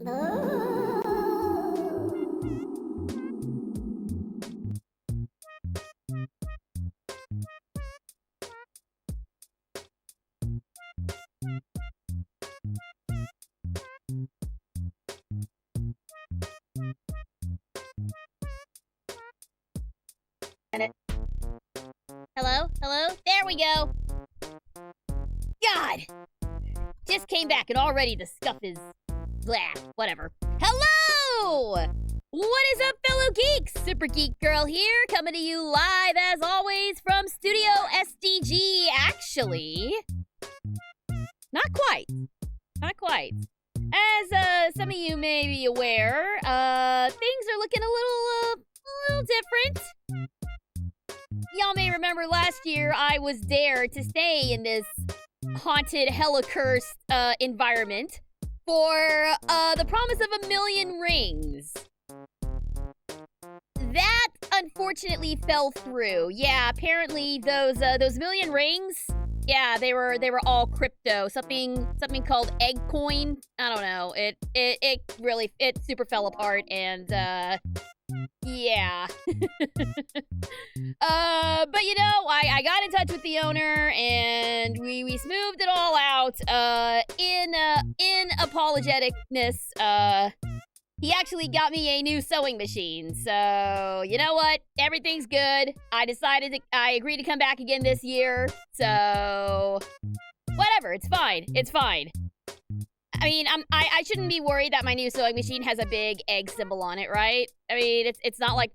Hello? Hello? There we go! God! Just came back and already the stuff is... blah. Whatever. Hello! What is up, fellow geeks? Super Geek Girl here, coming to you live, as always, from Studio SGG. Actually... not quite. Not quite. As some of you may be aware, things are looking a little different. Y'all may remember last year I was dared to stay in this haunted, hella-cursed environment for the promise of 1,000,000 rings. That unfortunately fell through. Yeah, apparently those 1,000,000 rings, yeah, they were all crypto. Something called egg coin. I don't know. It really super fell apart, and yeah. But you know, I got in touch with the owner and we smoothed it all out. In apologeticness, he actually got me a new sewing machine. So, you know what? Everything's good. I agreed to come back again this year. So, whatever. It's fine. It's fine. I mean, I shouldn't be worried that my new sewing machine has a big egg symbol on it, right? I mean, it's not like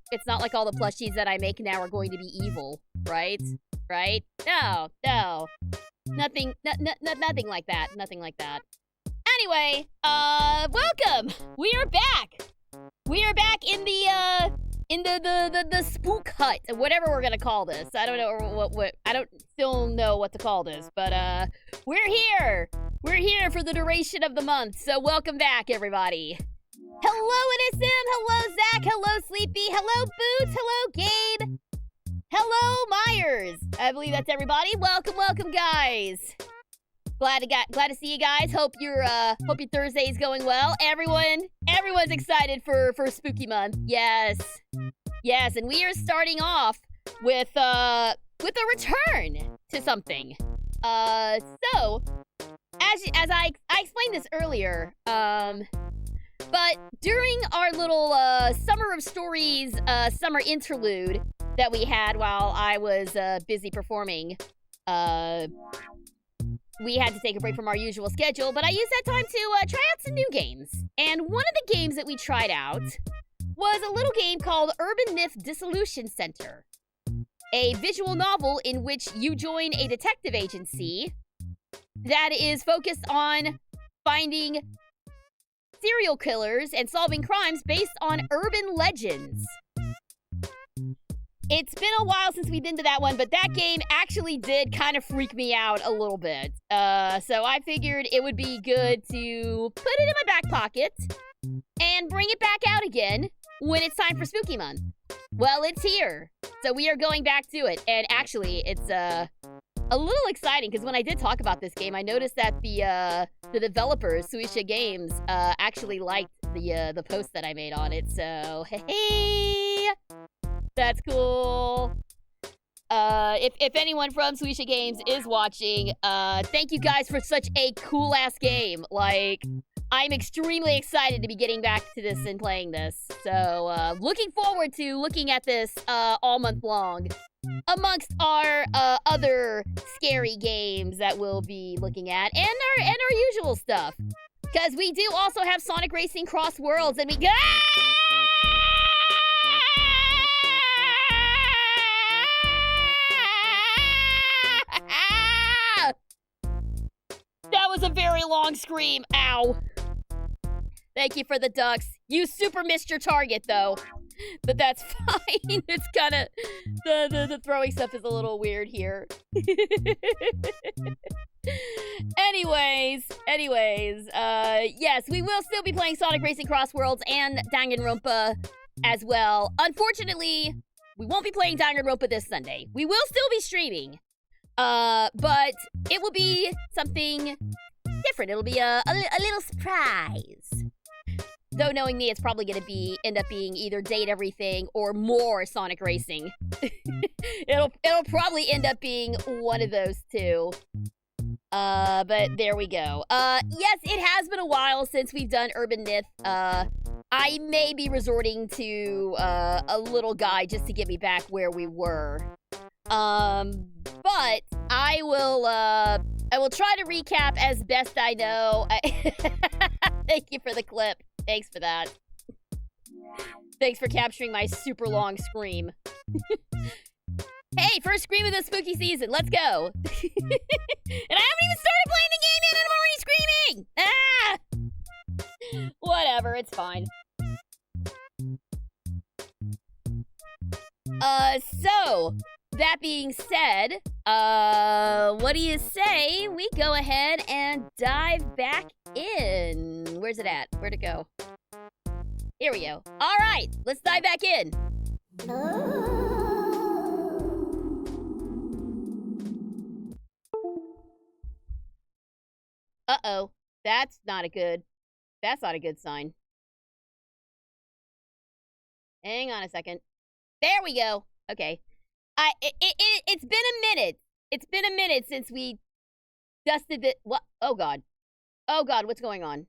all the plushies that I make now are going to be evil, right? Right? No. Nothing like that. Nothing like that. Anyway, welcome. We are back. We are back in the spook hut, whatever we're gonna call this. I don't know what I don't still know what to call this, but we're here. We're here for the duration of the month, so welcome back, everybody. Hello, NSM. Hello, Zach. Hello, Sleepy. Hello, Boots. Hello, Gabe. Hello, Myers. I believe that's everybody. Welcome, guys. Glad to see you guys. Hope your Thursday's going well. Everyone's excited for Spooky Month. Yes, and we are starting off with a return to something. So as I explained this earlier, but during our little Summer of Stories summer interlude that we had while I was busy performing, we had to take a break from our usual schedule, but I used that time to try out some new games. And one of the games that we tried out was a little game called Urban Myth Dissolution Center, a visual novel in which you join a detective agency that is focused on finding serial killers and solving crimes based on urban legends. It's been a while since we've been to that one, but that game actually did kind of freak me out a little bit. So I figured it would be good to put it in my back pocket and bring it back out again when it's time for Spooky Month. Well, it's here. So we are going back to it. And actually, it's a little exciting because when I did talk about this game, I noticed that the developers, Suisha Games, actually liked the post that I made on it. So, hey! That's cool. If anyone from Suisha Games is watching, thank you guys for such a cool-ass game. Like, I'm extremely excited to be getting back to this and playing this. So, looking forward to looking at this all month long, amongst our other scary games that we'll be looking at, and our usual stuff. Because we do also have Sonic Racing Cross Worlds, and we go. That was a very long scream. Ow. Thank you for the ducks. You super missed your target, though. But that's fine. It's kind of... The throwing stuff is a little weird here. Anyways, yes, we will still be playing Sonic Racing Cross Worlds and Danganronpa as well. Unfortunately, we won't be playing Danganronpa this Sunday. We will still be streaming. But it will be something different. It'll be a little surprise. though knowing me, it's probably gonna end up being either Date Everything or more Sonic Racing. It'll probably end up being one of those two. But there we go. Yes, it has been a while since we've done Urban Myth. I may be resorting to a little guide just to get me back where we were. But I will try to recap as best I know. Thank you for the clip. Thanks for that. Thanks for capturing my super long scream. Hey, first scream of the spooky season. Let's go. And I haven't even started playing the game yet and I'm already screaming. Ah! Whatever, it's fine. So, that being said, what do you say we go ahead and dive back in? Where's it at? Where'd it go? Here we go. All right, let's dive back in. Uh-oh, that's not a good sign. Hang on a second. There we go. Okay. It's been a minute. It's been a minute since we dusted the, what? Oh God. Oh God, what's going on?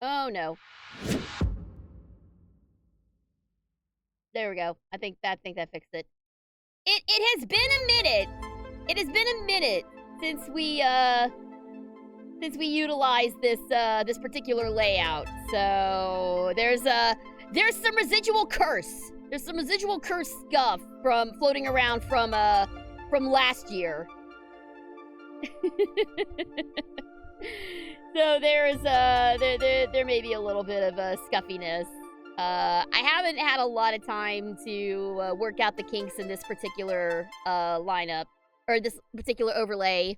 Oh no. There we go. I think that fixed it. It has been a minute. It has been a minute since we utilized this particular layout. So there's some residual curse. There's some residual curse stuff from floating around from last year. So there's there may be a little bit of scuffiness. I haven't had a lot of time to work out the kinks in this particular lineup or this particular overlay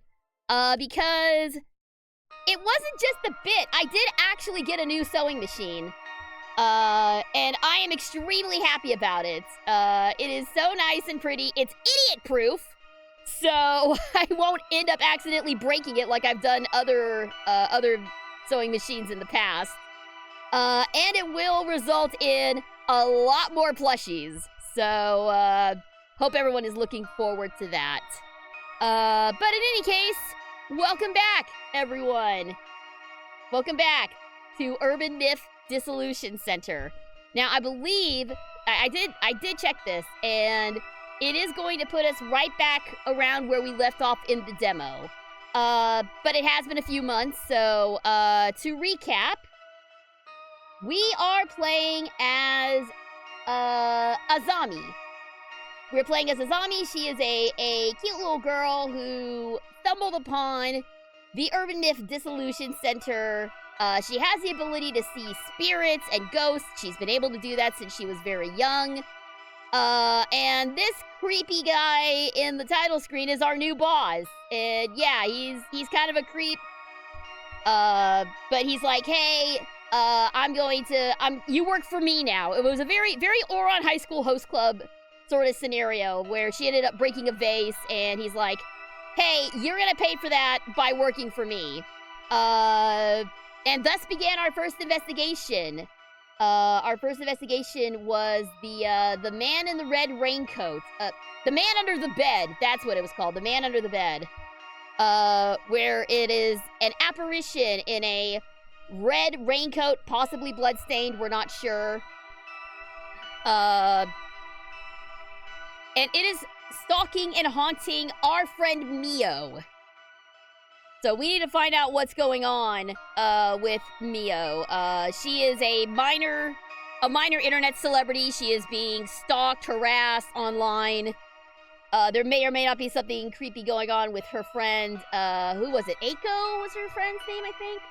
because it wasn't just a bit. I did actually get a new sewing machine. And I am extremely happy about it. It is so nice and pretty. It's idiot-proof, so I won't end up accidentally breaking it like I've done other sewing machines in the past. And it will result in a lot more plushies. So, hope everyone is looking forward to that. But in any case, welcome back, everyone. Welcome back to Urban Myth Dissolution Center. Now, I believe I did check this, and it is going to put us right back around where we left off in the demo. But it has been a few months, so to recap, we are playing as Azami. We're playing as Azami. She is a cute little girl who stumbled upon the Urban Myth Dissolution Center. She has the ability to see spirits and ghosts. She's been able to do that since she was very young. And this creepy guy in the title screen is our new boss. And yeah, he's kind of a creep. But he's like, hey, you work for me now. It was a very, very Oron High School Host Club sort of scenario where she ended up breaking a vase and he's like, hey, you're gonna pay for that by working for me. And thus began our first investigation. Our first investigation was the man in the red raincoat. The man under the bed. That's what it was called. The man under the bed. Where it is an apparition in a red raincoat, possibly bloodstained. We're not sure. And it is stalking and haunting our friend Mio. So we need to find out what's going on with Mio. She is a minor internet celebrity. She is being stalked, harassed online. There may or may not be something creepy going on with her friend. Who was it? Aiko was her friend's name, I think.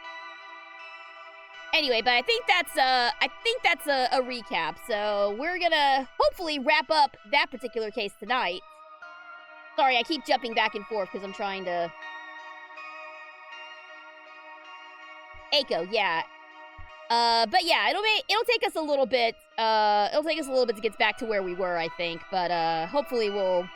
Anyway, but I think that's a recap. So we're gonna hopefully wrap up that particular case tonight. Sorry, I keep jumping back and forth because I'm trying to. Aiko, yeah. But yeah, it'll take us a little bit. It'll take us a little bit to get back to where we were, I think. But hopefully we'll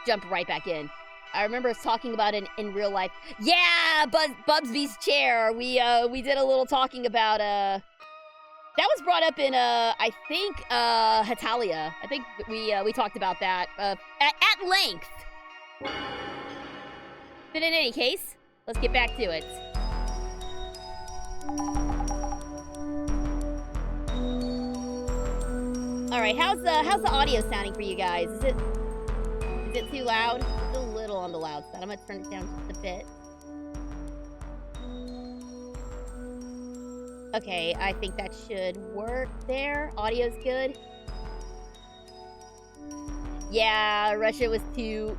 jump right back in. I remember us talking about it in real life. Yeah, Bubsby's chair. We did a little talking about That was brought up in, I think, Hatalia. I think we talked about that, at length. But in any case, let's get back to it. Alright, how's the audio sounding for you guys? Is it too loud? It's a little on the loud side. I'm gonna turn it down just a bit. Okay, I think that should work there. Audio's good. Yeah, Russia was too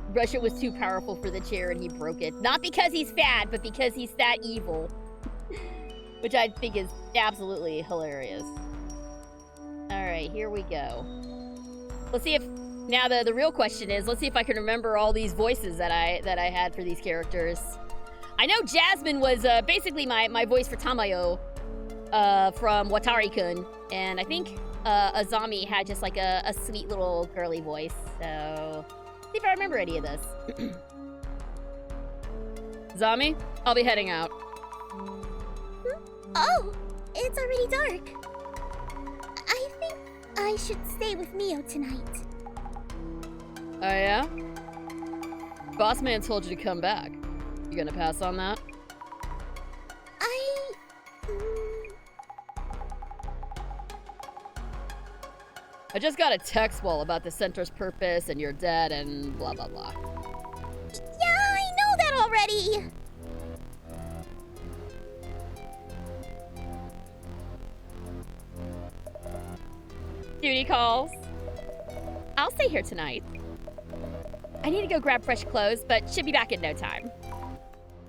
powerful for the chair and he broke it. Not because he's fat, but because he's that evil. Which I think is absolutely hilarious. Alright, here we go. Let's see if now the real question is, let's see if I can remember all these voices that I had for these characters. I know Jasmine was basically my voice for Tamayo. From Watari-kun, and I think Azami had just like a sweet little girly voice, so see if I remember any of this. Zami, I'll be heading out. Oh, it's already dark. I think I should stay with Mio tonight. Oh yeah? Boss man told you to come back. You gonna pass on that? I just got a text wall about the center's purpose and you're dead and blah blah blah. Yeah, I know that already! Duty calls. I'll stay here tonight. I need to go grab fresh clothes, but should be back in no time.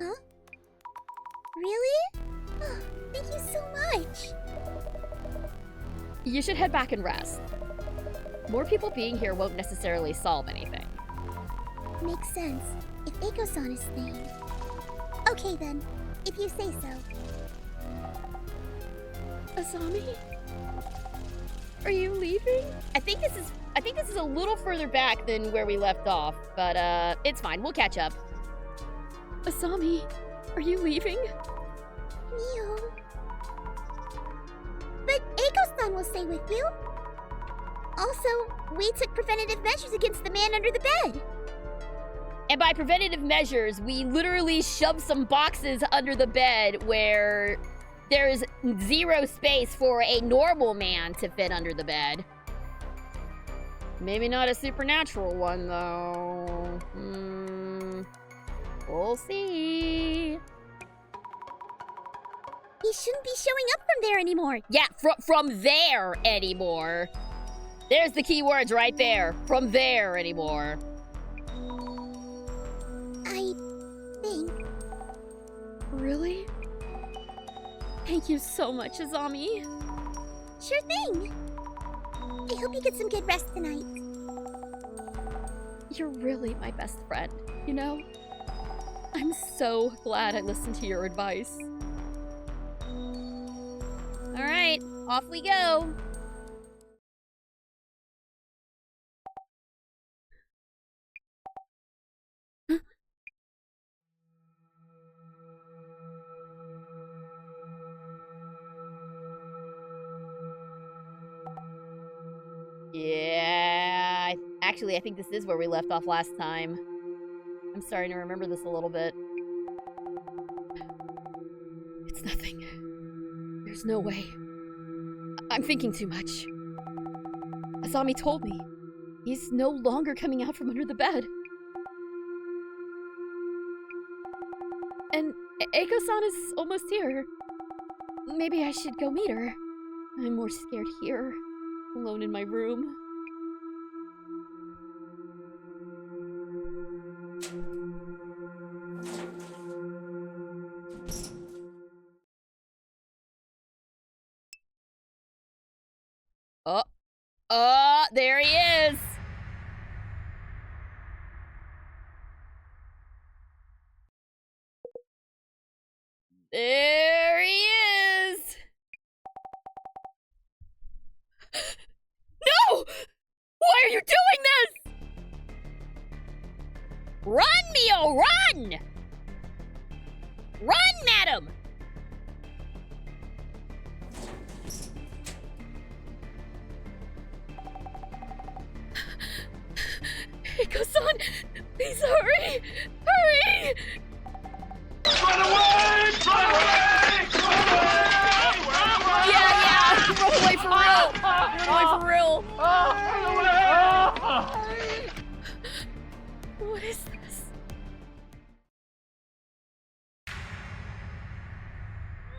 Huh? Really? Oh, thank you so much. You should head back and rest. More people being here won't necessarily solve anything. Makes sense, if Eiko-san is staying. Okay then, if you say so. Asami? Are you leaving? I think this is a little further back than where we left off, but it's fine, we'll catch up. Asami, are you leaving? Mio. But Eiko-san will stay with you. Also, we took preventative measures against the man under the bed. And by preventative measures, we literally shoved some boxes under the bed where there's zero space for a normal man to fit under the bed. Maybe not a supernatural one, though. We'll see. He shouldn't be showing up from there anymore. Yeah, from there anymore. There's the key words right there. From there anymore. I think. Really? Thank you so much, Azami. Sure thing. I hope you get some good rest tonight. You're really my best friend, you know? I'm so glad I listened to your advice. All right, off we go. Yeah, actually, I think this is where we left off last time. I'm starting to remember this a little bit. It's nothing. There's no way. I'm thinking too much. Asami told me. He's no longer coming out from under the bed. And Eiko-san is almost here. Maybe I should go meet her. I'm more scared here, alone in my room. There he is! There he is! No! Why are you doing this? Run, Mio, run! Run, madam! Eiko-san! Please hurry! Hurry! Run away! Run away! Run away! Yeah! Run away for real! Run away for real! What is this?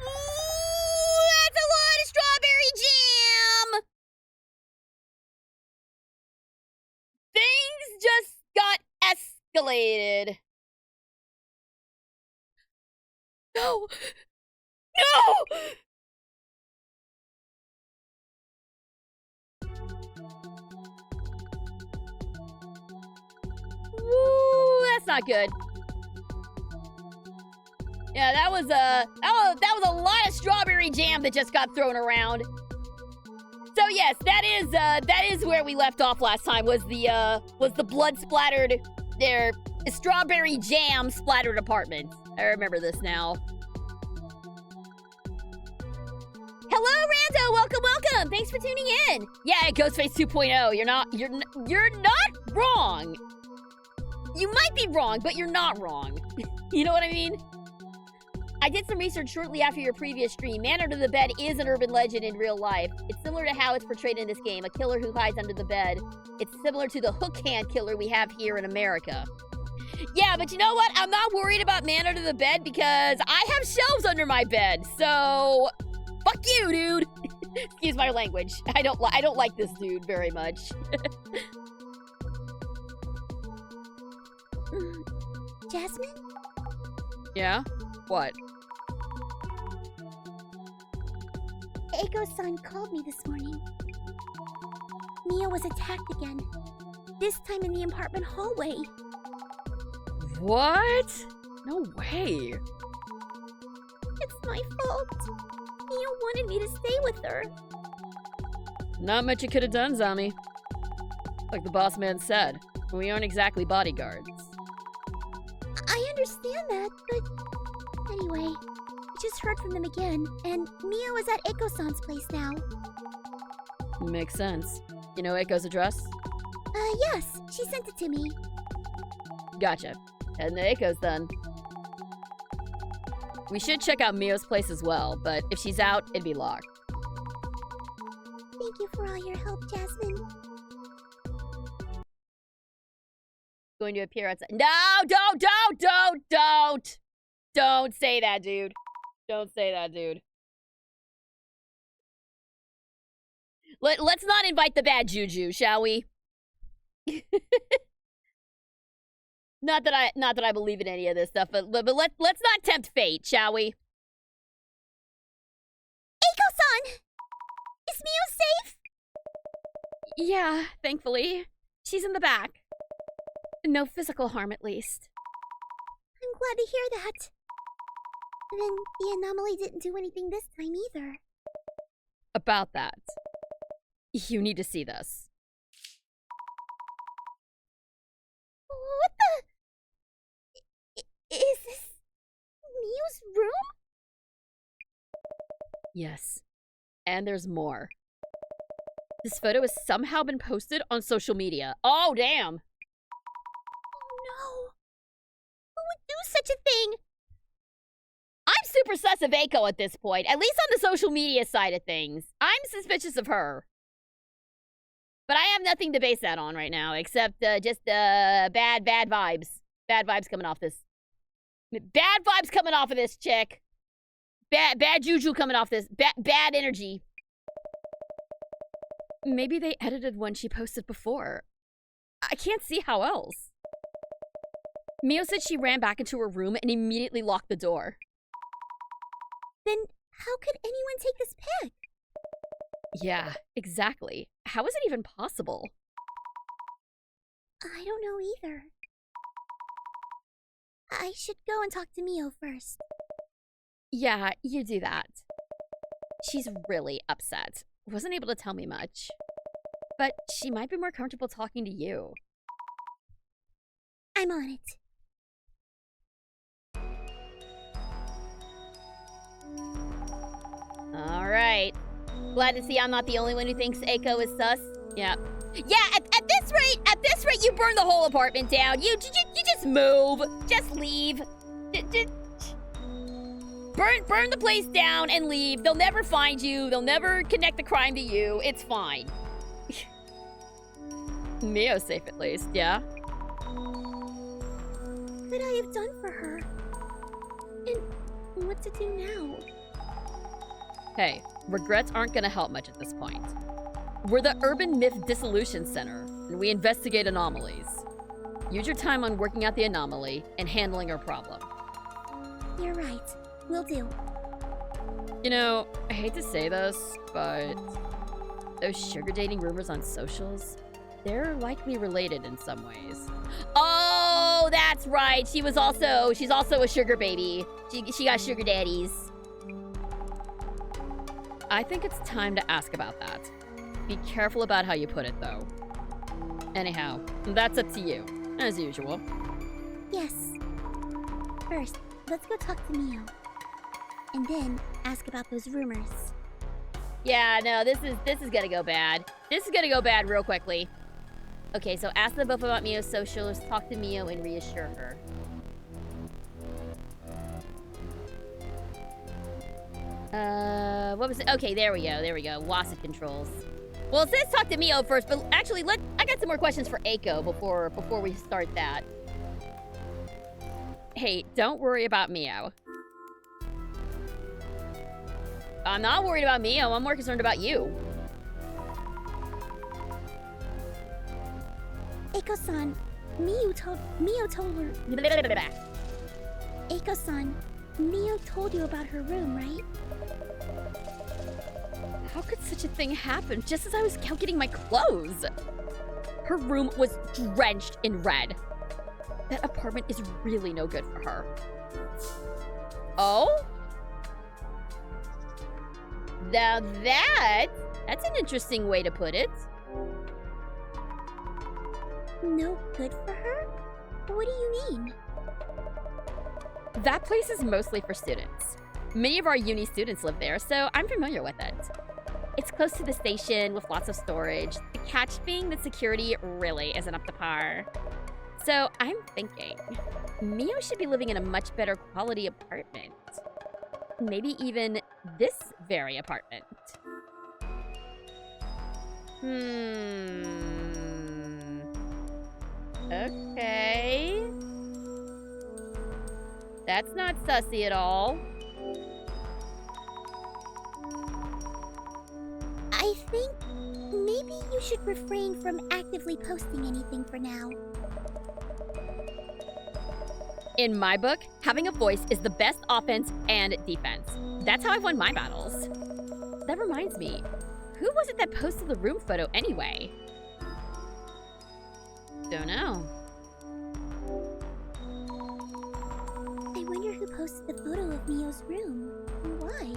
Ooh, that's a lot of strawberry jam! Things just got escalated. No! No! Woo, that's not good. Yeah, that was a lot of strawberry jam that just got thrown around. So yes, that is where we left off last time. Was the blood splattered there strawberry jam splattered apartment. I remember this now. Hello, Rando. Welcome. Thanks for tuning in. Yeah, Ghostface 2.0. You're not wrong. You might be wrong, but you're not wrong. You know what I mean? I did some research shortly after your previous stream. Man under the bed is an urban legend in real life. It's similar to how it's portrayed in this game, a killer who hides under the bed. It's similar to the hook hand killer we have here in America. Yeah, but you know what? I'm not worried about man under the bed because I have shelves under my bed. So, fuck you, dude. Excuse my language. I don't like this dude very much. Jasmine? Yeah? What? Eiko-san called me this morning. Mia was attacked again. This time in the apartment hallway. What? No way. It's my fault. Mia wanted me to stay with her. Not much you could have done, Zami. Like the boss man said, we aren't exactly bodyguards. I understand that, but anyway, I just heard from them again, and Mia was at Eiko-san's place now. Makes sense. You know Eiko's address? Yes, she sent it to me. Gotcha. And the Eiko's then. We should check out Mio's place as well, but if she's out, it'd be locked. Thank you for all your help, Jasmine. Going to appear outside. No, don't say that, dude. Don't say that, dude. Let's not invite the bad juju, shall we? Not that I believe in any of this stuff, but let's not tempt fate, shall we? Eiko-san! Is Mio safe? Yeah, thankfully. She's in the back. No physical harm, at least. I'm glad to hear that. Then the anomaly didn't do anything this time either. About that. You need to see this. What the... Is this... Mio's room? Yes. And there's more. This photo has somehow been posted on social media. Oh, damn! No. Who would do such a thing? I'm super sus of Eiko at this point, at least on the social media side of things. I'm suspicious of her. But I have nothing to base that on right now, except just bad vibes. Bad vibes coming off this. Bad vibes coming off of this chick. Bad juju coming off this. Bad energy. Maybe they edited one she posted before. I can't see how else. Mio said she ran back into her room and immediately locked the door. Then how could anyone take this pic? Yeah, exactly. How is it even possible? I don't know either. I should go and talk to Mio first. Yeah, you do that. She's really upset. Wasn't able to tell me much. But she might be more comfortable talking to you. I'm on it. Alright. Glad to see I'm not the only one who thinks Eiko is sus. Yeah. Yeah, at this rate, you burn the whole apartment down. You just move. Just leave. Burn the place down and leave. They'll never find you. They'll never connect the crime to you. It's fine. Mio's safe at least, yeah? What could I have done for her? And what to do now? Hey, regrets aren't gonna help much at this point. We're the Urban Myth Dissolution Center, and we investigate anomalies. Use your time on working out the anomaly and handling our problem. You're right. Will do. You know, I hate to say this, but those sugar dating rumors on socials, they're likely related in some ways. Oh, that's right. She's also a sugar baby. She got sugar daddies. I think it's time to ask about that. Be careful about how you put it, though. Anyhow, that's up to you, as usual. Yes. First, let's go talk to Mio. And then ask about those rumors. Yeah, no, this is gonna go bad. This is gonna go bad real quickly. Okay, so ask them both about Mio's socials, talk to Mio, and reassure her. What was it? Okay, there we go. WASP controls. Well, it says talk to Mio first, but actually, I got some more questions for Eiko before we start that. Hey, don't worry about Mio. I'm not worried about Mio. I'm more concerned about you. Eiko-san, Mio told her. Eiko-san, Mio told you about her room, right? How could such a thing happen just as I was out getting my clothes? Her room was drenched in red. That apartment is really no good for her. Oh? Now that's an interesting way to put it. No good for her? What do you mean? That place is mostly for students. Many of our uni students live there, so I'm familiar with it. It's close to the station with lots of storage. The catch being that security really isn't up to par. So I'm thinking, Mio should be living in a much better quality apartment. Maybe even this very apartment. Okay. That's not sussy at all. I think maybe you should refrain from actively posting anything for now. In my book, having a voice is the best offense and defense. That's how I've won my battles. That reminds me, who was it that posted the room photo anyway? Don't know. I wonder who posted the photo of Mio's room. And why?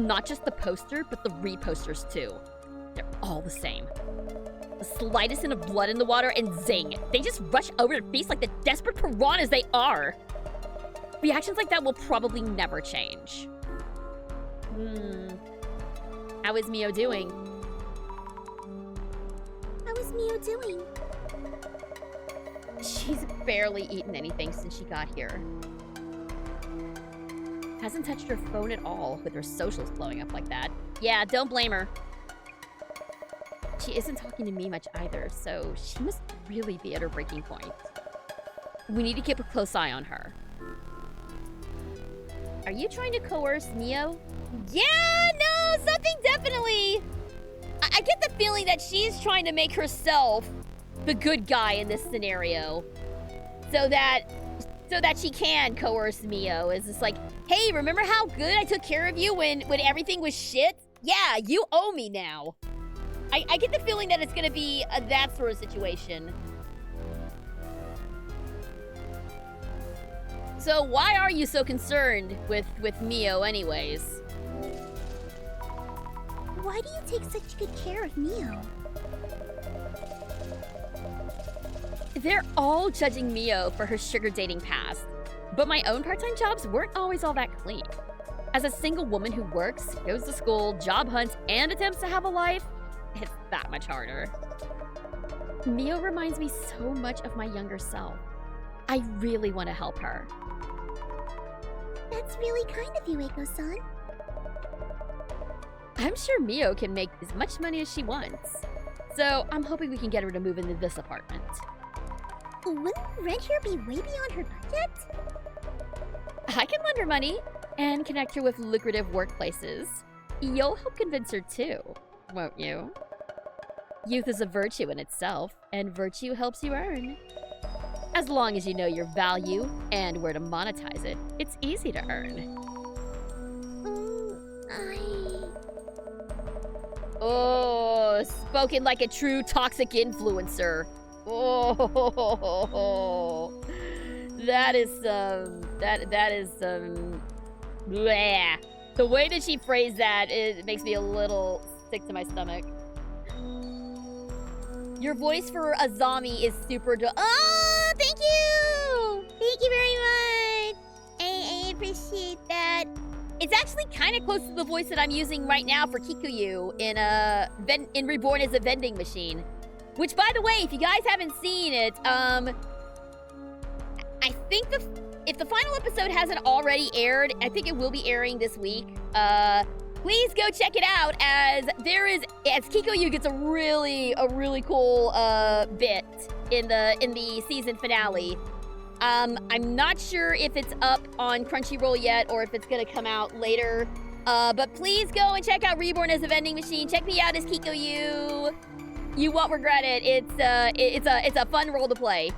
Not just the poster, but the reposters too. They're all the same. The slightest hint of blood in the water and zing! They just rush over to feast like the desperate piranhas they are! Reactions like that will probably never change. How is Mio doing? How is Mio doing? She's barely eaten anything since she got here. Hasn't touched her phone at all with her socials blowing up like that. Yeah, don't blame her. She isn't talking to me much either, so she must really be at her breaking point. We need to keep a close eye on her. Are you trying to coerce Mio? Yeah, no, something definitely. I get the feeling that she's trying to make herself the good guy in this scenario, so that she can coerce Mio. Is just like, hey, remember how good I took care of you when everything was shit? Yeah, you owe me now. I get the feeling that it's gonna be that sort of situation. So why are you so concerned with Mio anyways? Why do you take such good care of Mio? They're all judging Mio for her sugar dating past, but my own part-time jobs weren't always all that clean. As a single woman who works, goes to school, job hunts, and attempts to have a life, it's that much harder. Mio reminds me so much of my younger self. I really want to help her. That's really kind of you, Eiko-san. I'm sure Mio can make as much money as she wants. So I'm hoping we can get her to move into this apartment. Wouldn't rent here be way beyond her budget? I can lend her money and connect her with lucrative workplaces. You'll help convince her too, won't you? Youth is a virtue in itself, and virtue helps you earn. As long as you know your value and where to monetize it, it's easy to earn. Oh, spoken like a true toxic influencer. Oh, that is bleh. The way that she phrased that, it makes me a little sick to my stomach. Your voice for a zombie is super Oh, thank you! Thank you very much! I appreciate that. It's actually kind of close to the voice that I'm using right now for Kikuyu in Reborn as a Vending Machine. Which, by the way, if you guys haven't seen it, I think if the final episode hasn't already aired, I think it will be airing this week. Please go check it out as Kikuyu gets a really cool bit in the season finale. I'm not sure if it's up on Crunchyroll yet or if it's gonna come out later. But please go and check out Reborn as a Vending Machine. Check me out as Kikuyu. You won't regret it. It's a fun role to play.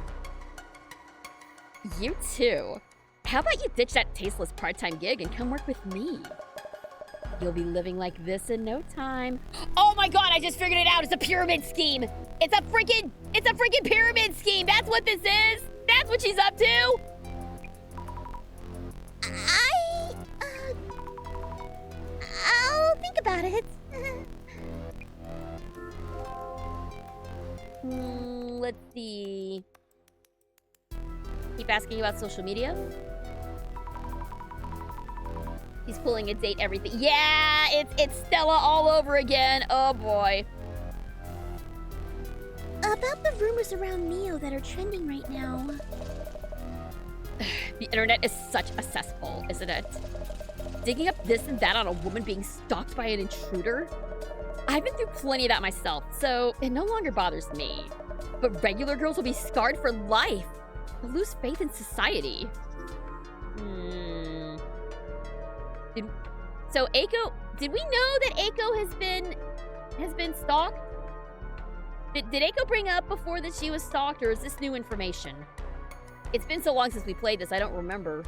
You too. How about you ditch that tasteless part-time gig and come work with me? You'll be living like this in no time. Oh my god, I just figured it out. It's a pyramid scheme. It's a freaking pyramid scheme. That's what this is. That's what she's up to. I'll think about it. Let's see. Keep asking about social media. He's pulling a date everything. Yeah, it's Stella all over again. Oh boy. About the rumors around Mio that are trending right now. The internet is such a cesspool, isn't it? Digging up this and that on a woman being stalked by an intruder? I've been through plenty of that myself, so it no longer bothers me. But regular girls will be scarred for life. They'll lose faith in society. So Eiko, did we know that Eiko has been stalked? Did Eiko bring up before that she was stalked, or is this new information? It's been so long since we played this, I don't remember.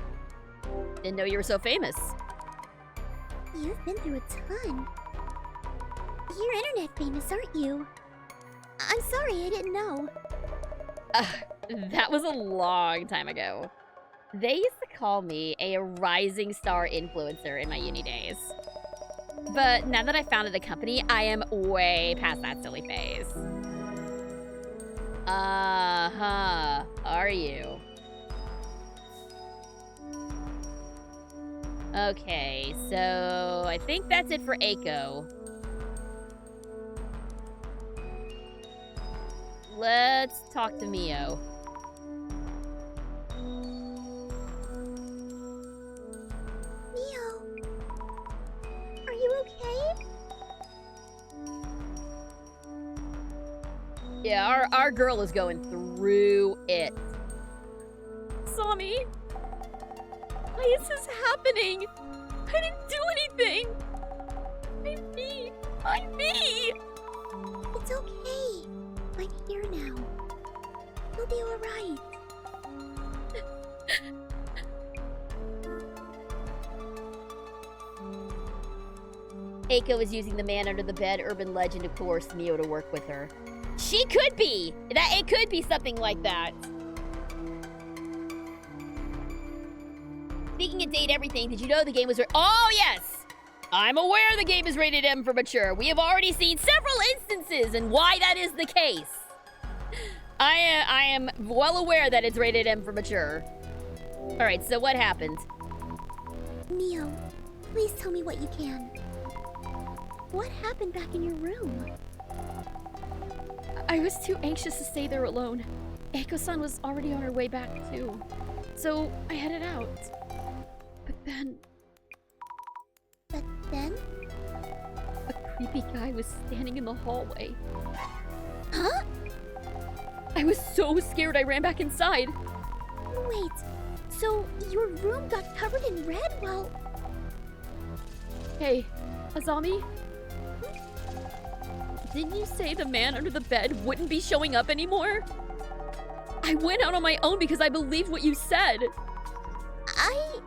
Didn't know you were so famous. You've been through a ton. You're internet famous, aren't you? I'm sorry, I didn't know. That was a long time ago. They used to call me a rising star influencer in my uni days. But now that I founded a company, I am way past that silly phase. Are you? Okay, so I think that's it for Eiko. Let's talk to Mio. Mio, are you okay? Yeah, our girl is going through it. Sami, why is this happening? I didn't do anything. I'm me. It's okay. I'm here now. You'll be alright. Eiko is using the man under the bed urban legend to coerce Mio to work with her. She could be! It could be something like that. Speaking of date everything, did you know the game was oh yes! I'm aware the game is rated M for mature. We have already seen several instances and why that is the case. I am well aware that it's rated M for mature. Alright, so what happened? Mio, please tell me what you can. What happened back in your room? I was too anxious to stay there alone. Eiko-san was already on her way back, too. So, I headed out. But then... a creepy guy was standing in the hallway. Huh? I was so scared I ran back inside. Wait, so your room got covered in red while... Hey, Azami? Didn't you say the man under the bed wouldn't be showing up anymore? I went out on my own because I believed what you said. I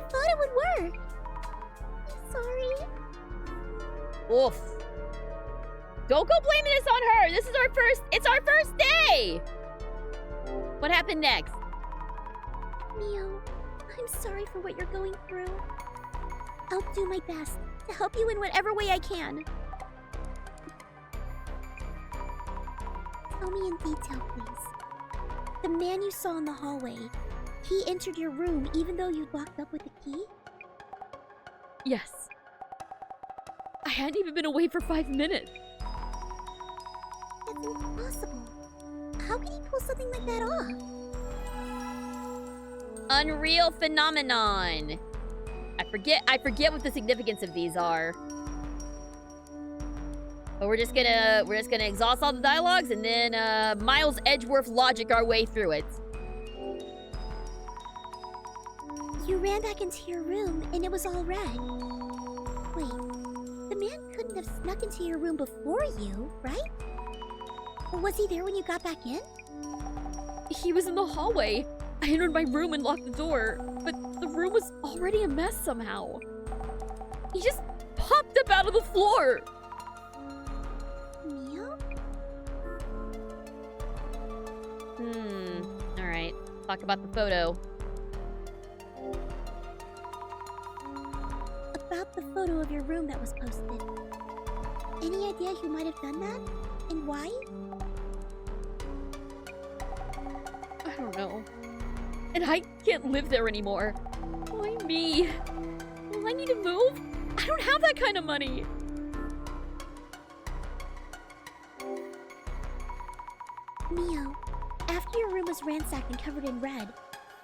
thought it would work. I'm sorry. Oof. Don't go blaming this on her. It's our first day. What happened next? Mio, I'm sorry for what you're going through. I'll do my best to help you in whatever way I can. Tell me in detail, please. The man you saw in the hallway, he entered your room even though you locked up with the key? Yes. I hadn't even been away for 5 minutes. That's impossible. How can he pull something like that off? Unreal phenomenon. I forget what the significance of these are. But we're just gonna exhaust all the dialogues and then Miles Edgeworth logic our way through it. You ran back into your room and it was all red. Wait, the man couldn't have snuck into your room before you, right? Or was he there when you got back in? He was in the hallway. I entered my room and locked the door, but the room was already a mess somehow. He just popped up out of the floor. Mio? Alright. Talk about the photo. About the photo of your room that was posted. Any idea who might have done that? And why? I don't know. And I can't live there anymore. Why me? Will I need to move? I don't have that kind of money. Mio, after your room was ransacked and covered in red,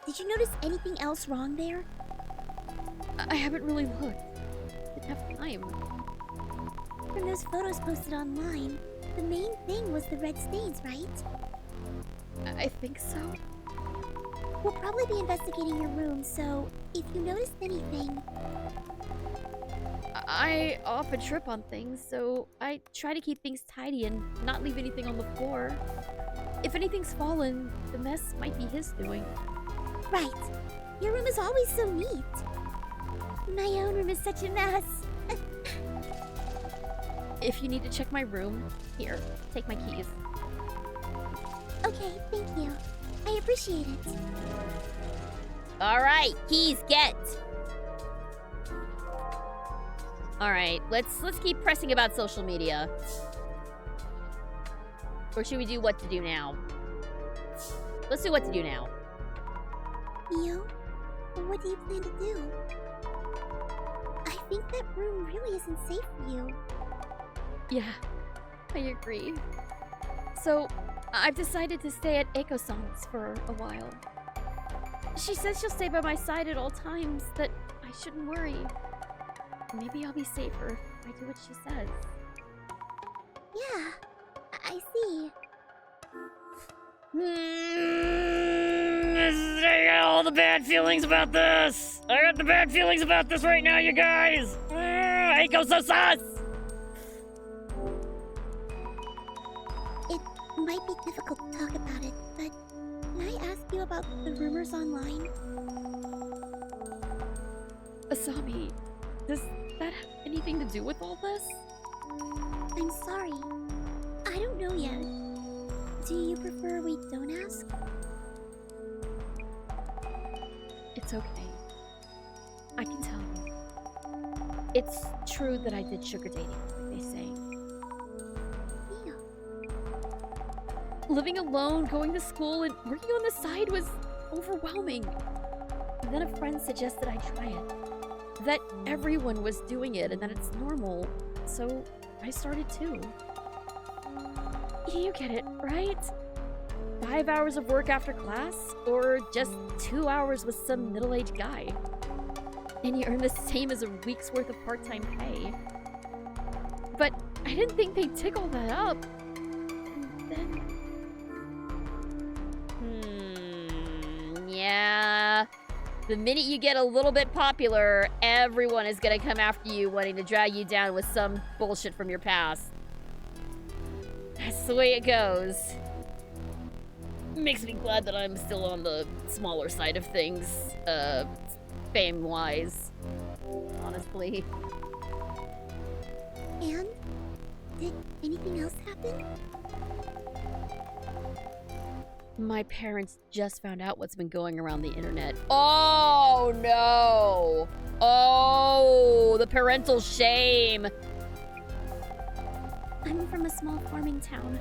did you notice anything else wrong there? I haven't really looked. Didn't have time. From those photos posted online, the main thing was the red stains, right? I think so. We'll probably be investigating your room, so if you noticed anything... I often trip on things, so I try to keep things tidy and not leave anything on the floor. If anything's fallen, the mess might be his doing. Right. Your room is always so neat. My own room is such a mess. If you need to check my room, here, take my keys. Okay, thank you. I appreciate it. Alright, keys get! Alright, let's keep pressing about social media. Or should we do what to do now? Let's do what to do now. Mio, what do you plan to do? I think that room really isn't safe for you. Yeah, I agree. So, I've decided to stay at Eiko-san's for a while. She says she'll stay by my side at all times, that I shouldn't worry. Maybe I'll be safer if I do what she says. Yeah, I see. I got all the bad feelings about this. I got the bad feelings about this right now, you guys. Eiko so sus. It might be difficult to talk about it, but can I ask you about the rumors online? Asami, does that have anything to do with all this? I'm sorry. I don't know yet. Do you prefer we don't ask? It's okay. I can tell you. It's true that I did sugar dating, like they say. Mio. Living alone, going to school, and working on the side was overwhelming. And then a friend suggested I try it. That everyone was doing it and that it's normal. So I started too. You get it, right? 5 hours of work after class, or just 2 hours with some middle-aged guy. And you earn the same as a week's worth of part-time pay. But I didn't think they'd tick all that up. And then... yeah... The minute you get a little bit popular, everyone is gonna come after you, wanting to drag you down with some bullshit from your past. That's the way it goes. Makes me glad that I'm still on the smaller side of things, fame-wise. Honestly. And? Did anything else happen? My parents just found out what's been going around the internet. Oh, no! Oh, the parental shame! I'm from a small farming town.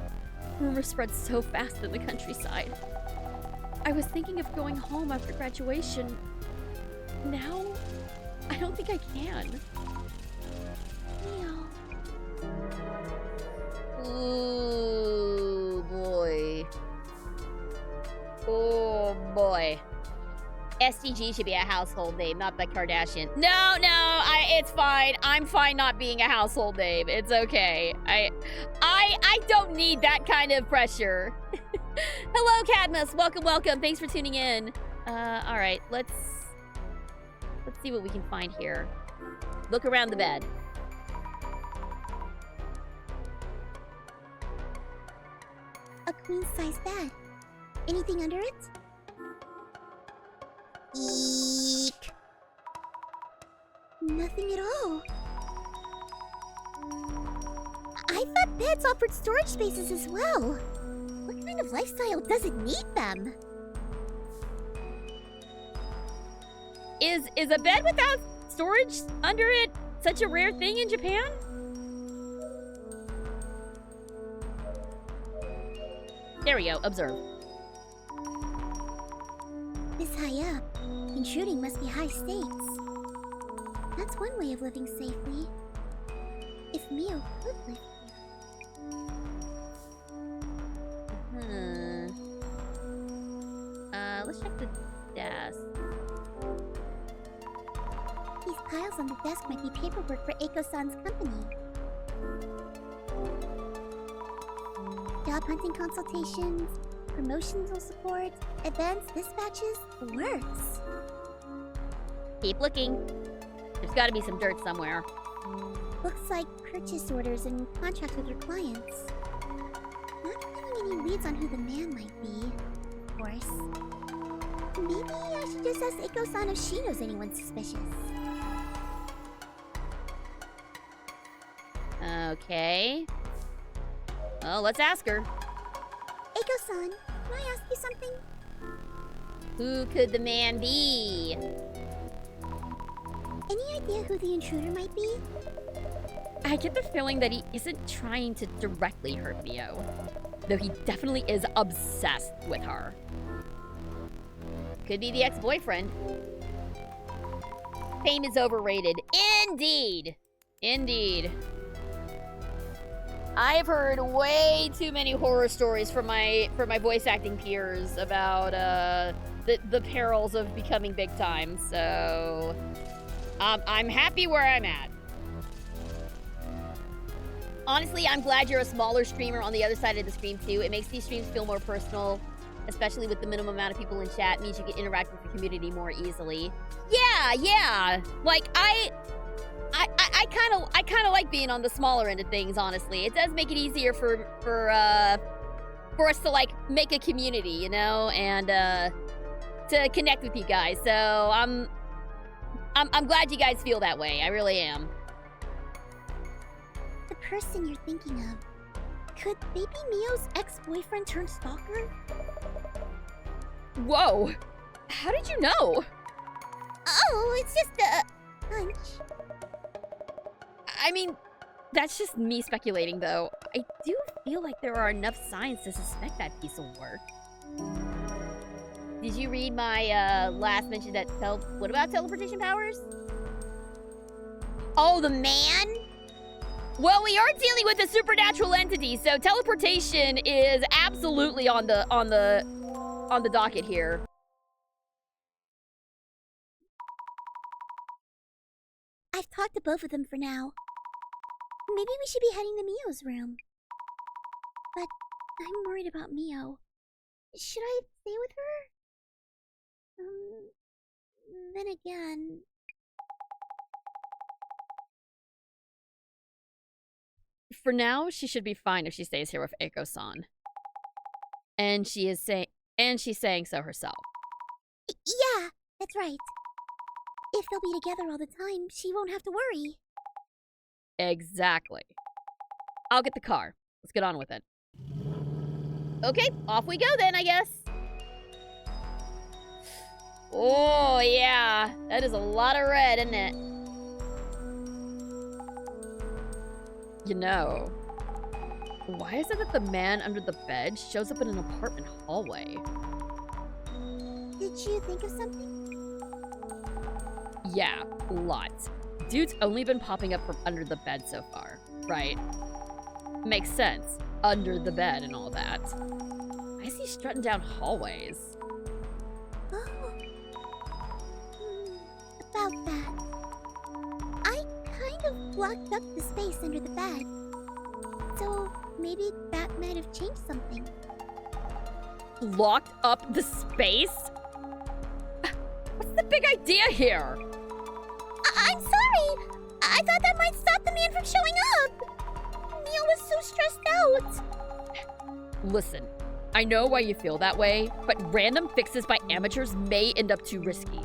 Rumors spread so fast in the countryside. I was thinking of going home after graduation. Now, I don't think I can. Mio. Ooh, boy. Oh, boy. SGG should be a household name, not the Kardashian. No, it's fine. I'm fine not being a household name. It's okay. I don't need that kind of pressure. Hello, Cadmus. Welcome. Thanks for tuning in. All right, let's see what we can find here. Look around the bed. A queen-size bed. Anything under it? Eek. Nothing at all. I thought beds offered storage spaces as well. What kind of lifestyle doesn't need them? Is a bed without storage under it such a rare thing in Japan? There we go. Observe. This high up, intruding must be high stakes. That's one way of living safely. If Mio could live here. Let's check the desk. These piles on the desk might be paperwork for Eiko-san's company. Job hunting consultations, promotional support, events, dispatches, the works. Keep looking. There's gotta be some dirt somewhere. Looks like purchase orders and contracts with your clients. Not finding any leads on who the man might be, of course. Maybe I should just ask Eiko-san if she knows anyone suspicious. Okay. Well, let's ask her. Eiko-san, can I ask you something? Who could the man be? Any idea who the intruder might be? I get the feeling that he isn't trying to directly hurt Mio, though he definitely is obsessed with her. Could be the ex-boyfriend. Fame is overrated. Indeed. I've heard way too many horror stories from my voice acting peers about the perils of becoming big time. So I'm happy where I'm at. Honestly, I'm glad you're a smaller streamer on the other side of the screen too. It makes these streams feel more personal, especially with the minimum amount of people in chat. It means you can interact with the community more easily. Yeah. Like I kind of like being on the smaller end of things, honestly. It does make it easier for us to like make a community, you know, and to connect with you guys. So I'm glad you guys feel that way. I really am. The person you're thinking of, could they be Mio's ex-boyfriend turned stalker? Whoa! How did you know? Oh, it's just a hunch. I mean, that's just me speculating, though. I do feel like there are enough signs to suspect that piece of work. Did you read my last mention that what about teleportation powers? Oh, the man? Well, we are dealing with a supernatural entity, so teleportation is absolutely on the docket here. I've talked to both of them for now. Maybe we should be heading to Mio's room. But I'm worried about Mio. Should I stay with her? Then again... For now, she should be fine if she stays here with Eiko-san. And she's saying so herself. Yeah, that's right. If they'll be together all the time, she won't have to worry. Exactly. I'll get the car. Let's get on with it. Okay, off we go then, I guess. Oh, yeah. That is a lot of red, isn't it? You know, why is it that the man under the bed shows up in an apartment hallway? Did you think of something? Yeah, lots. Dude's only been popping up from under the bed so far, right? Makes sense. Under the bed and all that. Why is he strutting down hallways? Oh. About that. I kind of blocked up the space under the bed. So maybe that might have changed something. Locked up the space? What's the big idea here? I'm sorry! I thought that might stop the man from showing up! Neil was so stressed out! Listen, I know why you feel that way, but random fixes by amateurs may end up too risky.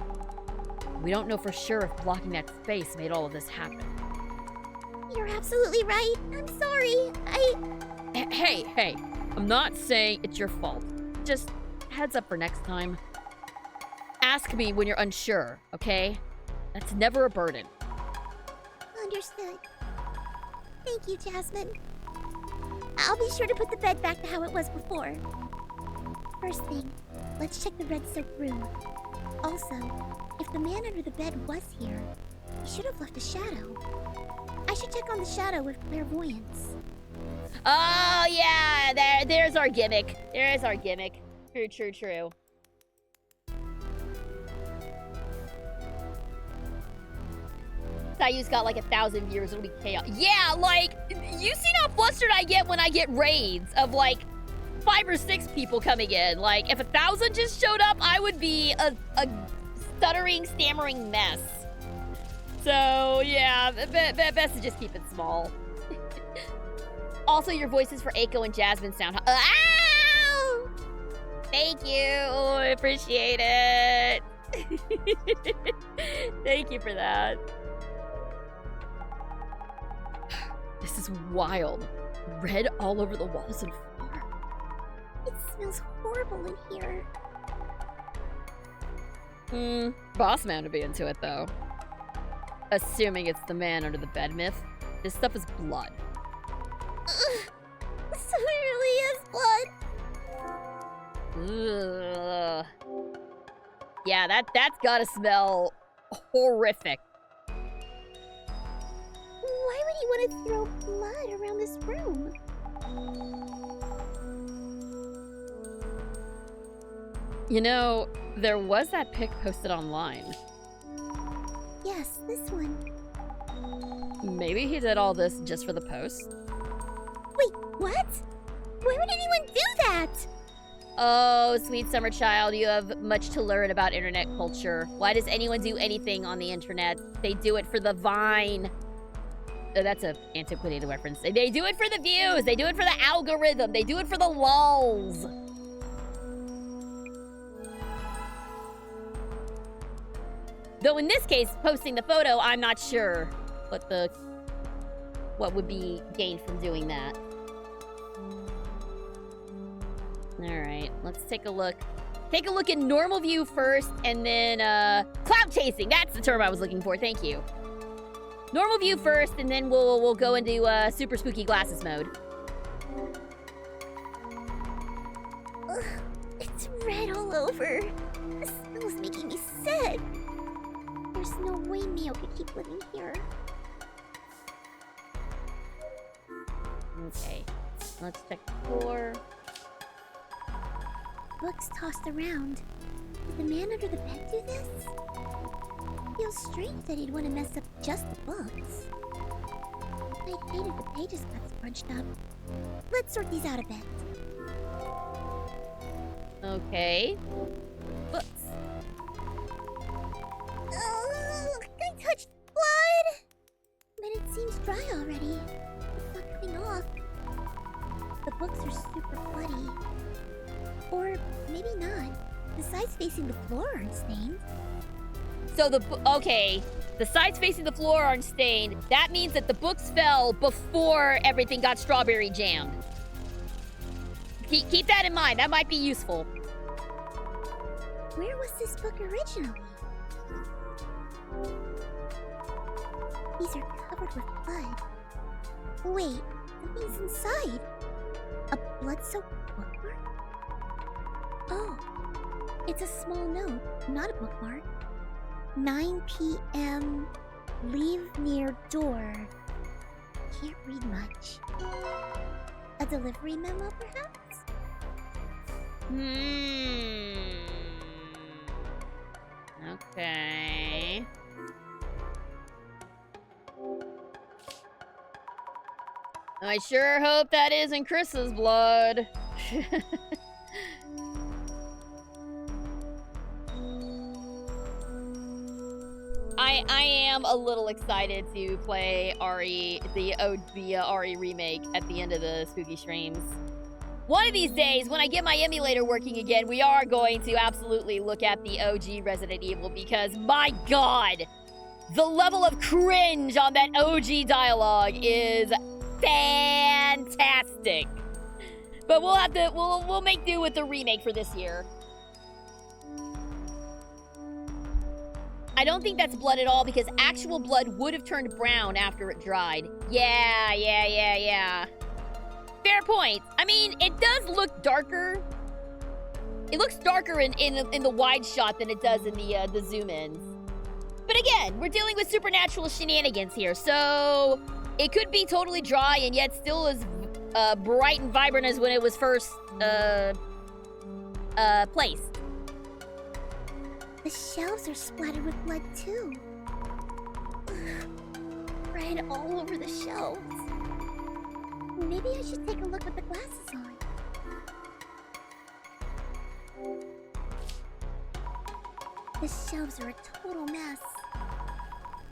We don't know for sure if blocking that space made all of this happen. You're absolutely right. I'm sorry. Hey, I'm not saying it's your fault. Just heads up for next time. Ask me when you're unsure, okay? That's never a burden. Understood. Thank you, Jasmine. I'll be sure to put the bed back to how it was before. First thing, let's check the red soap room. Also, if the man under the bed was here, he should have left a shadow. I should check on the shadow with clairvoyance. Oh, yeah, there's our gimmick. There's our gimmick. True. Sayu's got like 1,000 viewers, it'll be chaos. Yeah, like, you seen how flustered I get when I get raids of like 5 or 6 people coming in. Like, if 1,000 just showed up, I would be a stuttering, stammering mess. So, yeah, best to just keep it small. Also, your voices for Eiko and Jasmine sound... Ow! Thank you. I appreciate it. Thank you for that. This is wild. Red all over the walls and floor. It smells horrible in here. Boss man would be into it, though. Assuming it's the man under the bed myth. This stuff is blood. Ugh. So it really is blood. Ugh. Yeah, that's gotta smell horrific. Why would he want to throw blood around this room? You know, there was that pic posted online. Yes, this one. Maybe he did all this just for the post? Wait, what? Why would anyone do that? Oh, sweet summer child, you have much to learn about internet culture. Why does anyone do anything on the internet? They do it for the Vine. Oh, that's an antiquated reference. They do it for the views. They do it for the algorithm. They do it for the lulz. Though in this case, posting the photo, I'm not sure what would be gained from doing that. Alright, let's take a look. Take a look at normal view first, and then, cloud chasing. That's the term I was looking for. Thank you. Normal view first, and then we'll go into, super spooky glasses mode. Ugh, it's red all over. The smell's making me sick. There's no way Mio could keep living here. Okay. Let's check the floor. Books tossed around. Did the man under the bed do this? Feels strange that he'd want to mess up just the books. I hated the pages got scrunched up. Let's sort these out a bit. Okay. Books. Oh, I touched blood! But it seems dry already. It's not coming off. The books are super bloody. Or maybe not. The sides facing the floor aren't stained. So okay. The sides facing the floor aren't stained. That means that the books fell before everything got strawberry jammed. Keep that in mind. That might be useful. Where was this book originally? These are covered with blood. Wait, something's inside. A blood-soaked bookmark? Oh, it's a small note, not a bookmark. 9 p.m. Leave near door. Can't read much. A delivery memo, perhaps? Okay. I sure hope that isn't Chris's blood. I am a little excited to play Ari, the Ari remake at the end of the spooky streams. One of these days, when I get my emulator working again, we are going to absolutely look at the OG Resident Evil because, my God, the level of cringe on that OG dialogue is fantastic. But we'll have to, we'll make do with the remake for this year. I don't think that's blood at all because actual blood would have turned brown after it dried. Yeah. Fair point. I mean, it does look darker. It looks darker in the wide shot than it does in the zoom ins. But again, we're dealing with supernatural shenanigans here, so it could be totally dry and yet still as bright and vibrant as when it was first placed. The shelves are splattered with blood too. Red all over the shelves. Maybe I should take a look with the glasses on. The shelves are a total mess.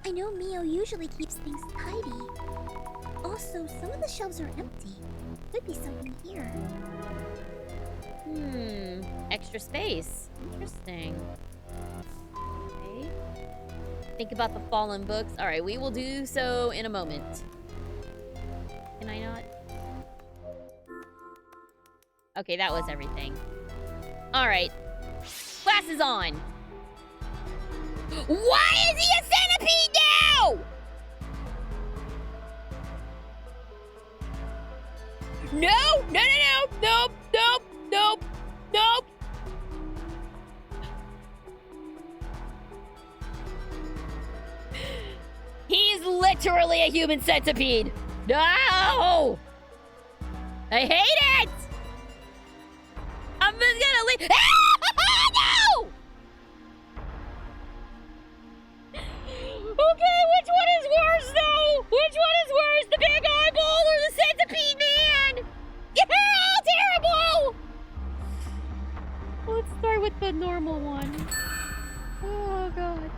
I know Mio usually keeps things tidy. Also, some of the shelves are empty. Could be something here. Extra space. Interesting. Okay. Think about the fallen books. All right, we will do so in a moment. Can I not? Okay, that was everything. All right. Glasses on. Why is he a centipede now? No. Nope. He's literally a human centipede. No! I hate it! I'm just gonna leave. No! Okay, which one is worse, though? Which one is worse, the big eyeball or the centipede man? Terrible! Let's start with the normal one. Oh, God.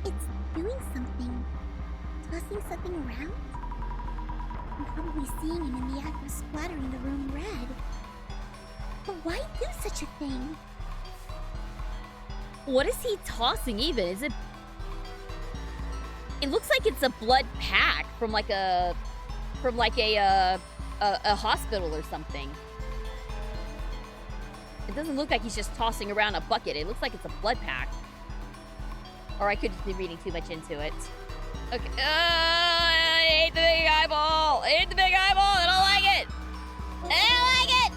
It's doing something. Tossing something around? I'm probably seeing him in the act of splattering the room red. But why do such a thing? What is he tossing even? Is it... It looks like it's a blood pack from like a hospital or something. It doesn't look like he's just tossing around a bucket. It looks like it's a blood pack. Or I could just be reading too much into it. Okay. I hate the big eyeball. I hate the big eyeball. I don't like it. I don't like it.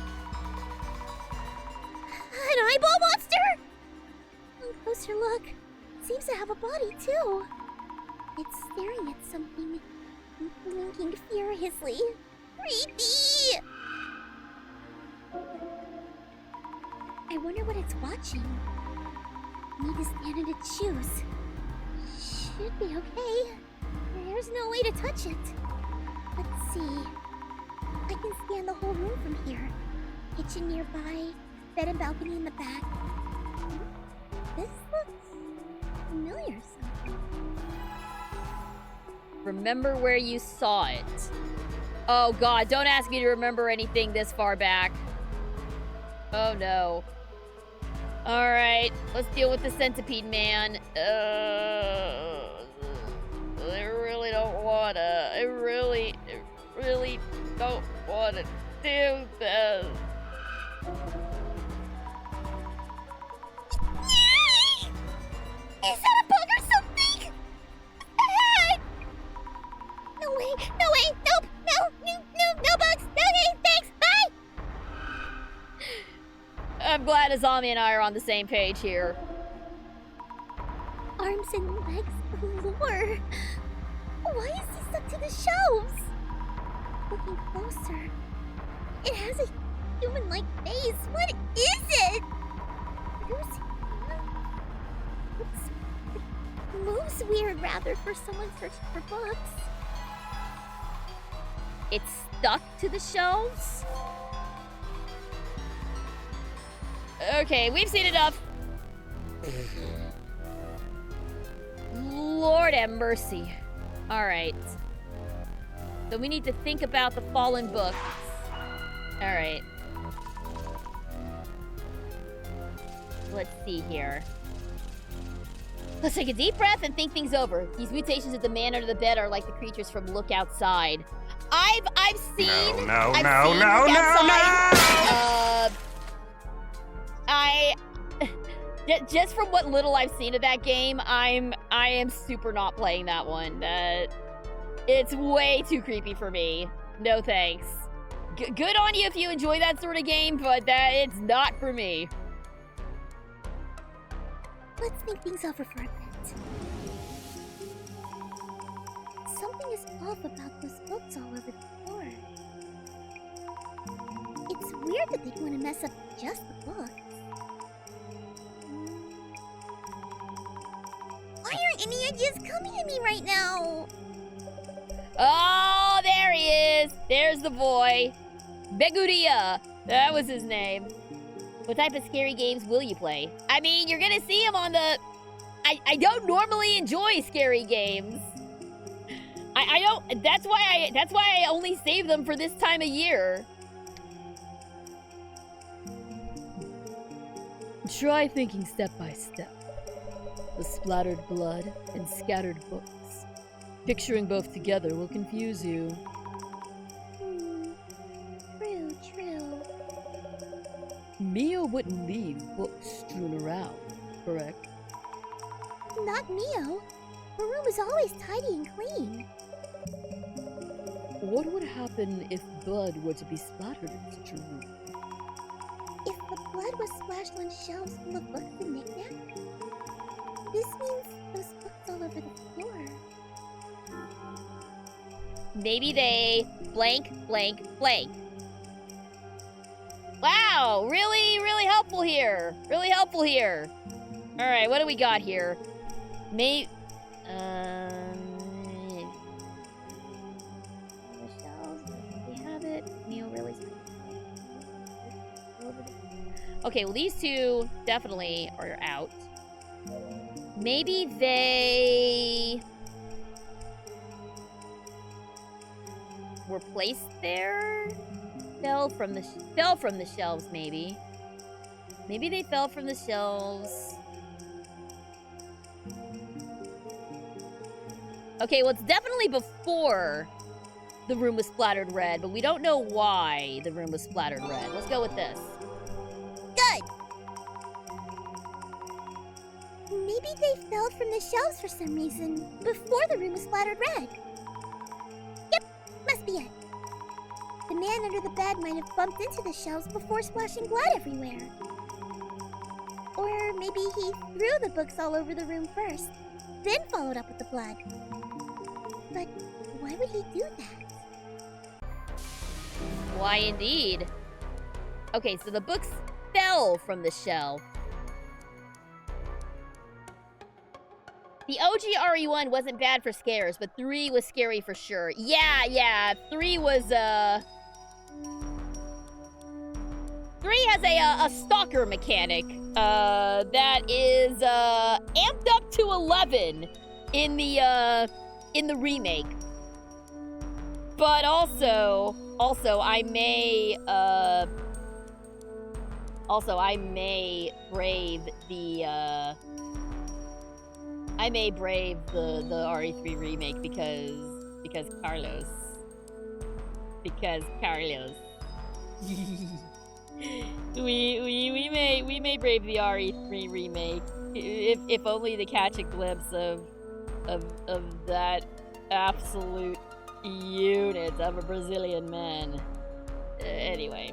An eyeball monster? A closer look. Seems to have a body too. It's staring at something. blinking furiously. Creepy! I wonder what it's watching. Need to stand in its shoes. Should be okay. There's no way to touch it. Let's see. I can scan the whole room from here. Kitchen nearby, bed and balcony in the back. This looks familiar somehow. Remember where you saw it. Oh god, don't ask me to remember anything this far back. Oh no. Alright, let's deal with the centipede man. I really don't wanna. I really don't wanna do this. Is that a bug or something? What the heck? No way, nope, no bugs. Okay, thanks, bye! I'm glad Azami and I are on the same page here. Arms and legs galore. Why is he stuck to the shelves? Looking closer, it has a human-like face. What is it? Who's it moves weird, rather, for someone searching for books. It's stuck to the shelves? Okay, we've seen enough. Lord have mercy. Alright. So we need to think about the fallen books. Alright. Let's see here. Let's take a deep breath and think things over. These mutations of the man under the bed are like the creatures from Look Outside. I've seen. No. Just from what little I've seen of that game, I am super not playing that one. It's way too creepy for me. No thanks. Good on you if you enjoy that sort of game, but it's not for me. Let's think things over for a bit. Something is off about those books all over the floor. It's weird that they'd want to mess up just the books. Why aren't any ideas coming to me right now? Oh, there he is. There's the boy. Beguria. That was his name. What type of scary games will you play? I mean, you're gonna see him on the... I don't normally enjoy scary games. I don't... That's why I only save them for this time of year. Try thinking step by step. The splattered blood and scattered books. Picturing both together will confuse you. True. Mio wouldn't leave books strewn around, correct? Not Mio. Her room is always tidy and clean. What would happen if blood were to be splattered in such a room? If the blood was splashed on shelves full of books and knickknacks, this means those books all over the floor. Maybe they blank. Wow, really helpful here. Really helpful here. All right, what do we got here? The shelves, we have it. Neil really. Okay, well these two definitely are out. Maybe they were placed there. Fell from the shelves, maybe. Maybe they fell from the shelves. Okay, well, it's definitely before the room was splattered red, but we don't know why the room was splattered red. Let's go with this. Good! Maybe they fell from the shelves for some reason before the room was splattered red. Yep, must be it. The man under the bed might have bumped into the shelves before splashing blood everywhere. Or maybe he threw the books all over the room first, then followed up with the blood. But why Why would he do that? Why indeed? Okay, so the books fell from the shelf. The OG RE1 wasn't bad for scares, but 3 was scary for sure. Yeah, 3 was, 3 has a stalker mechanic, that is, amped up to 11 in the remake. But also, I may brave the, the RE3 remake because Carlos. we may brave the RE3 remake if only to catch a glimpse of that absolute unit of a Brazilian man. Anyway,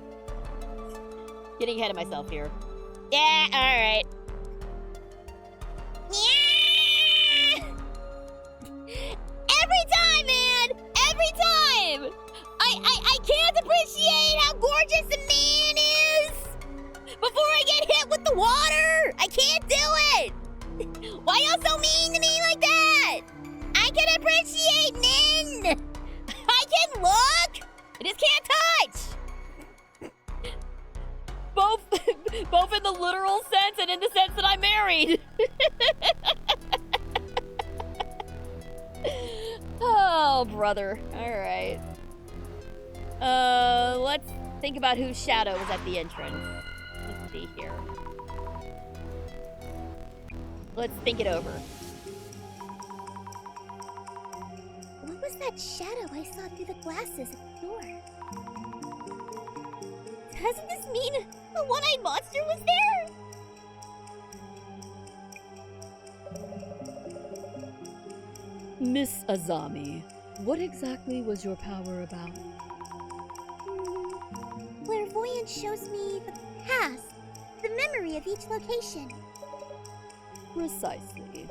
getting ahead of myself here. Yeah, all right. Yeah! Every time, man! Every time! I can't appreciate how gorgeous a man is before I get hit with the water! I can't do it! Why y'all so mean to me like that? I can appreciate men! I can look! I just can't touch! Both in the literal sense and in the sense that I'm married. Oh, brother. Alright. Let's think about whose shadow was at the entrance. Let's see here. Let's think it over. What was that shadow I saw through the glasses at the door? Doesn't this mean the one-eyed monster was there? Miss Azami, what exactly was your power about? Clairvoyance shows me the past, the memory of each location. Precisely.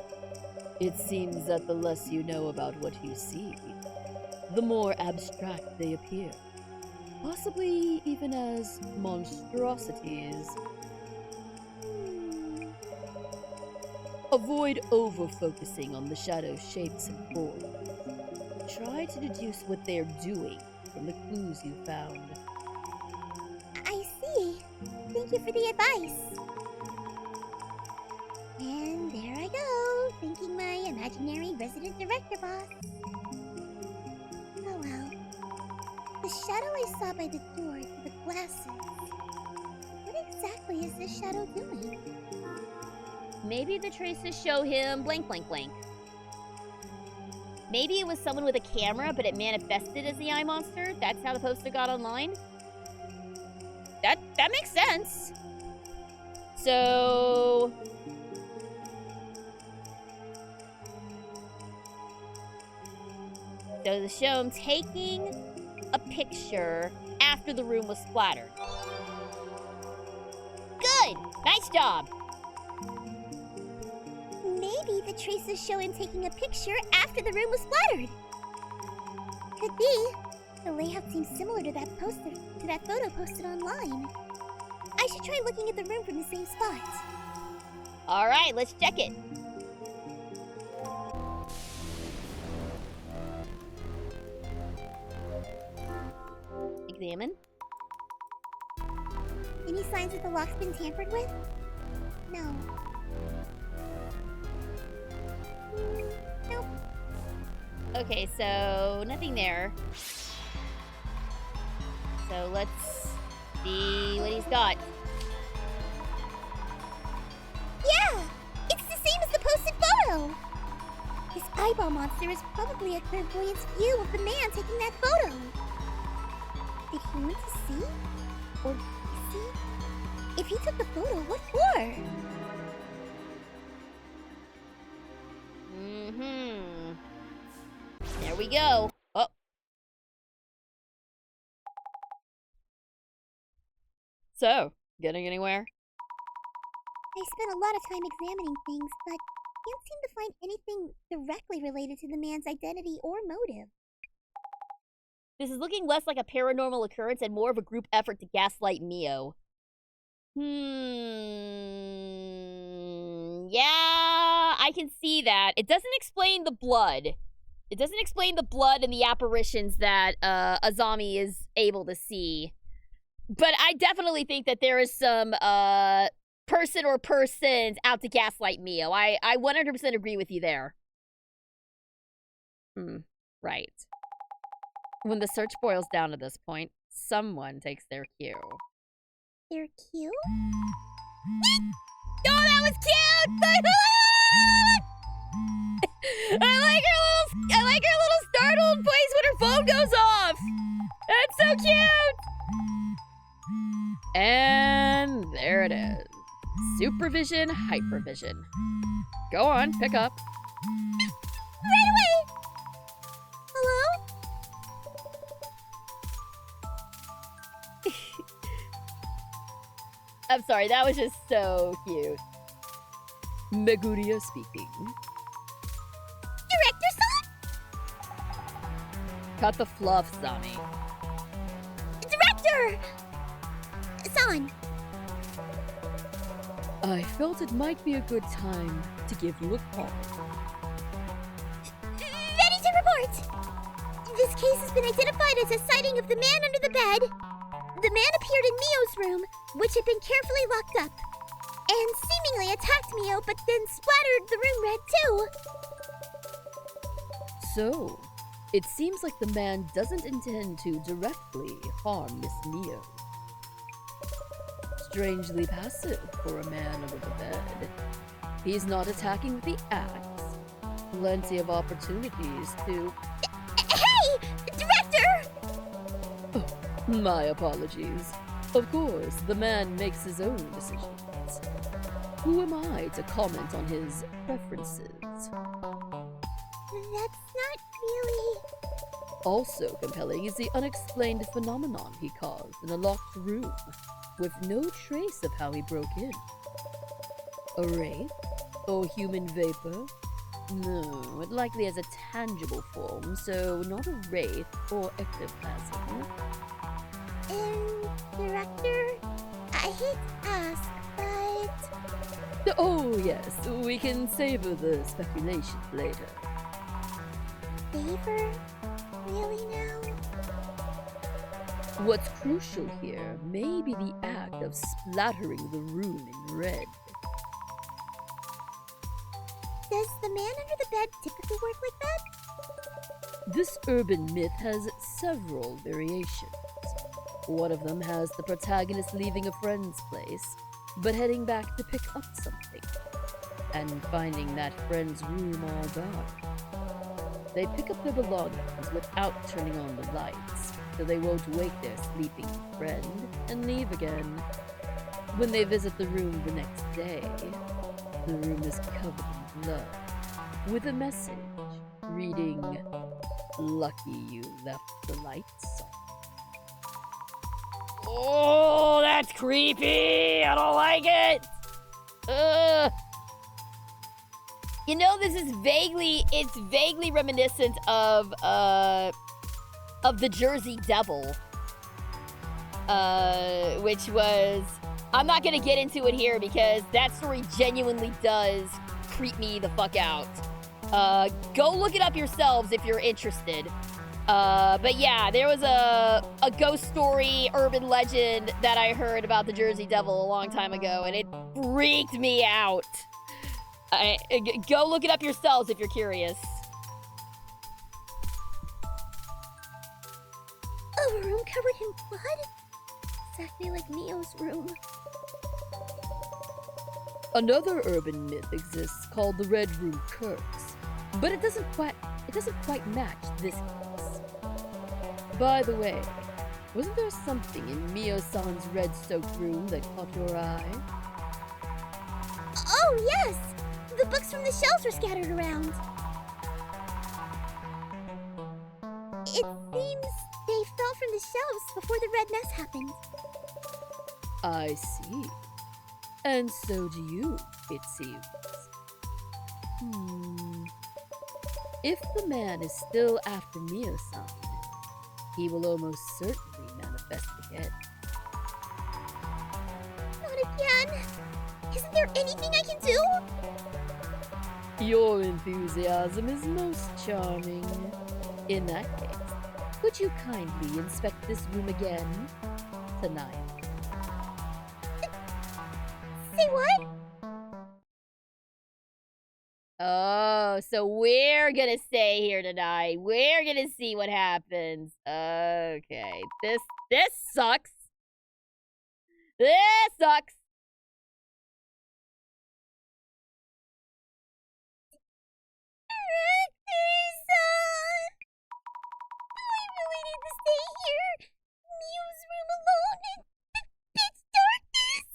It seems that the less you know about what you see, the more abstract they appear. Possibly even as monstrosities. Avoid over-focusing on the shadow's shapes and forms. Try to deduce what they're doing from the clues you found. I see. Thank you for the advice. And there I go, thanking my imaginary resident director boss. Oh well. The shadow I saw by the door through the glasses. What exactly is this shadow doing? Maybe the traces show him blank, blank, blank. Maybe it was someone with a camera, but it manifested as the eye monster. That's how the poster got online. That makes sense. So they show him taking a picture after the room was splattered. Good! Nice job! Maybe the traces show him taking a picture after the room was splattered. Could be. The layout seems similar to that photo posted online. I should try looking at the room from the same spot. All right, let's check it. Examine. Any signs that the lock's been tampered with? No. Nope. Okay, so nothing there. So let's see what he's got. Yeah! It's the same as the posted photo! This eyeball monster is probably a clairvoyant's view of the man taking that photo. Did he want to see? Or is he? If he took the photo, what for? There we go. Oh. So, getting anywhere? I spent a lot of time examining things, but can't seem to find anything directly related to the man's identity or motive. This is looking less like a paranormal occurrence and more of a group effort to gaslight Mio. Yeah, I can see that. It doesn't explain the blood. It doesn't explain the blood and the apparitions that Azami is able to see. But I definitely think that there is some person or persons out to gaslight Mio. I 100% agree with you there. Right. When the search boils down to this point, someone takes their cue. They're cute? Oh, that was cute! I like her little startled place when her phone goes off! That's so cute! And there it is. Supervision, hypervision. Go on, pick up. Right away! Hello? I'm sorry, that was just so cute. Meguria speaking. Director-san? Cut the fluff, Zami. Director-san! I felt it might be a good time to give you a call. Ready to report! This case has been identified as a sighting of the man under the bed. The man appeared in Mio's room, which had been carefully locked up, and seemingly attacked Mio, but then splattered the room red too. So, it seems like the man doesn't intend to directly harm Miss Mio. Strangely passive for a man under the bed. He's not attacking with the axe. Plenty of opportunities to... Hey! Director! My apologies. Of course, the man makes his own decisions. Who am I to comment on his preferences? That's not really... Also compelling is the unexplained phenomenon he caused in a locked room, with no trace of how he broke in. A wraith? Or human vapor? No, it likely has a tangible form, so not a wraith or ectoplasm. Director, I hate to ask, but... Oh yes, we can savor the speculation later. Favor? Really now? What's crucial here may be the act of splattering the room in red. Does the man under the bed typically work like that? This urban myth has several variations. One of them has the protagonist leaving a friend's place, but heading back to pick up something, and finding that friend's room all dark. They pick up their belongings without turning on the lights, so they won't wake their sleeping friend, and leave again. When they visit the room the next day, the room is covered in blood, with a message reading, "Lucky you left the lights on." Oh, that's creepy! I don't like it! Ugh. You know, it's vaguely reminiscent of the Jersey Devil. Which was, I'm not gonna get into it here because that story genuinely does creep me the fuck out. Go look it up yourselves if you're interested. But yeah, there was a ghost story, urban legend that I heard about the Jersey Devil a long time ago, and it freaked me out. Go look it up yourselves if you're curious. A room covered in blood? Exactly like Mio's room. Another urban myth exists called the Red Room Curse, but it doesn't quite match this case. By the way, wasn't there something in Mio-san's red-soaked room that caught your eye? Oh, yes! The books from the shelves were scattered around. It seems they fell from the shelves before the red mess happened. I see. And so do you, it seems. If the man is still after Mio-san, he will almost certainly manifest again. Not again. Isn't there anything I can do? Your enthusiasm is most charming. In that case, could you kindly inspect this room again tonight? Say what? Oh, so we're gonna stay here tonight. We're gonna see what happens. Okay. This sucks. This sucks. Director-san! I really need to stay here. Mio's room alone in pitch darkness.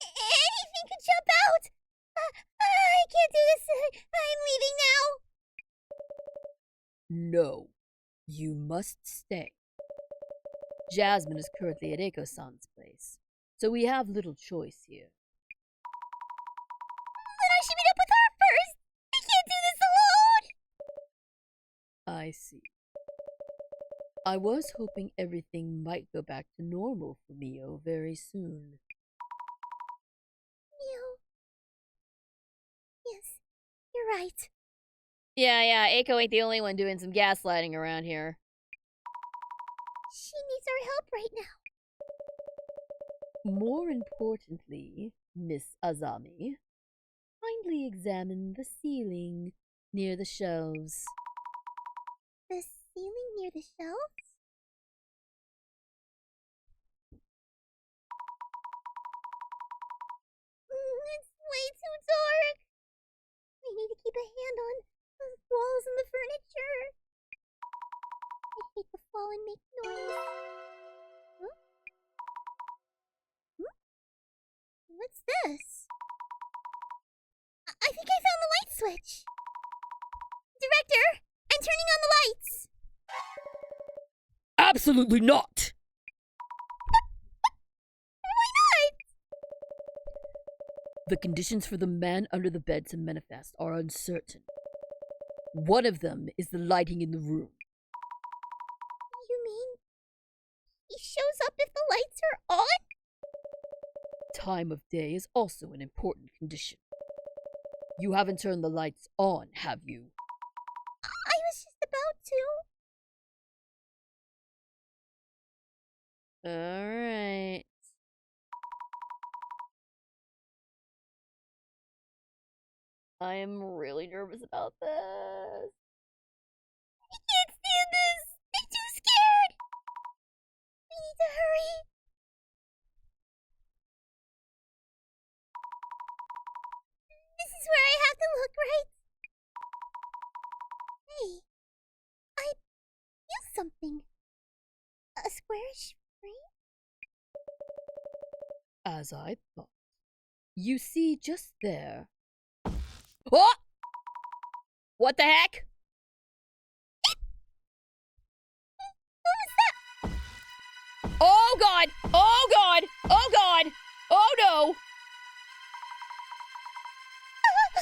Anything could jump out. I can't do this. I'm leaving now. No, you must stay. Jasmine is currently at Eiko-san's place, so we have little choice here. Then I should meet up with her first. I can't do this alone. I see. I was hoping everything might go back to normal for Mio very soon. Mio. Yes, you're right. Yeah, Eiko ain't the only one doing some gaslighting around here. She needs our help right now. More importantly, Miss Azami, kindly examine the ceiling near the shelves. The ceiling near the shelves? It's way too dark. I need to keep a hand on the walls and the furniture. I hate to fall and make noise. Huh? Hmm? What's this? I think I found the light switch. Director, I'm turning on the lights. Absolutely not! Why not? The conditions for the man under the bed to manifest are uncertain. One of them is the lighting in the room. You mean he shows up if the lights are on? Time of day is also an important condition. You haven't turned the lights on, have you? I was just about to. Alright. I am really nervous about this. I can't stand this. I'm too scared. We need to hurry. This is where I have to look, right? Hey, I feel something. A squarish frame? As I thought. You see, just there. Oh! What the heck? What was that? Oh god! Oh god! Oh god! Oh no! The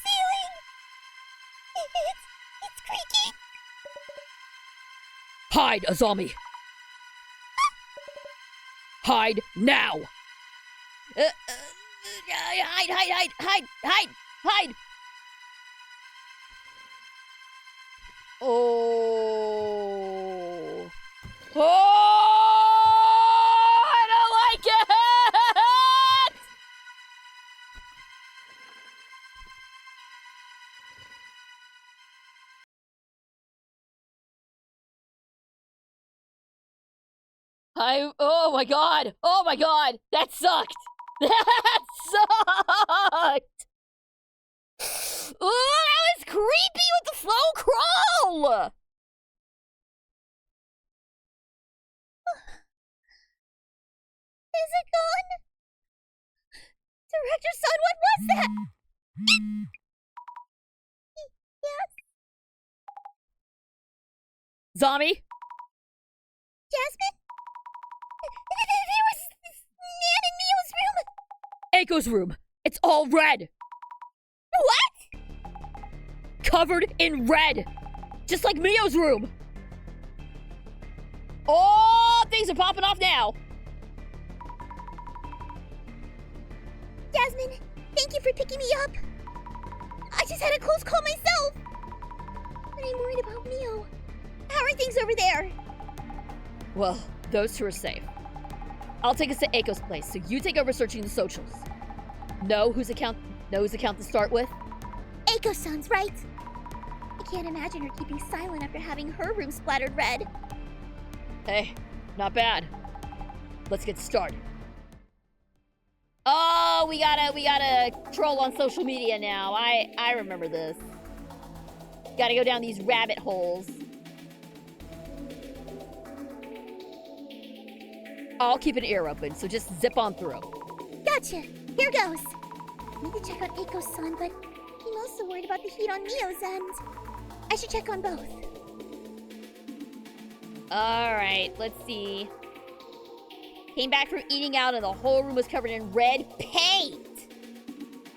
ceiling. It's creaking. Hide, Azami! Hide now! Hide! Oh. Oh! I don't like it! Oh my god! Oh my god! That sucked! That sucked! Oh, that was creepy with the slow crawl! Is it gone? Director-san, what was that? Yes, Zombie? Jasmine? There was this man in Mio's room. Eiko's room. It's all red. What? covered in red. Just like Mio's room. Oh, things are popping off now. Jasmine, thank you for picking me up. I just had a close call myself. But I'm worried about Mio. How are things over there? Well, those two are safe. I'll take us to Aiko's place, so you take over searching the socials. Know whose account to start with? Aiko-san's right. I can't imagine her keeping silent after having her room splattered red. Hey, not bad. Let's get started. Oh, we gotta troll on social media now. I remember this. Gotta go down these rabbit holes. I'll keep an ear open, so just zip on through. Gotcha. Here goes. I need to check out Aiko-san, but I'm also worried about the heat on Mio's end. I should check on both. Alright, let's see. Came back from eating out and the whole room was covered in red paint.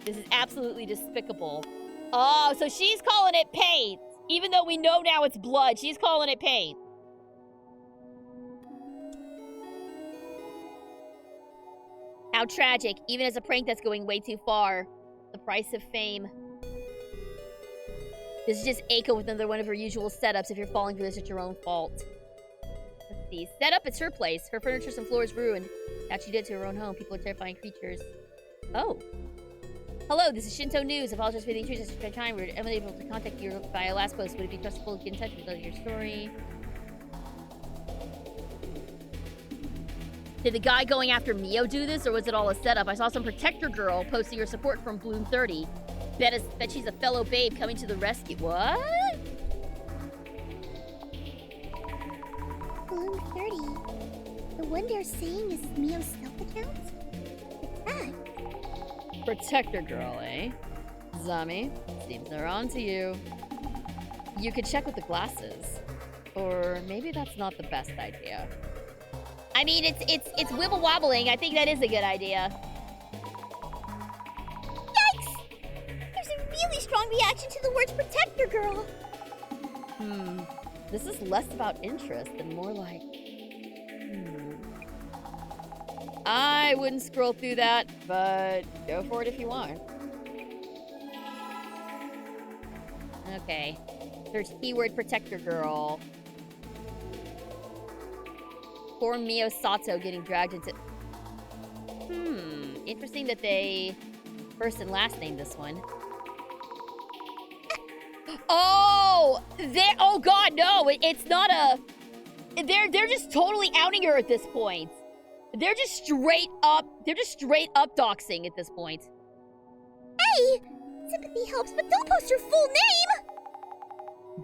This is absolutely despicable. Oh, so she's calling it paint. Even though we know now it's blood, she's calling it paint. How tragic, even as a prank that's going way too far. The price of fame. This is just Aiko with another one of her usual setups. If you're falling for this, it's your own fault. Let's see. Setup, it's her place. Her furniture and floor is ruined. That she did to her own home. People are terrifying creatures. Oh. Hello, this is Shinto News. Apologize for the intrusion. Such a time. We were unable to contact you via last post. Would it be trustful to get in touch and tell your story? Did the guy going after Mio do this, or was it all a setup? I saw some protector girl posting her support from Bloom 30. Bet she's a fellow babe coming to the rescue. What? Bloom 30? The one they're saying is Mio's stealth account? What's that? Protector girl, eh? Zami, seems they're on to you. You could check with the glasses. Or maybe that's not the best idea. I mean, it's wibble wobbling. I think that is a good idea. Yikes! There's a really strong reaction to the words protector girl. This is less about interest and more like... I wouldn't scroll through that, but go for it if you want. Okay. Search keyword protector girl. Poor Mio Sato getting dragged into... Interesting that they first and last named this one. Oh! Oh god, no! It's not a... They're just totally outing her at this point. They're just straight up doxing at this point. Hey! Sympathy helps, but don't post your full name!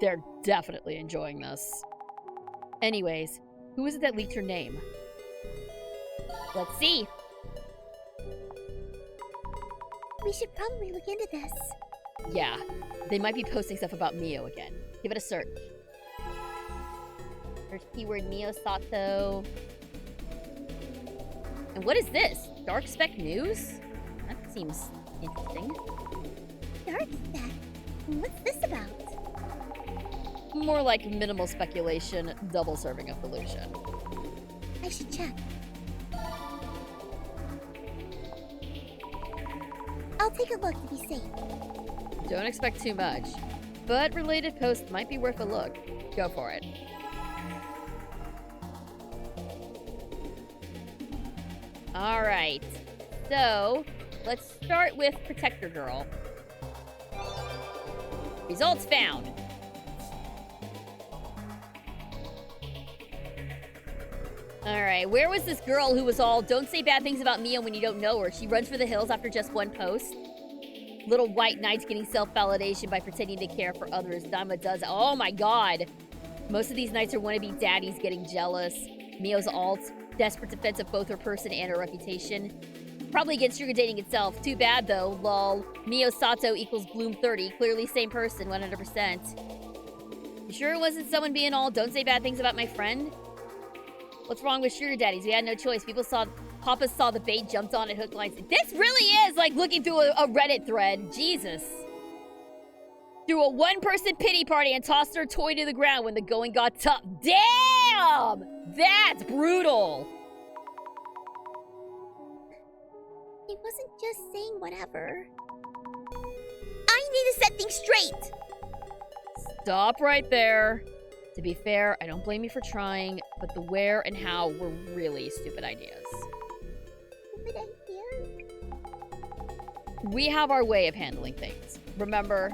They're definitely enjoying this. Anyways, who is it that leaked her name? Let's see. We should probably look into this. Yeah, they might be posting stuff about Mio again. Give it a search. Search keyword Mio Sato. And what is this? Dark Spec News? That seems interesting. Dark Spec? What's this about? More like minimal speculation, double serving of delusion. I should check. I'll take a look to be safe. Don't expect too much, but related posts might be worth a look. Go for it. Alright, so let's start with Protector Girl. Results found. Alright, where was this girl who was all, don't say bad things about Mio when you don't know her? She runs for the hills after just one post. Little white knights getting self-validation by pretending to care for others. Dama does. Oh my god. Most of these knights are wannabe daddies getting jealous. Mio's alt, desperate defense of both her person and her reputation. Probably against sugar dating itself. Too bad though, lol. Mio Sato equals Bloom 30. Clearly same person, 100%. You sure it wasn't someone being all, don't say bad things about my friend? What's wrong with sugar daddies? We had no choice. Papa saw the bait, jumped on it, hook, lines. This really is like looking through a Reddit thread. Jesus. threw a one-person pity party and tossed her toy to the ground when the going got tough. Damn! That's brutal. He wasn't just saying whatever. I need to set things straight! Stop right there. To be fair, I don't blame you for trying, but the where and how were really stupid ideas. Stupid idea? We have our way of handling things. Remember,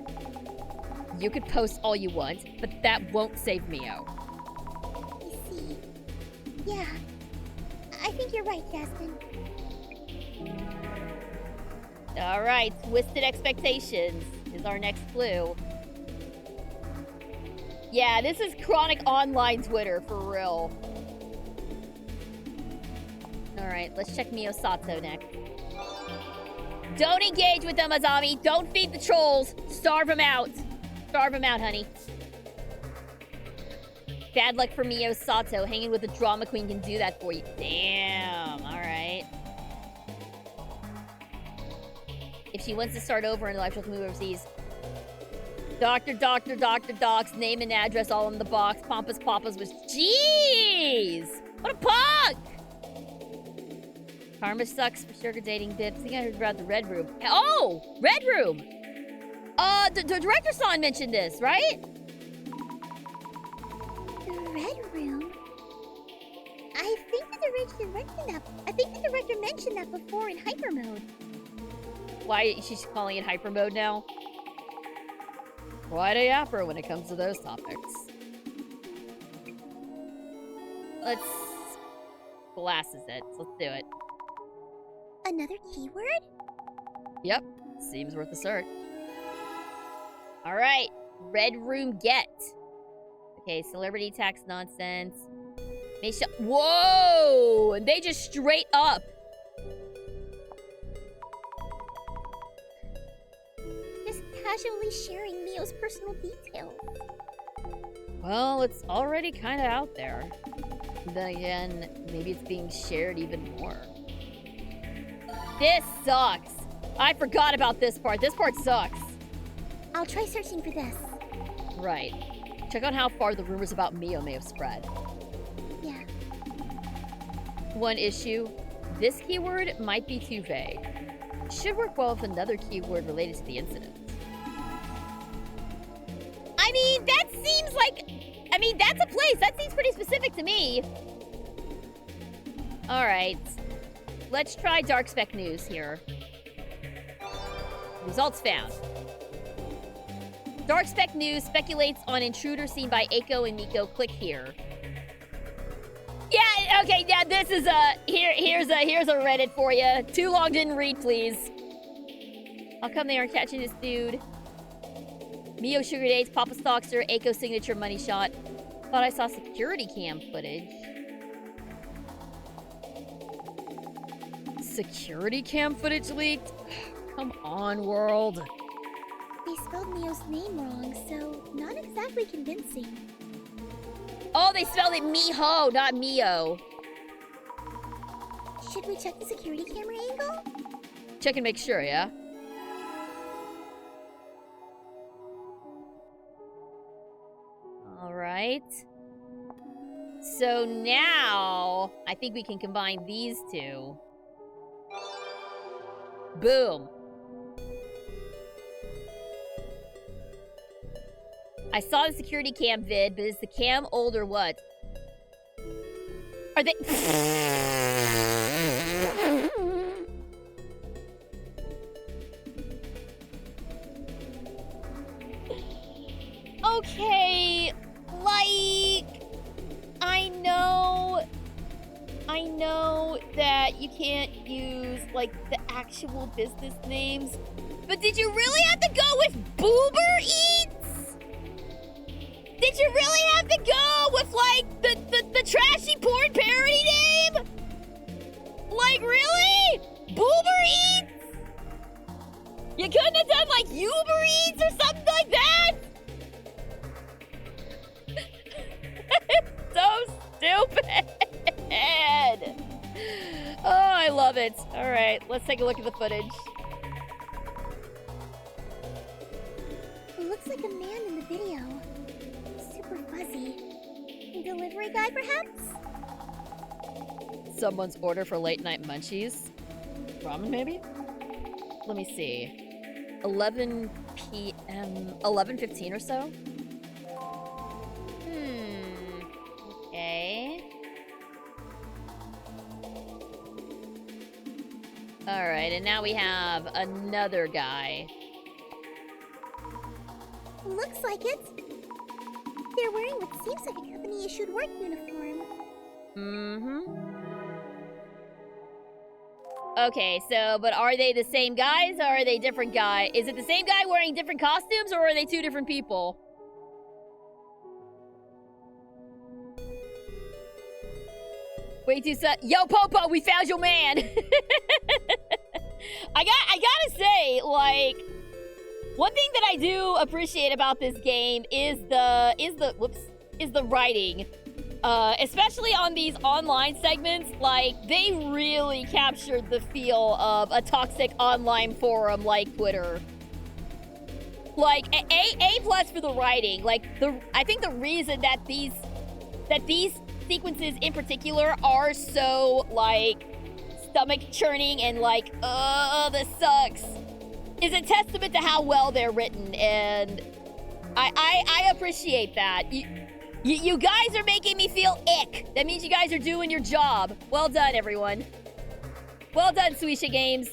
you could post all you want, but that won't save Mio. I see. Yeah. I think you're right, Jasmine. Alright, Twisted Expectations is our next clue. Yeah, this is chronic online Twitter, for real. Alright, let's check Mio Sato next. Don't engage with them, Azami. Don't feed the trolls. Starve them out. Starve them out, honey. Bad luck for Mio Sato. Hanging with a drama queen can do that for you. Damn, alright. If she wants to start over in life, she'll move overseas. Doctor, docs, name and address all in the box. Pompous Papas was... Jeez! What a punk! Karma sucks for sugar dating bibs. I think I heard about the Red Room. Oh! Red Room! The director Son mentioned this, right? The Red Room? I think the director mentioned that before in hyper mode. Why is she calling it hyper mode now? Quite a yapper when it comes to those topics. Let's... Glasses it. So let's do it. Another keyword? Yep. Seems worth a search. Alright. Red Room get. Okay, celebrity tax nonsense. Whoa! They just straight up. Just casually sharing Mio's personal details. Well, it's already kind of out there. Then again, maybe it's being shared even more. This sucks. I forgot about this part. This part sucks. I'll try searching for this. Right. Check out how far the rumors about Mio may have spread. Yeah. One issue. This keyword might be too vague. Should work well with another keyword related to the incident. I mean, that seems like... I mean, that's a place. That seems pretty specific to me. Alright. Let's try Dark Spec News here. Results found. Dark Spec News speculates on intruder seen by Eiko and Miko. Click here. Yeah, okay, yeah, this is here's a Reddit for you. Too long didn't read, please. How come they aren't catching this dude? Mio sugar dates, Papa stalks her, Eiko signature money shot. Thought I saw security cam footage. Security cam footage leaked? Come on, world. They spelled Mio's name wrong, so not exactly convincing. Oh, they spelled it Miho, not Mio. Should we check the security camera angle? Check and make sure, yeah? Alright. So now, I think we can combine these two. Boom. I saw the security cam vid, but is the cam old or what? Are they... Okay, like... I know that you can't use, like, the actual business names, but did you really have to go with Boober Eats? Did you really have to go with, like, the trashy porn parody name? Like, really? Boober Eats? You couldn't have done, like, Uber Eats or something like that? It's so stupid. Oh, I love it. All right, let's take a look at the footage. It looks like a Some delivery guy, perhaps? Someone's order for late night munchies? Ramen, maybe? Let me see. 11 p.m. 11:15 or so? Okay. Alright, and now we have another guy. Looks like it. They're wearing what seems like a company-issued work uniform. Okay, so, but are they the same guys or are they different guys? Is it the same guy wearing different costumes or are they two different people? Wait, yo, Popo, we found your man. I gotta say, like, one thing that I do appreciate about this game is the writing. Especially on these online segments, like, they really captured the feel of a toxic online forum like Twitter. Like, A plus for the writing. Like, I think the reason that these sequences in particular are so, like, stomach churning and like, this sucks, is a testament to how well they're written, and I appreciate that. You guys are making me feel ick. That means you guys are doing your job. Well done, everyone. Well done, Suisha Games.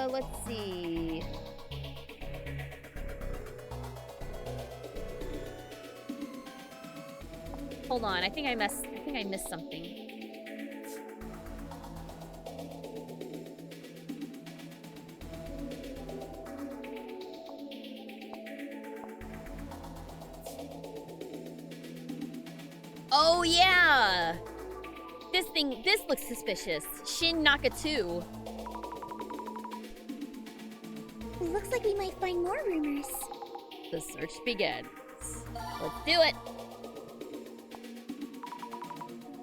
Let's see. Hold on, I think I missed something. Oh, yeah! This looks suspicious. Shin Naka 2. It looks like we might find more rumors. The search begins. Let's do it!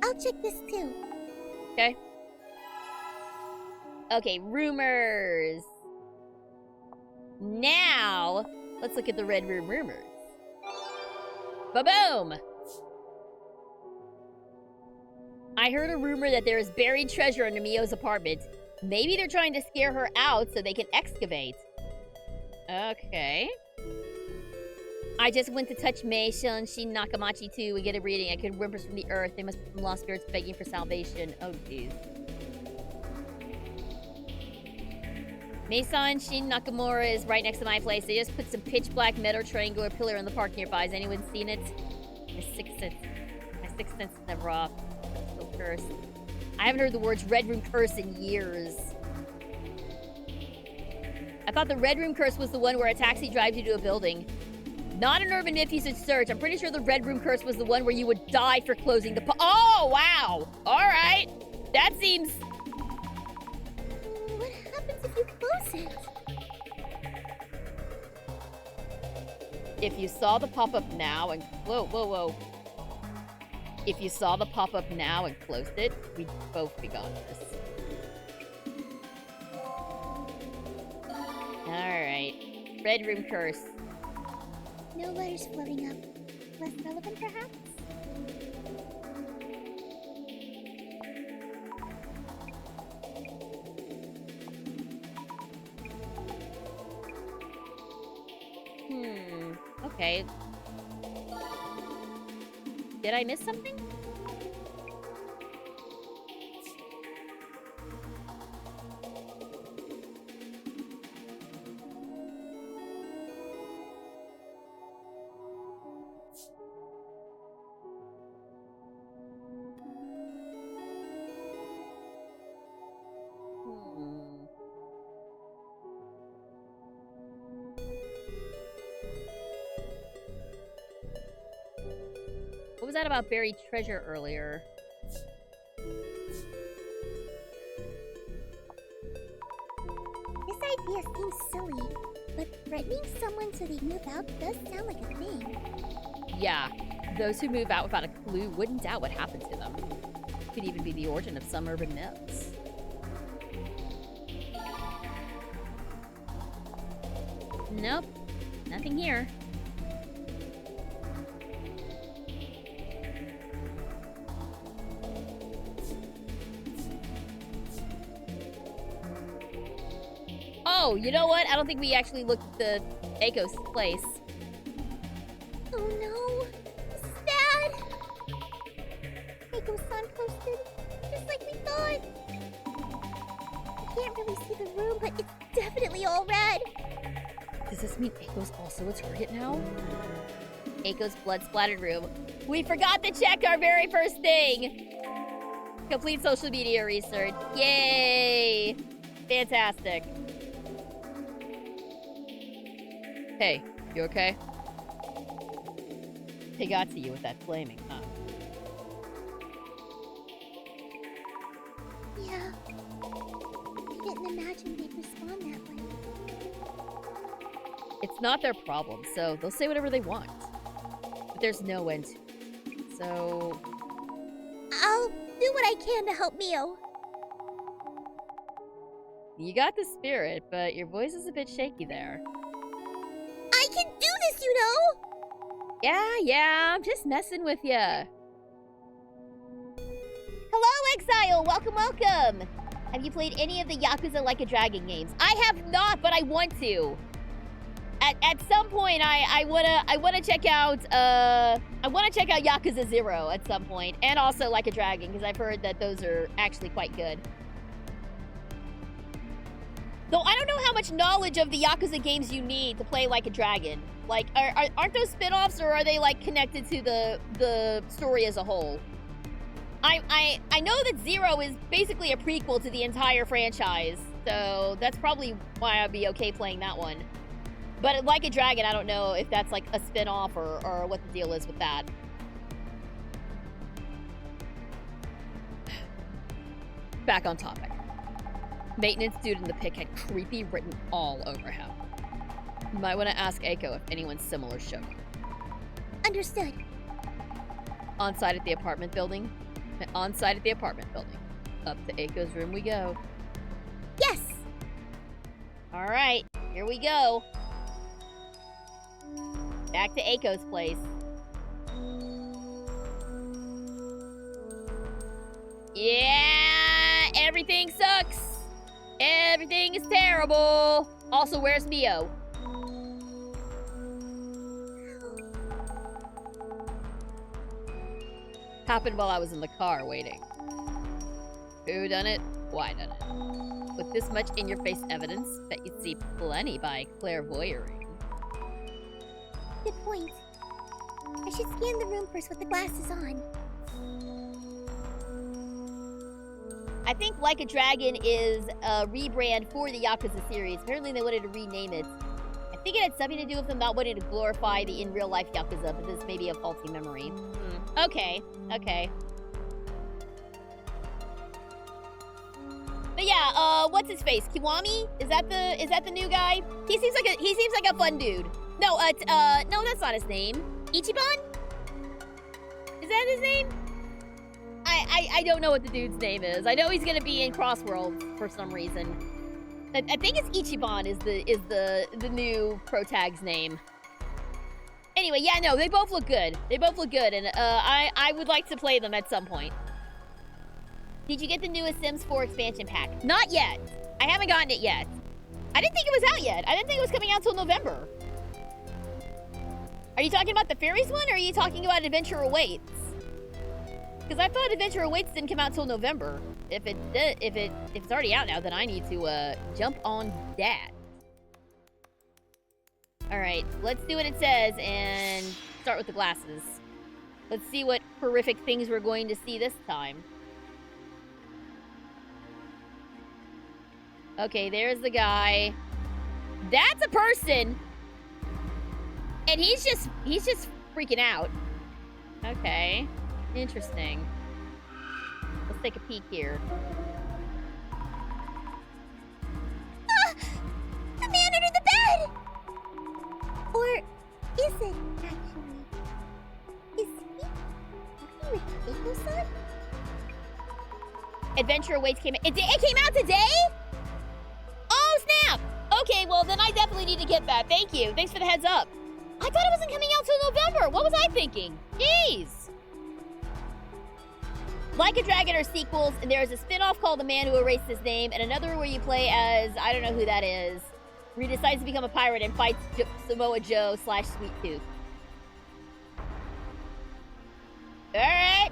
I'll check this too. Okay. Okay, rumors. Now, let's look at the Red Room rumors. Ba-boom! I heard a rumor that there is buried treasure under Mio's apartment. Maybe they're trying to scare her out so they can excavate. Okay. I just went to touch Mei, Shun, Shin Nakamachi too and get a reading. I could whimpers from the earth. They must be from lost spirits begging for salvation. Oh, jeez. Mei-san, Shin Nakamura is right next to my place. They just put some pitch black metal triangular pillar in the park nearby. Has anyone seen it? My sixth sense is never off. Curse. I haven't heard the words Red Room Curse in years. I thought the Red Room Curse was the one where a taxi drives you to a building. Not an urban myth you should search. I'm pretty sure the Red Room Curse was the one where you would die for closing the Oh, wow! Alright. That seems... What happens if you close it? If you saw the pop-up now and... Whoa. If you saw the pop-up now and closed it, we'd both be gone this. Alright. Red Room Curse. No letters floating up. Less relevant, perhaps? Okay. Did I miss something? What was that about buried treasure earlier? This idea seems silly, but threatening someone so they move out does sound like a thing. Yeah, those who move out without a clue wouldn't doubt what happened to them. Could even be the origin of some urban myths. Nope. Nothing here. Oh, you know what? I don't think we actually looked at the Aiko's place. Oh no! This is bad! Eiko's signposted, just like we thought! I can't really see the room, but it's definitely all red! Does this mean Aiko's also a target now? Aiko's blood-splattered room. We forgot to check our very first thing! Complete social media research. Yay! Fantastic. Hey, you okay? They got to you with that flaming, huh? Yeah. I didn't imagine they'd respond that way. It's not their problem, so they'll say whatever they want. But there's no end to it. So... I'll do what I can to help Mio. You got the spirit, but your voice is a bit shaky there. I can do this, you know! Yeah, I'm just messing with ya. Hello, Exile! Welcome! Have you played any of the Yakuza Like a Dragon games? I have not, but I want to. At some point, I wanna check out Yakuza 0 at some point, and also Like a Dragon, because I've heard that those are actually quite good. Though I don't know how much knowledge of the Yakuza games you need to play Like a Dragon. Like, aren't those spin-offs, or are they, like, connected to the story as a whole? I know that 0 is basically a prequel to the entire franchise, so that's probably why I'd be okay playing that one. But Like a Dragon, I don't know if that's, like, a spin-off or what the deal is with that. Back on topic. Maintenance dude in the pic had creepy written all over him. You might want to ask Eiko if anyone similar showed up. Understood. On site at the apartment building. On site at the apartment building. Up to Eiko's room we go. Yes! Alright, here we go. Back to Eiko's place. Yeah! Everything sucks! Everything is terrible! Also, where's Mio? Happened while I was in the car waiting. Who done it? Why done it? With this much in-your-face evidence, bet you'd see plenty by clairvoyeuring. Good point. I should scan the room first with the glasses on. I think Like a Dragon is a rebrand for the Yakuza series. Apparently they wanted to rename it. I think it had something to do with them not wanting to glorify the in-real-life Yakuza, but this may be a faulty memory. Okay. But yeah, what's his face? Kiwami? Is that the new guy? He seems like a fun dude. No, no, that's not his name. Ichiban? Is that his name? I don't know what the dude's name is. I know he's gonna be in Crossworlds for some reason. I think it's Ichiban is the new protag's name. Anyway, yeah, no, they both look good. They both look good, and I would like to play them at some point. Did you get the newest Sims 4 expansion pack? Not yet. I haven't gotten it yet. I didn't think it was out yet. I didn't think it was coming out till November. Are you talking about the Fairies one, or are you talking about Adventure Awaits? Because I thought Adventure Awaits didn't come out till November. If it's already out now, then I need to jump on that. All right, let's do what it says and start with the glasses. Let's see what horrific things we're going to see this time. Okay, there's the guy. That's a person. And he's just freaking out. Okay. Interesting. Let's take a peek here. Ah! The man under the bed! Or is it, actually? Is he with Eiko-san? Adventure Awaits came out. It came out today? Oh, snap! Okay, well, then I definitely need to get that. Thank you. Thanks for the heads up. I thought it wasn't coming out till November. What was I thinking? Jeez. Like a Dragon are sequels, and there is a spin-off called The Man Who Erased His Name, and another where you play as, I don't know who that is, where he decides to become a pirate and fights Samoa Joe / Sweet Tooth. Alright,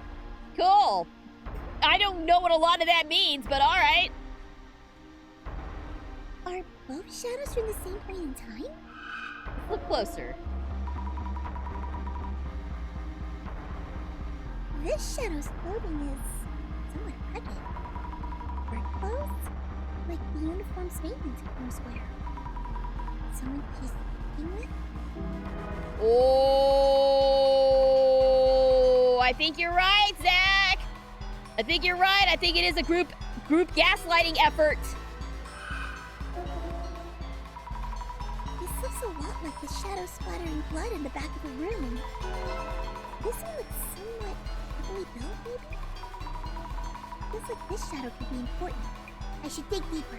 cool. I don't know what a lot of that means, but alright. Are both shadows from the same point in time? Let's look closer. This shadow's clothing is somewhat rugged. Work clothes? Like the uniforms maintenance crews wear. Someone he's sleeping with? Oh, I think you're right, Zach. I think you're right. I think it is a group gaslighting effort. This looks a lot like the shadow splattering blood in the back of the room. This one looks somewhat heavily built, maybe? Feels like this shadow could be important. I should dig deeper.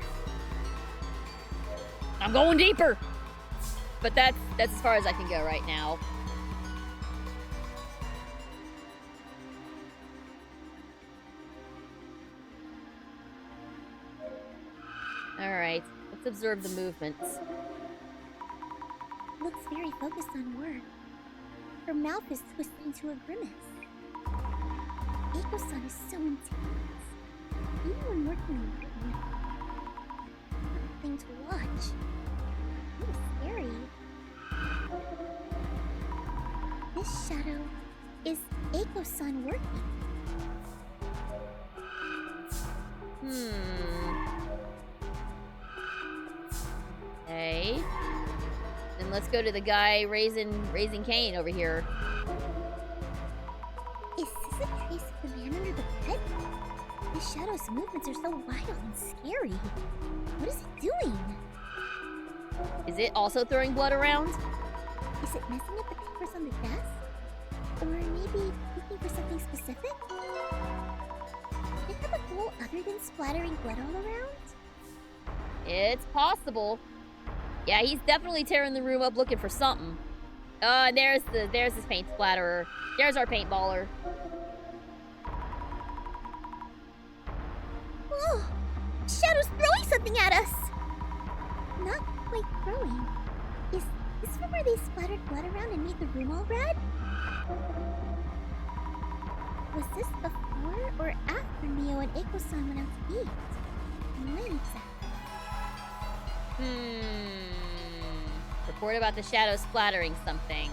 I'm going deeper. But that's as far as I can go right now. Alright, let's observe the movements. Looks very focused on work. Her mouth is twisted into a grimace. Eiko-san is so intense. Even when working on something to watch. It's scary. This shadow is Eiko-san working. Okay. Then let's go to the guy raising Cain over here. Is this a trace of the man under the bed? This shadow's movements are so wild and scary. What is it doing? Is it also throwing blood around? Is it messing up the papers on the desk? Or maybe looking for something specific? Did it have a goal other than splattering blood all around? It's possible. Yeah, he's definitely tearing the room up looking for something. And there's his paint splatterer. There's our paintballer. Whoa! Shadow's throwing something at us! Not quite throwing. Is this from where they splattered blood around and made the room all red? Was this before or after Mio and Eiko-san went out to eat? When exactly? Report about the shadow splattering something.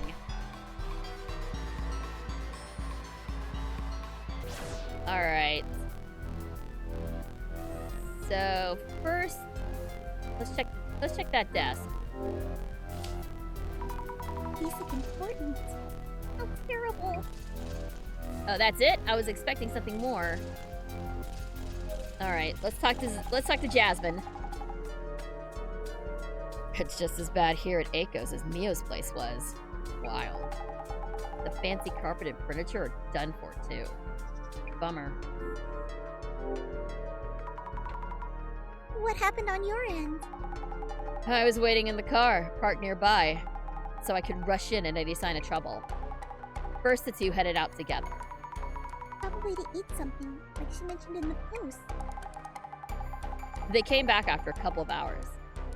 Alright. So first, let's check that desk. Basic importance. How terrible. Oh, that's it? I was expecting something more. Alright, let's talk to Jasmine. It's just as bad here at Eiko's as Mio's place was. Wild. The fancy carpeted furniture are done for, too. Bummer. What happened on your end? I was waiting in the car, parked nearby, so I could rush in at any sign of trouble. First, the two headed out together. Probably to eat something, like she mentioned in the post. They came back after a couple of hours.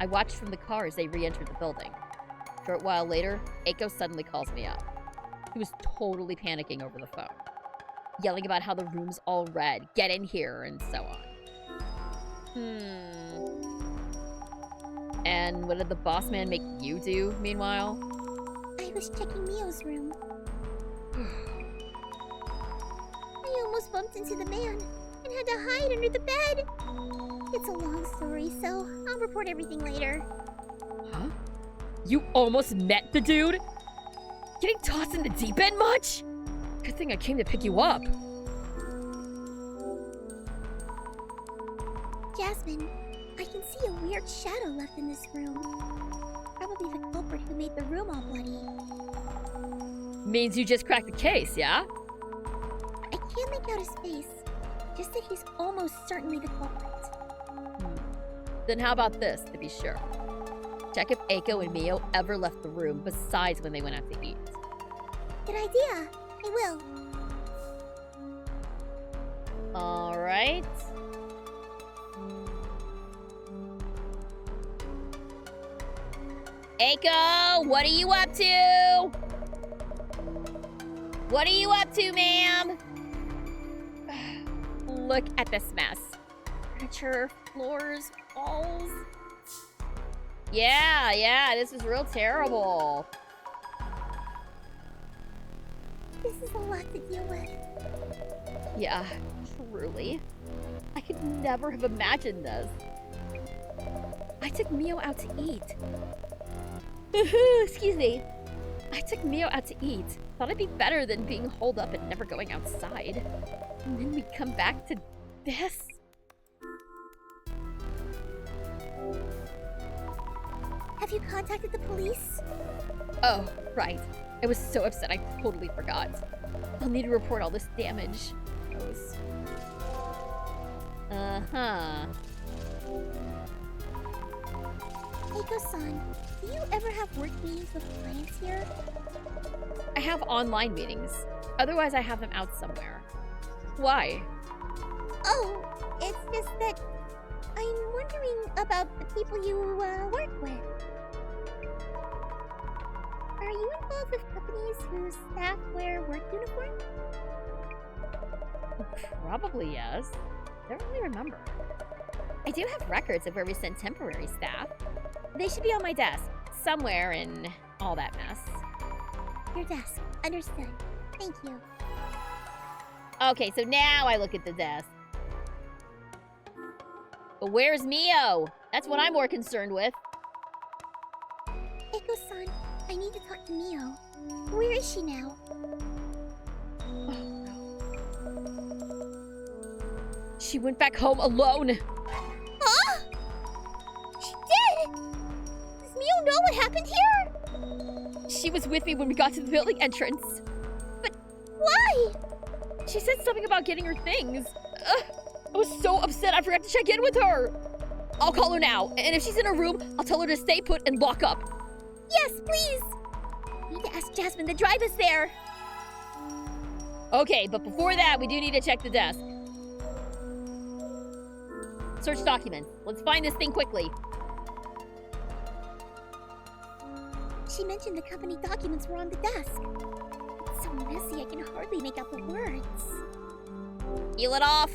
I watched from the car as they re-entered the building. A short while later, Eiko suddenly calls me up. He was totally panicking over the phone, yelling about how the room's all red, get in here, and so on. And what did the boss man make you do, meanwhile? I was checking Mio's room. I almost bumped into the man and had to hide under the bed. It's a long story, so I'll report everything later. Huh? You almost met the dude? Getting tossed in the deep end much? Good thing I came to pick you up. Jasmine, I can see a weird shadow left in this room. Probably the culprit who made the room all bloody. Means you just cracked the case, yeah? I can't make out his face, just that he's almost certainly the culprit. Then how about this, to be sure? Check if Eiko and Mio ever left the room besides when they went out to eat. Good idea. I will. Alright. Eiko, what are you up to? What are you up to, ma'am? Look at this mess. Furniture, floors, walls. Yeah, this is real terrible. This is a lot to deal with. Yeah, truly. I could never have imagined this. I took Mio out to eat. Excuse me. I took Mio out to eat. Thought it'd be better than being holed up and never going outside. And then we'd come back to this. Have you contacted the police? Oh, right. I was so upset I totally forgot. I'll need to report all this damage. Uh-huh. Eiko-san, do you ever have work meetings with clients here? I have online meetings. Otherwise, I have them out somewhere. Why? Oh, it's just that I'm wondering about the people you work with. Are you involved with companies whose staff wear work uniforms? Probably yes. Don't really remember. I do have records of where we send temporary staff. They should be on my desk, somewhere in all that mess. Your desk. Understood. Thank you. Okay, so now I look at the desk. But where's Mio? That's what I'm more concerned with. Eiko-san, I need to talk to Mio. Where is she now? She went back home alone. Huh? She did! Does Mio know what happened here? She was with me when we got to the building entrance. But why? She said something about getting her things. I was so upset I forgot to check in with her. I'll call her now, and if she's in her room, I'll tell her to stay put and lock up. Yes, please! I need to ask Jasmine to drive us there. Okay, but before that, we do need to check the desk. Search documents. Let's find this thing quickly. She mentioned the company documents were on the desk. It's so messy I can hardly make out the words. Peel it off.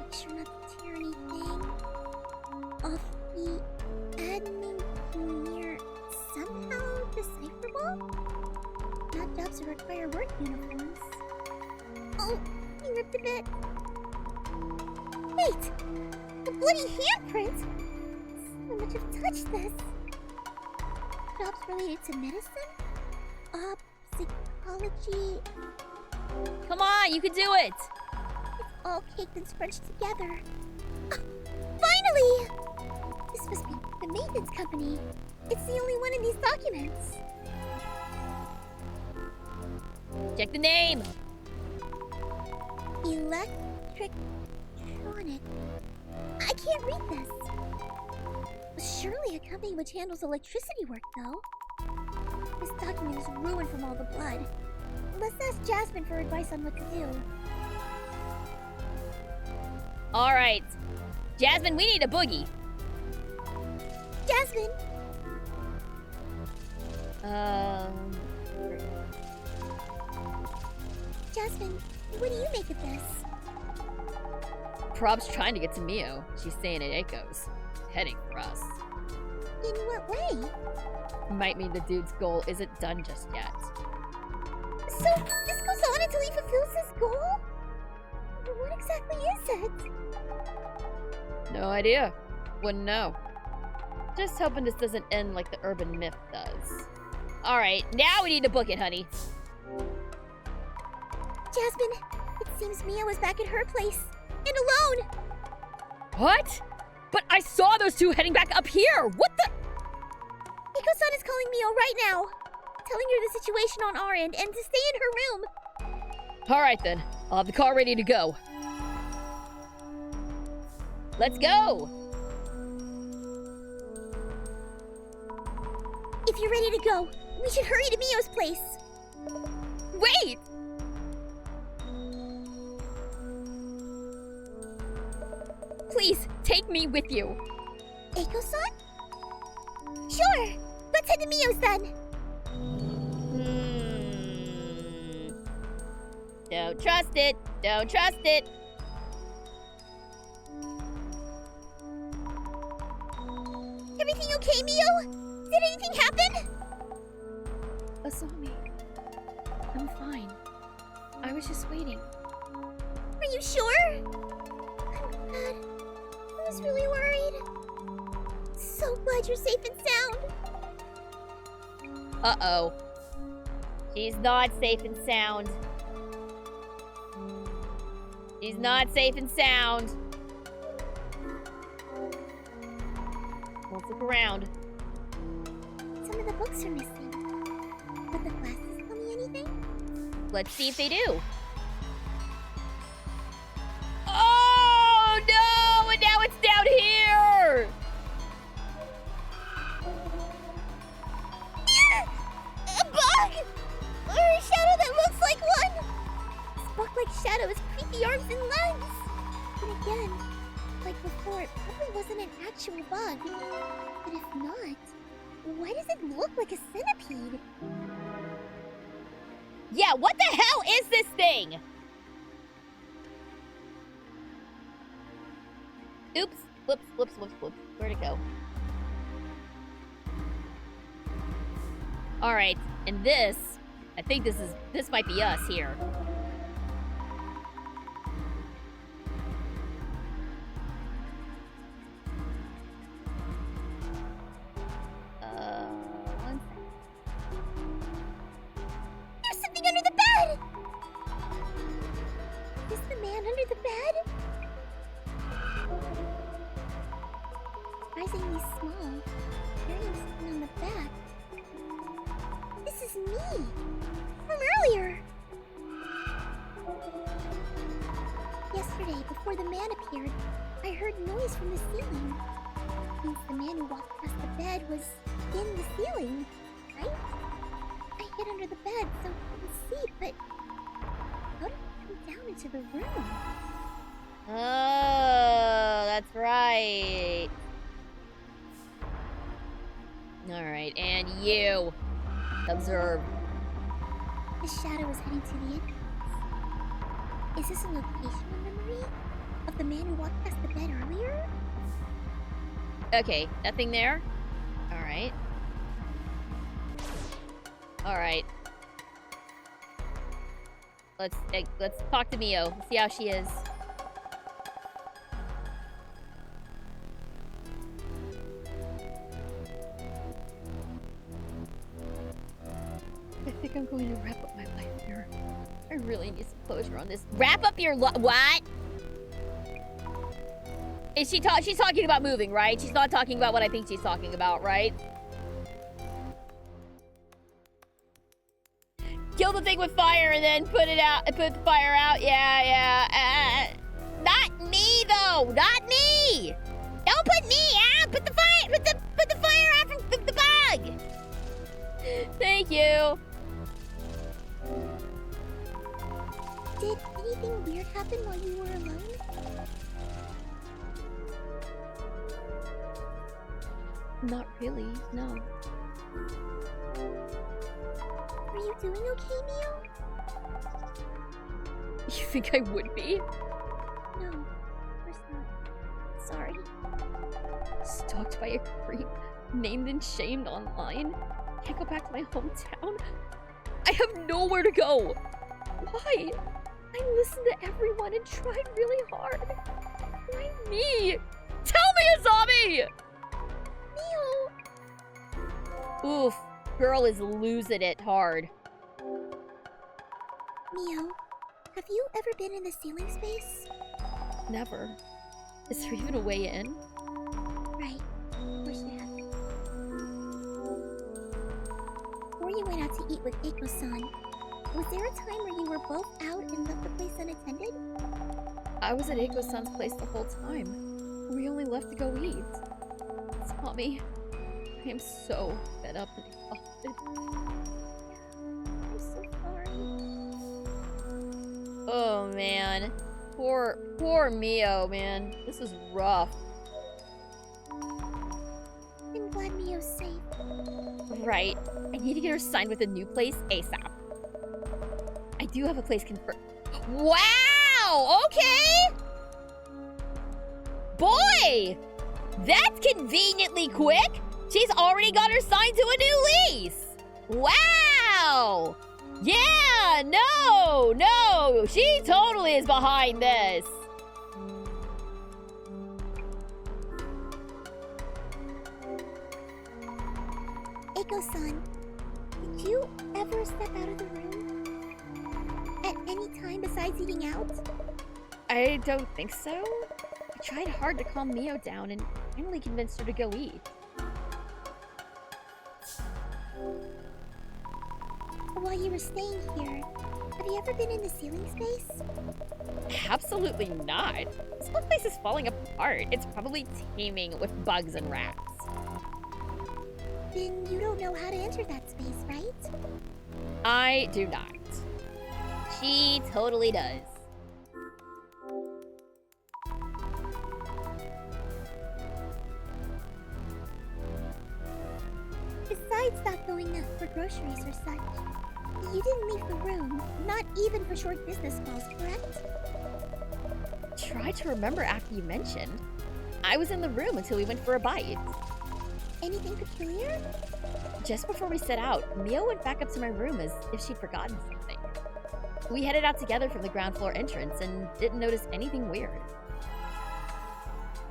Make sure not to tear anything off the admin near somehow decipherable? Not jobs that require work uniforms. Oh, he ripped a bit. Wait! A bloody handprint! So much have touched this. Jobs related to medicine? Psychology. Come on, you can do it. It's all caked and scrunched together. Ah, finally! This must be the maintenance company. It's the only one in these documents. Check the name. Electronic. I can't read this. Surely a company which handles electricity work, though. This document is ruined from all the blood. Let's ask Jasmine for advice on what to do. All right. Jasmine, we need a boogie. Jasmine! Jasmine, what do you make of this? Prob's trying to get to Mio. She's saying it echoes. Heading for us. In what way? Might mean the dude's goal isn't done just yet. So, this goes on until he fulfills his goal? But what exactly is it? No idea. Wouldn't know. Just hoping this doesn't end like the urban myth does. Alright, now we need to book it, honey. Jasmine, it seems Mia was back at her place. And alone! What? But I saw those two heading back up here! What the? Eiko-san is calling Mio right now. Telling her the situation on our end and to stay in her room. Alright then. I'll have the car ready to go. Let's go! If you're ready to go, we should hurry to Mio's place. Wait! Please, take me with you. Eiko-san? Sure! Let's head to Mio's then! Don't trust it. Don't trust it. Everything okay, Mio? Did anything happen? Asami, I'm fine. I was just waiting. Are you sure? I'm glad. I was really worried. So glad you're safe and sound. Uh-oh. She's not safe and sound. She's not safe and sound. Let's look around. Some of the books are missing. But the glasses tell me anything? Let's see if they do. Oh, no! And now it's down here! A bug! Or a shadow that looks like one! This bug-like shadow has creepy arms and legs! But again, like before, it probably wasn't an actual bug. But if not, why does it look like a centipede? Yeah, what the hell is this thing? Oops. Whoops, whoops, whoops, whoops. Where'd it go? Alright, and this, I think this might be us here. One second. There's something under the bed! Is the man under the bed? Surprisingly small, carrying something on the back. This is me! From earlier! Yesterday, before the man appeared, I heard noise from the ceiling. Means the man who walked past the bed was in the ceiling, right? I hid under the bed so I couldn't see, but how did he come down into the room? Oh, that's right. Alright, and you. Observe. The shadow is heading to the entrance. Is this a location memory of the man who walked past the bed earlier? Okay, nothing there? Alright. Alright. Let's talk to Mio. See how she is. I think I'm going to wrap up my life here. I really need some closure on this. Wrap up your what? Is she she's talking about moving, right? She's not talking about what I think she's talking about, right? Kill the thing with fire and then put it out. Put the fire out. Yeah. Not me though. Not me. Don't put me out. Put the fire. Put the fire out from the bug. Thank you. Did anything weird happen while you were alone? Not really, no. Are you doing okay, Mio? You think I would be? No, of course not. Sorry. Stalked by a creep, named and shamed online. Can't go back to my hometown. I have nowhere to go. Why? I listened to everyone and tried really hard. Why me? Tell me, Azami! Mio! Oof. Girl is losing it hard. Mio, have you ever been in the ceiling space? Never. Is there even a way in? Right. Of course you have. Before you went out to eat with Eiko-san, was there a time where you were both out and left the place unattended? I was at Eiko-san's place the whole time. We only left to go eat. Tommy, I am so bad. fed up and exhausted. I'm so sorry. Oh man. Poor Mio, man. This is rough. I'm glad Mio's safe. Right. I need to get her signed with a new place ASAP. I do have a place confirmed. Wow! Okay! Boy! That's conveniently quick! She's already got her signed to a new lease! Wow! Yeah! No! She totally is behind this! Eiko-san, did you ever step out of the room? At any time besides eating out? I don't think so. I tried hard to calm Mio down and finally convinced her to go eat. While you were staying here, have you ever been in the ceiling space? Absolutely not. This whole place is falling apart. It's probably teeming with bugs and rats. Then you don't know how to enter that space, right? I do not. She totally does. Besides not going out for groceries or such, you didn't leave the room, not even for short business calls, correct? Try to remember after you mentioned. I was in the room until we went for a bite. Anything peculiar? Just before we set out, Mio went back up to my room as if she'd forgotten something. We headed out together from the ground floor entrance and didn't notice anything weird.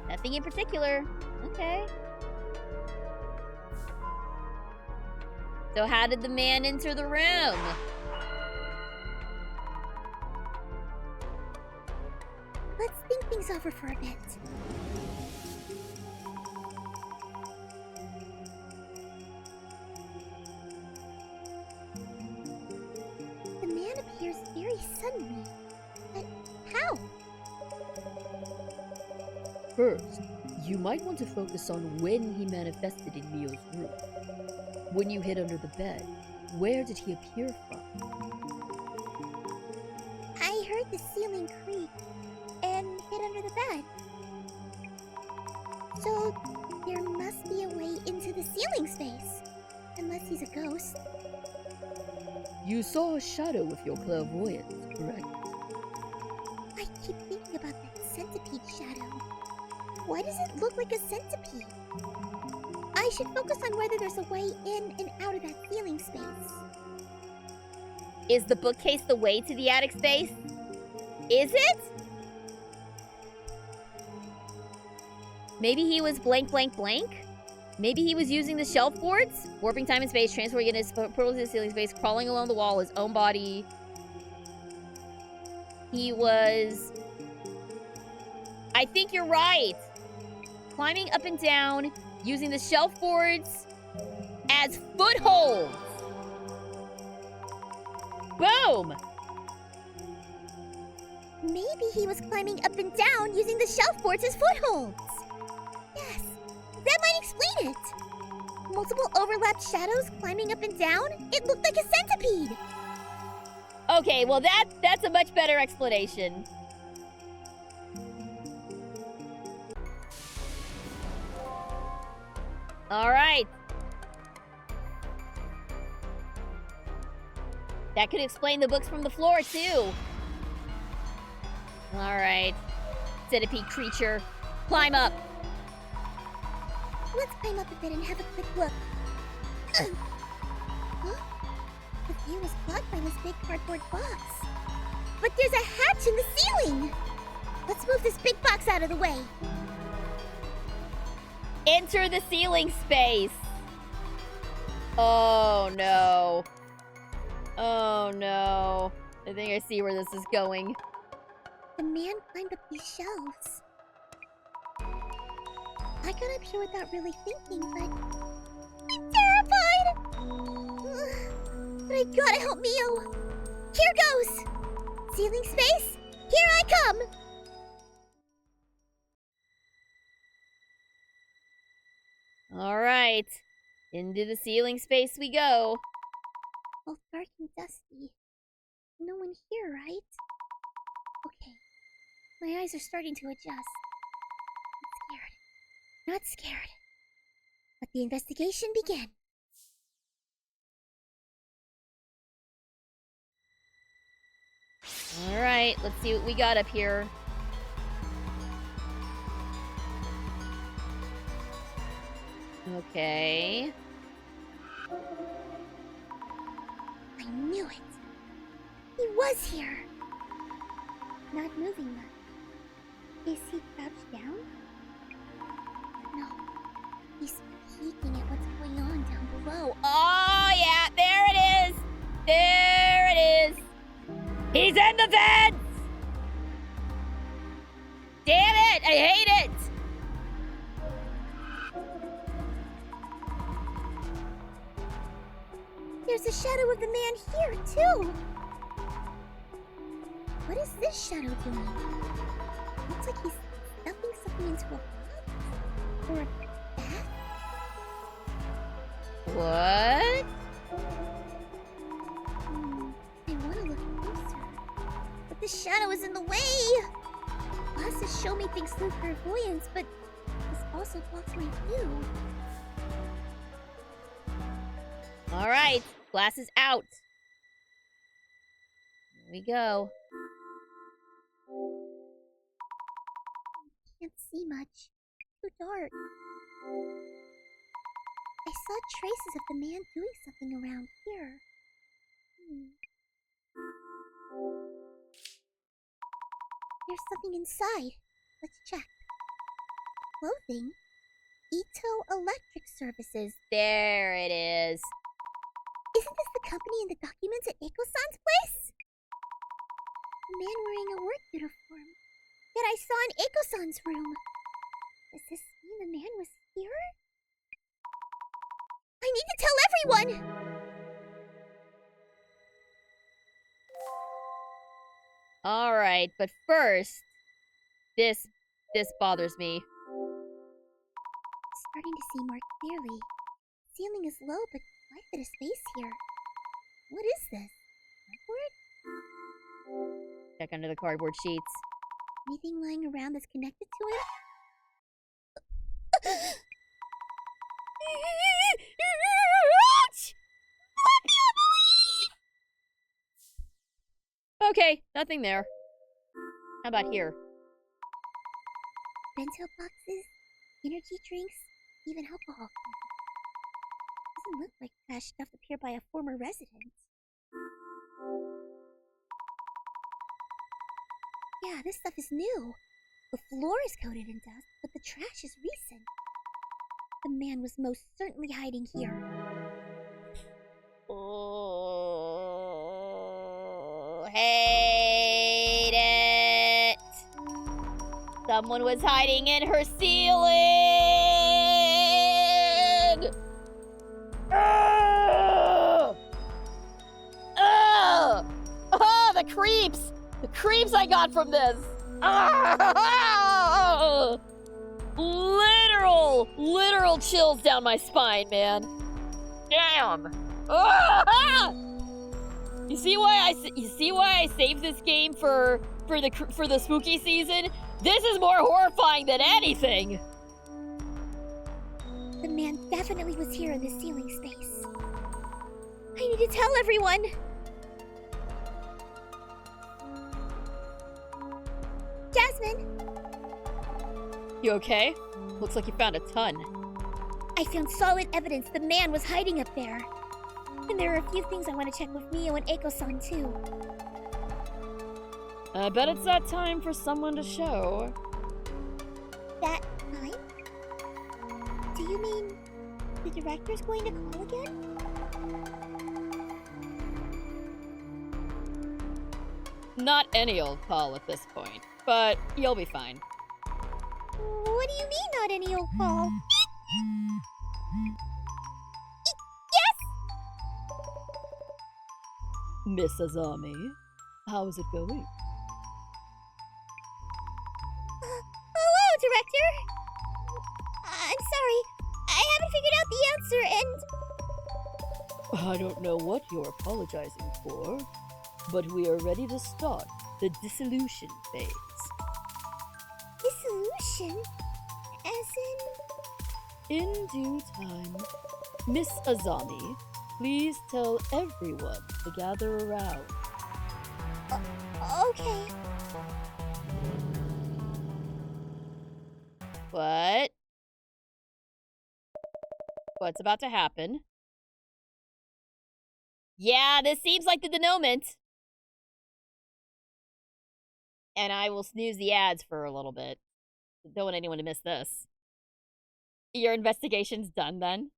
Nothing in particular. Okay. So how did the man enter the room? Let's think things over for a bit. The man appears very suddenly. But how? First, you might want to focus on when he manifested in Mio's room. When you hid under the bed, where did he appear from? I heard the ceiling creak and hid under the bed. So there must be a way into the ceiling space. Unless he's a ghost. You saw a shadow with your clairvoyance, correct? I keep thinking about that centipede shadow. Why does it look like a centipede? I should focus on whether there's a way in and out of that ceiling space. Is the bookcase the way to the attic space? Is it? Maybe he was blank, blank, blank? Maybe he was using the shelf boards? Warping time and space, transferring his portal to the ceiling space, crawling along the wall, his own body. He was... I think you're right. Climbing up and down, using the shelf boards as footholds. Boom! Maybe he was climbing up and down using the shelf boards as footholds. Yes, that might explain it. Multiple overlapped shadows climbing up and down? It looked like a centipede. Okay, well that's a much better explanation. All right. That could explain the books from the floor, too. All right. Centipede creature, climb up. Let's climb up a bit and have a quick look. Huh? The view is blocked by this big cardboard box. But there's a hatch in the ceiling! Let's move this big box out of the way. Enter the ceiling space. Oh, no. Oh, no. I think I see where this is going. The man climbed up these shelves. I got up here without really thinking, but I'm terrified! But I gotta help Mio. Here goes! Ceiling space, here I come! All right. Into the ceiling space we go. Both dark and dusty. No one here, right? Okay. My eyes are starting to adjust. I'm scared. Not scared. Let the investigation begin. Alright, let's see what we got up here. Okay. I knew it. He was here. Not moving much. Is he crouched down? No. He's peeking at what's going on down below. Oh, yeah, there it is. There it is. He's in the vents! Damn it, I hate it. There's a shadow of the man here, too. What is this shadow doing? Looks like he's stuffing something into a box. Or a bag? What? I want to look closer. But the shadow is in the way! Glasses show me things through clairvoyance, but this also blocks my view. Alright, glasses out. Here we go. Can't see much. Too dark. I saw traces of the man doing something around here. There's something inside. Let's check. Clothing? Ito Electric Services. There it is. Isn't this the company in the documents at Eiko-san's place? A man wearing a work uniform that I saw in Eiko-san's room. Does this mean the man was here? I need to tell everyone! Alright, but first, this bothers me. Starting to see more clearly. Ceiling is low, but quite a bit of space here. What is this? Cardboard? Check under the cardboard sheets. Anything lying around that's connected to it? Okay, nothing there. How about here? Bento boxes, energy drinks, even alcohol. Doesn't look like trash stuff up here by a former resident. Yeah, this stuff is new. The floor is coated in dust, but the trash is recent. The man was most certainly hiding here. Oh, hate it. Someone was hiding in her ceiling. Oh, the creeps. The creeps I got from this. Literal chills down my spine, man. Damn. You see why I saved this game for the spooky season? This is more horrifying than anything. The man definitely was here in this ceiling space. I need to tell everyone. Jasmine! You okay? Looks like you found a ton. I found solid evidence the man was hiding up there. And there are a few things I want to check with Mio and Eiko-san too. I bet it's that time for someone to show. That time? Do you mean the director's going to call again? Not any old call at this point, but you'll be fine. What do you mean, not any old call? Miss Azami, how's it going? Hello, Director! I'm sorry. I haven't figured out the answer, and I don't know what you're apologizing for, but we are ready to start the dissolution phase. Dissolution? As In due time, Miss Azami, please tell everyone to gather around. Okay. What? What's about to happen? Yeah, this seems like the denouement. And I will snooze the ads for a little bit. Don't want anyone to miss this. Your investigation's done then?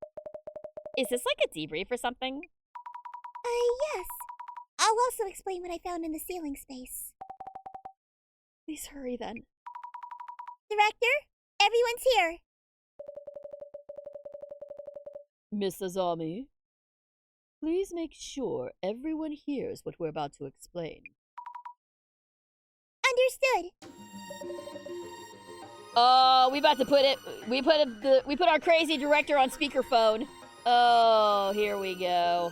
Is this like a debrief or something? Yes. I'll also explain what I found in the ceiling space. Please hurry then. Director, everyone's here. Miss Azami, please make sure everyone hears what we're about to explain. Understood. We about to put it. We put our crazy director on speakerphone. Oh, here we go.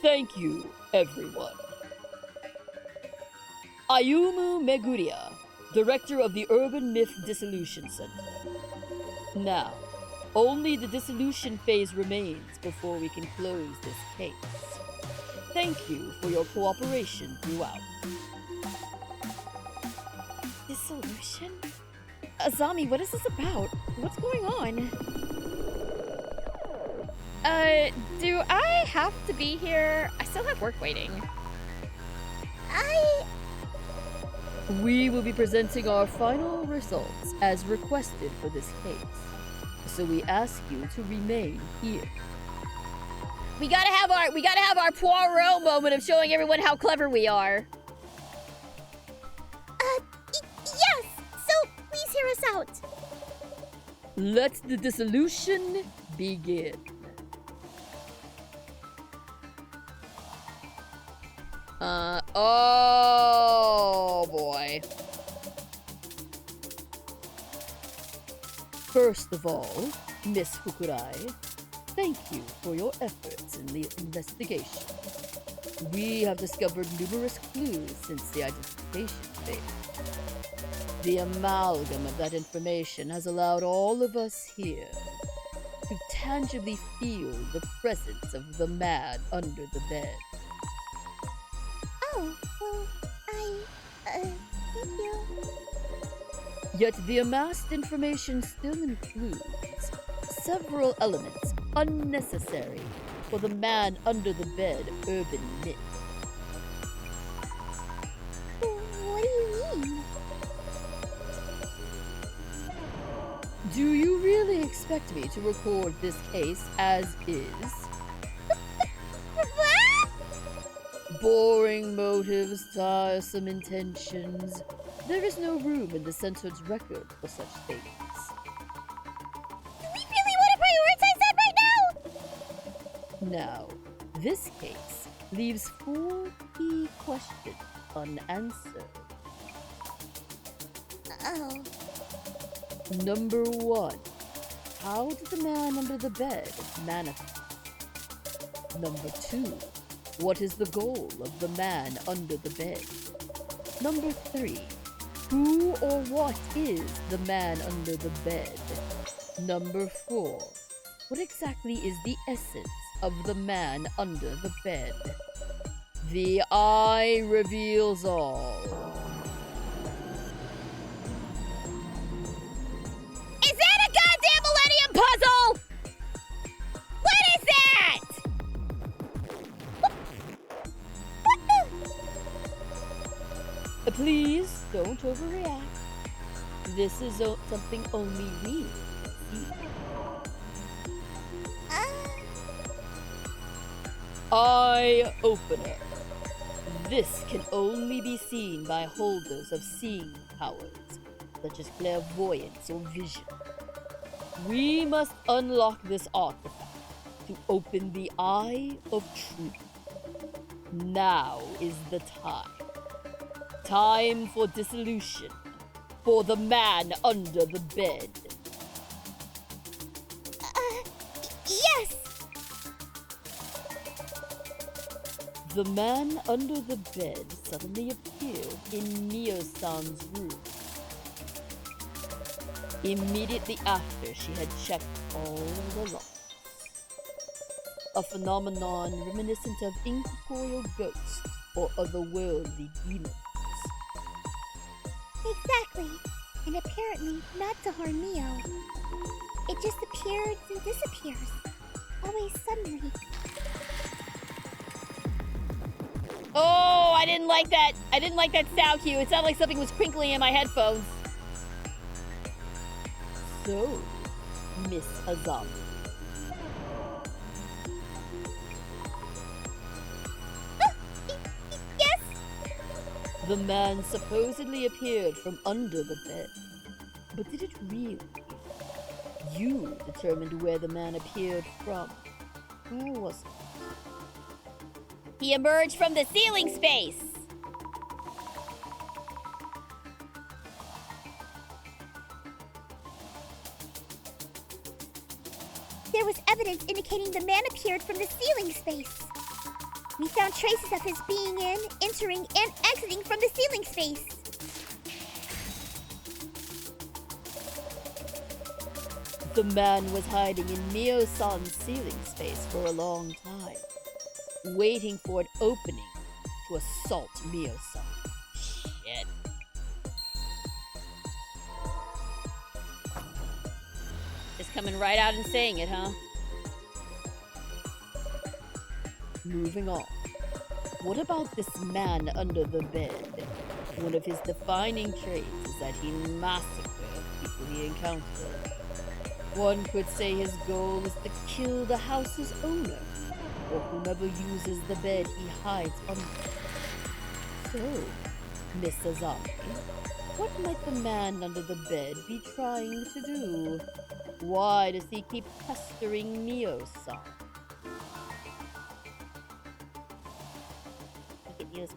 Thank you, everyone. Ayumu Meguria, Director of the Urban Myth Dissolution Center. Now, only the dissolution phase remains before we can close this case. Thank you for your cooperation throughout. Dissolution? Azami, what is this about? What's going on? Do I have to be here? I still have work waiting. We will be presenting our final results as requested for this case, so we ask you to remain here. We gotta have our Poirot moment of showing everyone how clever we are. Yes! So, please hear us out. Let the dissolution begin. Oh boy. First of all, Miss Fukurai, thank you for your efforts in the investigation. We have discovered numerous clues since the identification phase. The amalgam of that information has allowed all of us here to tangibly feel the presence of the man under the bed. Oh, well, thank you. Yet the amassed information still includes several elements unnecessary for the man under the bed urban myth. What do you mean? Do you really expect me to record this case as is? Boring motives, tiresome intentions. There is no room in the Center's record for such things. Do we really want to prioritize that right now? Now, this case leaves 4 key questions unanswered. Oh. Number 1. How did the man under the bed manifest? Number 2. What is the goal of the man under the bed? Number 3. Who or what is the man under the bed? Number 4. What exactly is the essence of the man under the bed? The eye reveals all. Is that a goddamn Millennium Puzzle? What is that? Please don't overreact. This is something only we see. Eye opener. This can only be seen by holders of seeing powers, such as clairvoyance or vision. We must unlock this artifact to open the Eye of Truth. Now is the time. Time for dissolution. For the man under the bed. Yes! The man under the bed suddenly appeared in Mio-san's room. Immediately after she had checked all the locks. A phenomenon reminiscent of incorporeal ghosts or otherworldly demons. Exactly. And apparently not to harm Mio. It just appears and disappears. Always suddenly. Oh, I didn't like that. I didn't like that sound cue. It sounded like something was crinkling in my headphones. So, Miss Azami. Yes? The man supposedly appeared from under the bed. But did it really? You determined where the man appeared from. Where was it? He emerged from the ceiling space. There was evidence indicating the man appeared from the ceiling space. We found traces of his being in, entering, and exiting from the ceiling space. The man was hiding in Mio-san's ceiling space for a long time, waiting for an opening to assault Mio-san. Shit. Just coming right out and saying it, huh? Moving on. What about this man under the bed? One of his defining traits is that he massacres people he encounters. One could say his goal is to kill the house's owner, or whomever uses the bed he hides under. So, Miss Azami, what might the man under the bed be trying to do? Why does he keep pestering Mio-san? He could use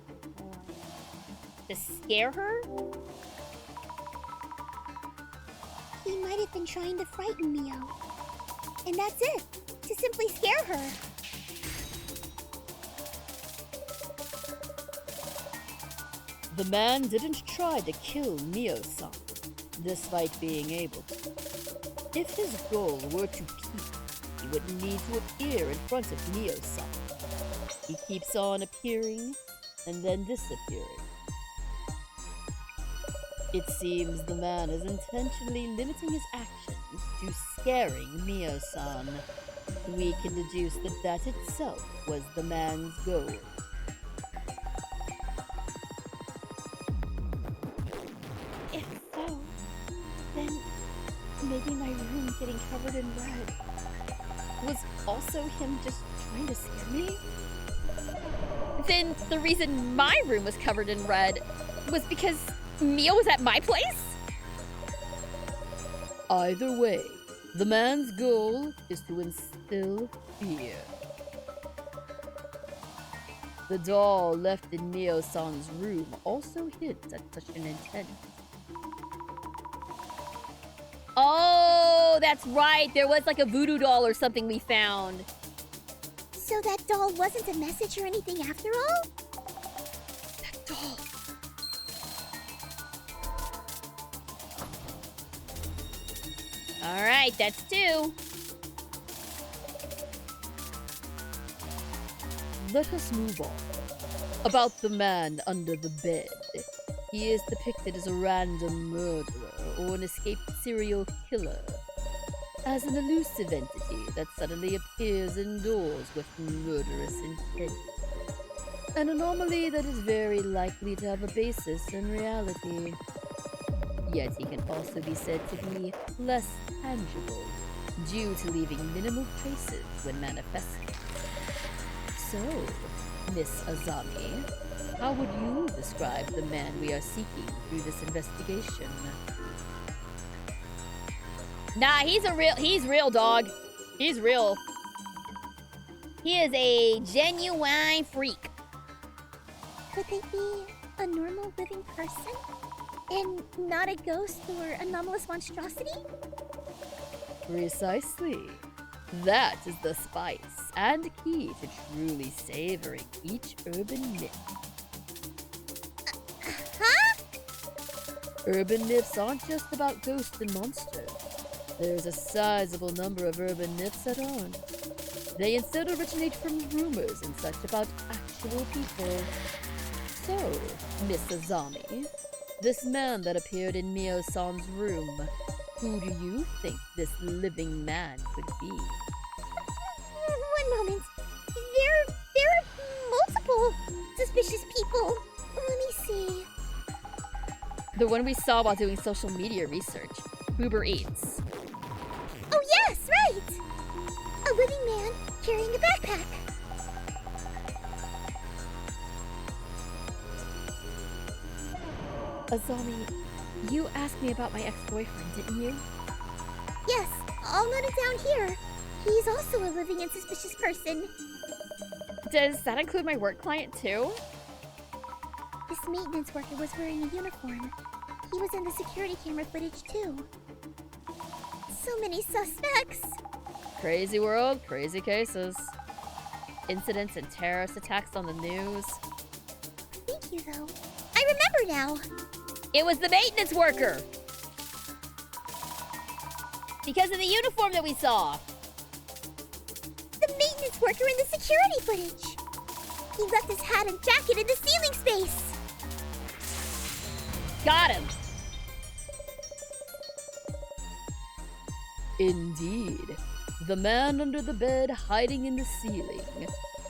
to scare her? He might have been trying to frighten Mio. And that's it. To simply scare her. The man didn't try to kill Mio-san, despite being able to. If his goal were to peek, he would need to appear in front of Mio-san. He keeps on appearing and then disappearing. It seems the man is intentionally limiting his actions to scaring Mio-san. We can deduce that that itself was the man's goal. If so, then maybe my room getting covered in red was also him just trying to scare me? Then the reason my room was covered in red was because Mio was at my place? Either way, the man's goal is to instill fear. The doll left in Mio-san's room also hints at such an intent. Oh, that's right. There was like a voodoo doll or something we found. So that doll wasn't a message or anything after all? That doll. All right, that's two. Let us move on. About the man under the bed. He is depicted as a random murderer or an escaped serial killer. As an elusive entity that suddenly appears indoors with murderous intent. An anomaly that is very likely to have a basis in reality. Yet he can also be said to be less tangible, due to leaving minimal traces when manifesting. So, Miss Azami, how would you describe the man we are seeking through this investigation? Nah, he's real, dog. He's real. He is a genuine freak. Could they be a normal living person? And not a ghost or anomalous monstrosity? Precisely. That is the spice and key to truly savoring each urban myth. Huh? Urban myths aren't just about ghosts and monsters. There's a sizable number of urban myths that aren't. They instead originate from rumors and such about actual people. So, Miss Azami, this man that appeared in Mio-san's room, who do you think this living man could be? One moment. There are multiple suspicious people. Let me see. The one we saw while doing social media research. Uber Eats. Oh yes, right! A living man carrying a backpack. Azami, you asked me about my ex-boyfriend, didn't you? Yes, I'll note it down here. He's also a living and suspicious person. Does that include my work client too? This maintenance worker was wearing a uniform. He was in the security camera footage too. So many suspects. Crazy world, crazy cases. Incidents and terrorist attacks on the news. Thank you, though. I remember now. It was the maintenance worker! Because of the uniform that we saw. The maintenance worker in the security footage. He left his hat and jacket in the ceiling space. Got him. Indeed. The man under the bed hiding in the ceiling,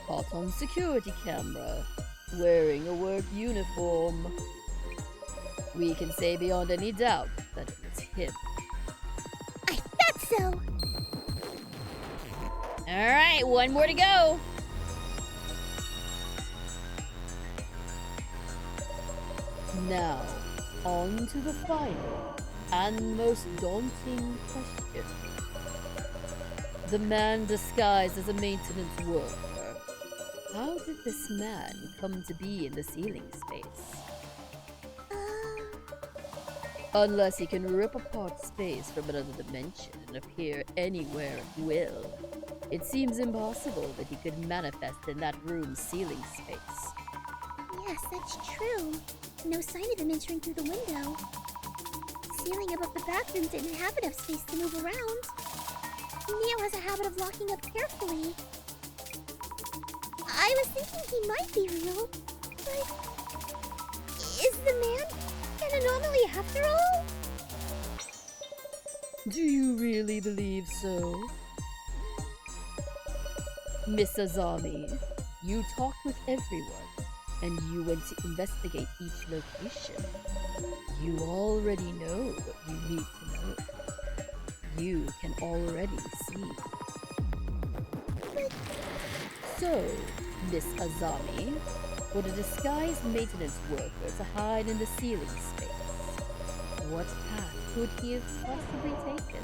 caught on security camera, wearing a work uniform. We can say beyond any doubt that it was him. I thought so. Alright, one more to go. Now, on to the final and most daunting question. The man disguised as a maintenance worker. How did this man come to be in the ceiling space? Unless he can rip apart space from another dimension and appear anywhere at will, it seems impossible that he could manifest in that room's ceiling space. Yes, that's true. No sign of him entering through the window. The ceiling above the bathroom didn't have enough space to move around. Neo has a habit of locking up carefully. I was thinking he might be real, but is the man an anomaly after all? Do you really believe so? Miss Azami, you talked with everyone, and you went to investigate each location. You already know what you need to know. You can already see. So, Miss Azami, would a disguised maintenance worker to hide in the ceiling space? What path could he have possibly taken?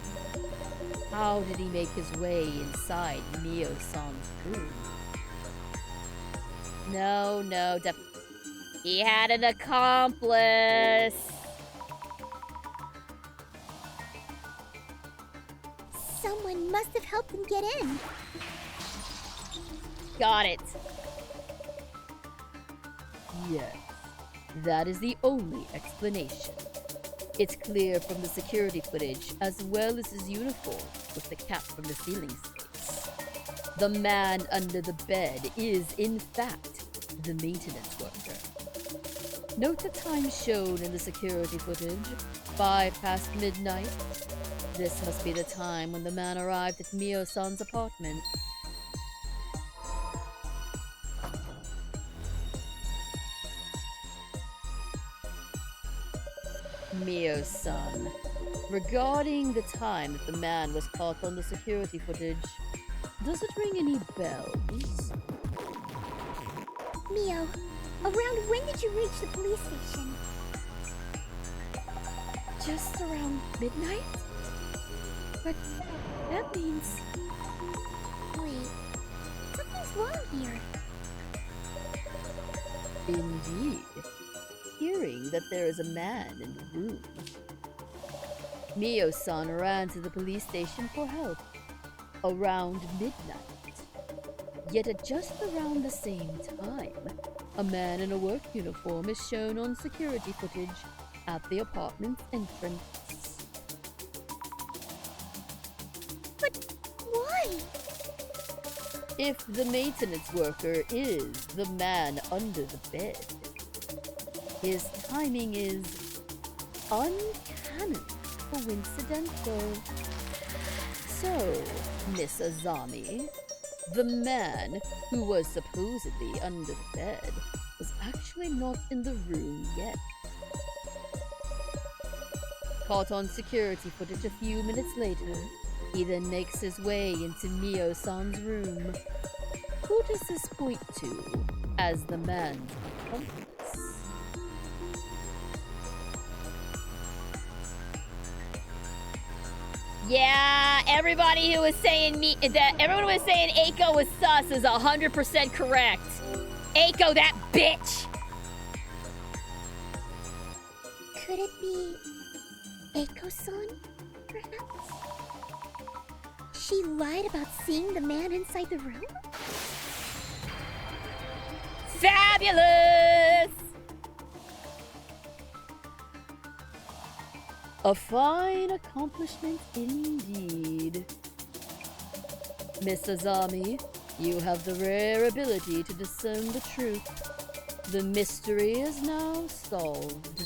How did he make his way inside Mio-san's room? No, he had an accomplice. Someone must have helped him get in. Got it. Yes, that is the only explanation. It's clear from the security footage as well as his uniform with the cap from the ceiling space. The man under the bed is, in fact, the maintenance worker. Note the time shown in the security footage, 5 past midnight. This must be the time when the man arrived at Mio-san's apartment. Mio-san, regarding the time that the man was caught on the security footage, does it ring any bells? Mio, around when did you reach the police station? Just around midnight? But that means... Wait, something's wrong here. Indeed. Hearing that there is a man in the room, Mio-san ran to the police station for help. around midnight. Yet at just around the same time, a man in a work uniform is shown on security footage at the apartment's entrance. But why? If the maintenance worker is the man under the bed, his timing is uncannily coincidental. So, Miss Azami, the man who was supposedly under the bed was actually not in the room yet. Caught on security footage a few minutes later, he then makes his way into Mio-san's room. Who does this point to as the man's accomplice? Yeah, everybody who was saying everyone who was saying Aiko was sus is 100% correct. Aiko, that bitch! Could it be Eiko-san, perhaps? She lied about seeing the man inside the room? Fabulous! A fine accomplishment indeed. Miss Azami, you have the rare ability to discern the truth. The mystery is now solved.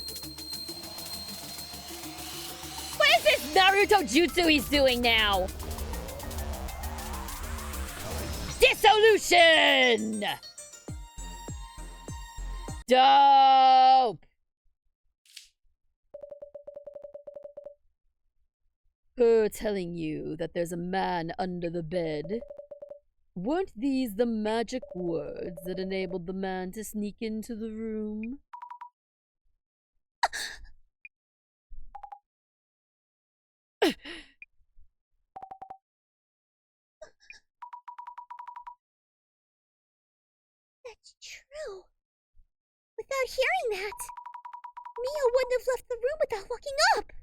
What is this Naruto jutsu he's doing now? Dissolution! Dope! Her telling you that there's a man under the bed. Weren't these the magic words that enabled the man to sneak into the room? That's true. Without hearing that, Mio wouldn't have left the room without looking up.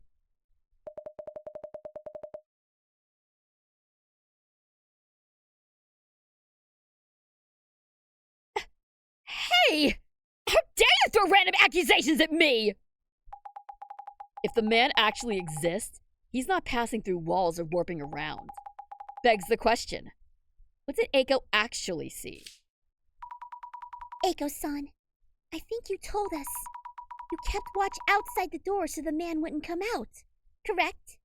Hey! How dare you throw random accusations at me? If the man actually exists, he's not passing through walls or warping around. Begs the question, what did Aiko actually see? Eiko-san, I think you told us. You kept watch outside the door so the man wouldn't come out, correct?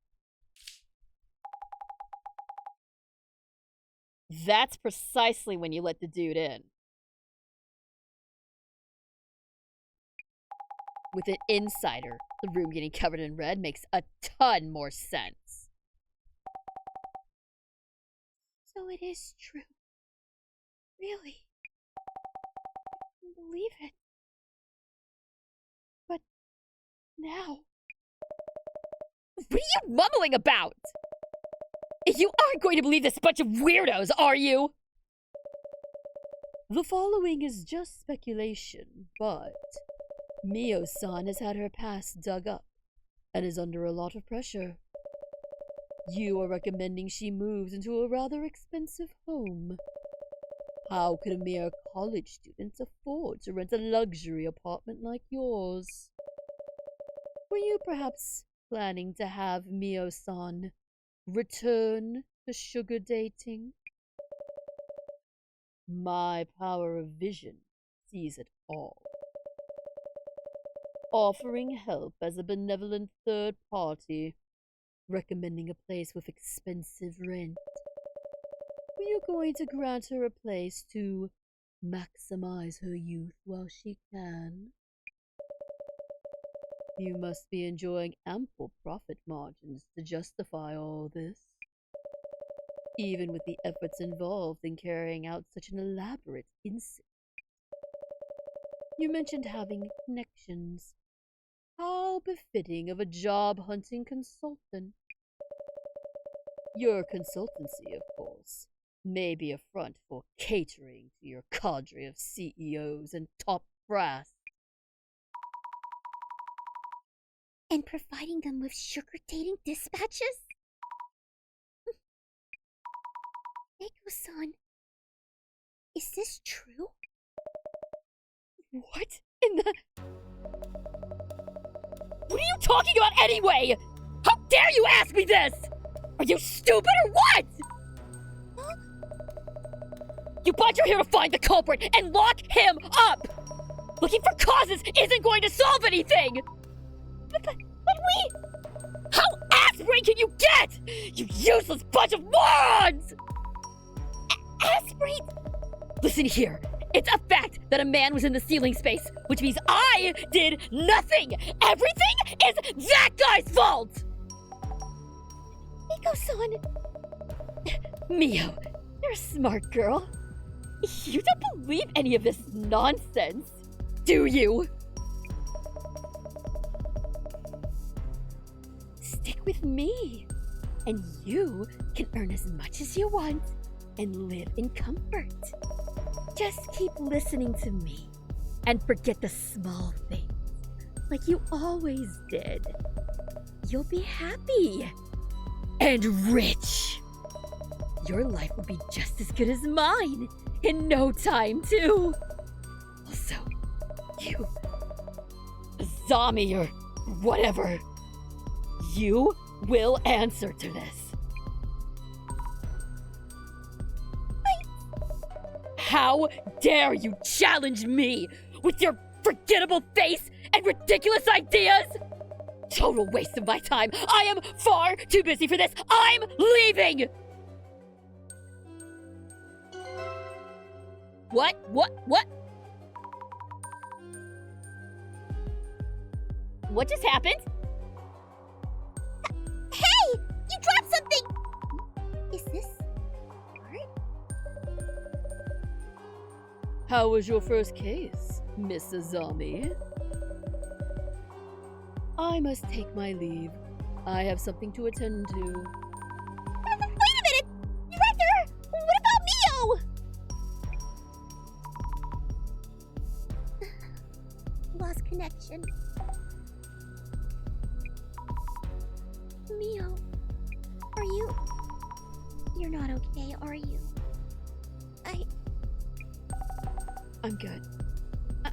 That's precisely when you let the dude in. With an insider, the room getting covered in red makes a ton more sense. So it is true. Really. I can believe it. But now... What are you mumbling about? You aren't going to believe this bunch of weirdos, are you? The following is just speculation, but Mio-san has had her past dug up and is under a lot of pressure. You are recommending she moves into a rather expensive home. How could a mere college student afford to rent a luxury apartment like yours? Were you perhaps planning to have Mio-san return to sugar dating? My power of vision sees it all. Offering help as a benevolent third party, recommending a place with expensive rent. Were you going to grant her a place to maximize her youth while she can? You must be enjoying ample profit margins to justify all this, even with the efforts involved in carrying out such an elaborate incident. You mentioned having connections. How befitting of a job-hunting consultant. Your consultancy, of course, may be a front for catering to your cadre of CEOs and top brass. And providing them with sugar dating dispatches? Eiko-san, is this true? What in the... What are you talking about anyway? How dare you ask me this? Are you stupid or what? Huh? You brought her here to find the culprit and lock him up! Looking for causes isn't going to solve anything! But we... How ass-brain can you get? You useless bunch of morons! Ass-brain? Listen here. It's a fact that a man was in the ceiling space, which means I did nothing! Everything is that guy's fault! Eiko-san... Mio, you're a smart girl. You don't believe any of this nonsense, do you? Stick with me, and you can earn as much as you want and live in comfort. Just keep listening to me and forget the small things, like you always did. You'll be happy and rich. Your life will be just as good as mine in no time, too. Also, you, Zami or whatever, you will answer to this. How dare you challenge me with your forgettable face and ridiculous ideas? Total waste of my time. I am far too busy for this. I'm leaving! What? What just happened? Hey! You dropped something! Is this... art? How was your first case, Miss Azami? I must take my leave. I have something to attend to. Wait a minute! Director! What about Mio? Lost connection. Mio, are you... You're not okay, are you? I'm good.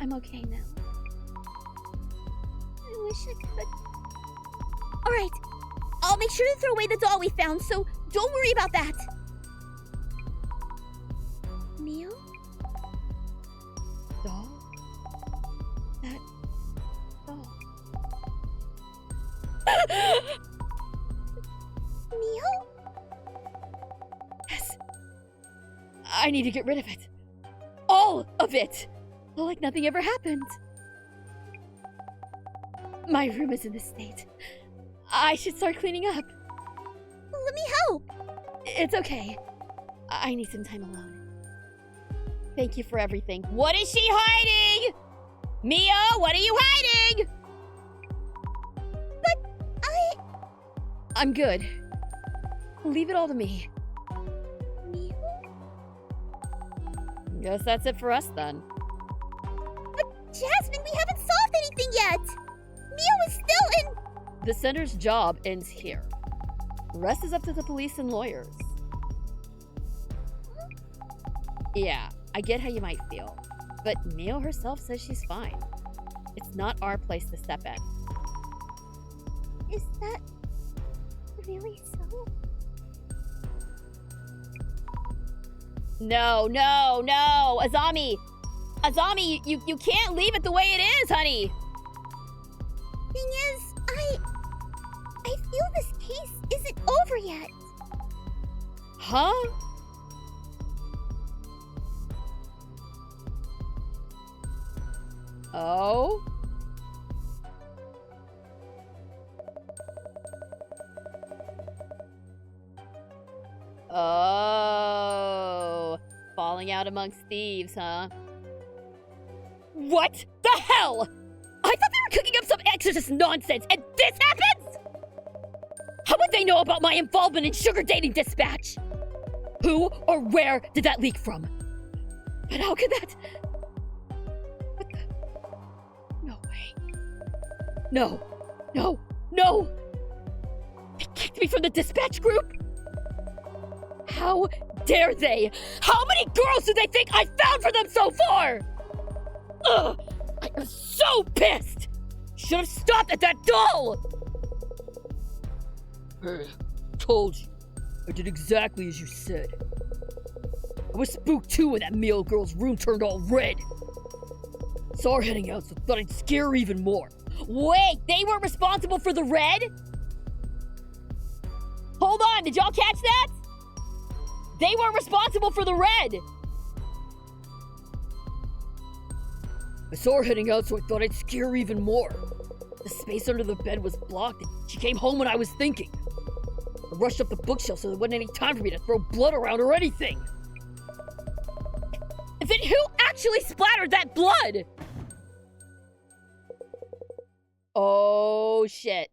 I'm okay now. I wish I could... Alright, I'll make sure to throw away the doll we found, so don't worry about that. Mio? Doll? That doll. Mio? Yes. I need to get rid of it. All of it! Like nothing ever happened. My room is in this state. I should start cleaning up. Let me help. It's okay. I need some time alone. Thank you for everything. What is she hiding? Mio, what are you hiding? But I'm good. Leave it all to me. Mio? Guess that's it for us then. But Jasmine, we haven't solved anything yet. Mio is still in... The center's job ends here. The rest is up to the police and lawyers. Yeah, I get how you might feel. But Mio herself says she's fine. It's not our place to step in. Is that really so? No. Azami, you can't leave it the way it is, honey. Thing is, I feel this case isn't over yet. Huh? Oh? Oh. Falling out amongst thieves, huh? What the hell? I thought they were cooking up some exorcist nonsense, and this happens? How would they know about my involvement in Sugar Dating Dispatch? Who or where did that leak from? But how could that... What the... No way. No! They kicked me from the dispatch group? How dare they? How many girls do they think I found for them so far? Ugh! I am so pissed! Should have stopped at that doll! Hey, told you. I did exactly as you said. I was spooked too when that male girl's room turned all red. Saw her heading out, so thought I'd scare her even more. Wait, they weren't responsible for the red? Hold on, did y'all catch that? They weren't responsible for the red! I saw her heading out, so I thought I'd scare her even more. The space under the bed was blocked, and she came home when I was thinking. I rushed up the bookshelf so there wasn't any time for me to throw blood around or anything. Then who actually splattered that blood? Oh, shit.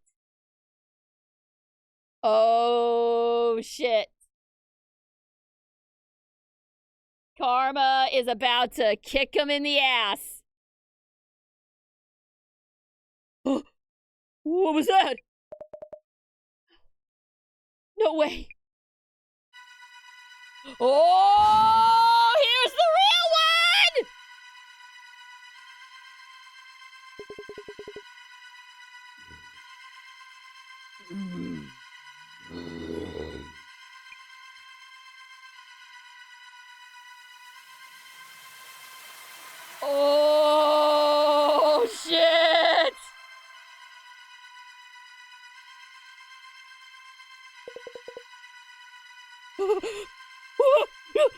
Oh, shit. Karma is about to kick him in the ass. What was that? No way. Oh, here's the real one! Oh, shit!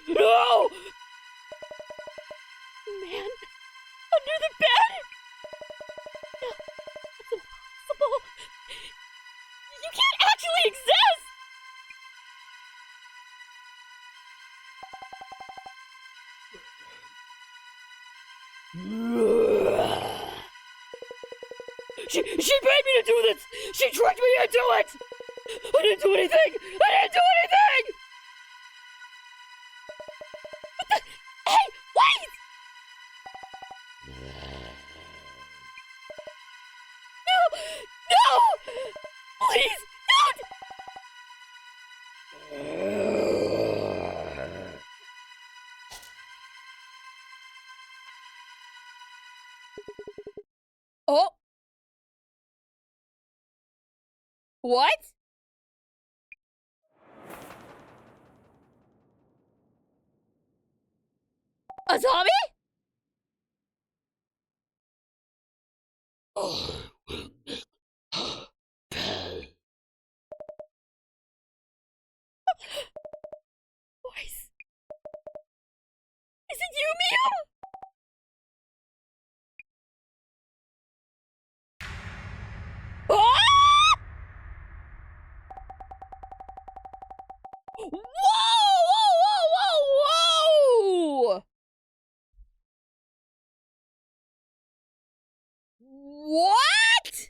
No! Man, under the bed? No, that's impossible. You can't actually exist! She paid me to do this! She tricked me into it! I didn't do anything! I didn't do anything! Hey, wait! No! No! Please, don't! Oh! What? A zombie? Voice. Is it you, Mio? Ah! Whoa! Whoa! Whoa! Whoa! Whoa! What?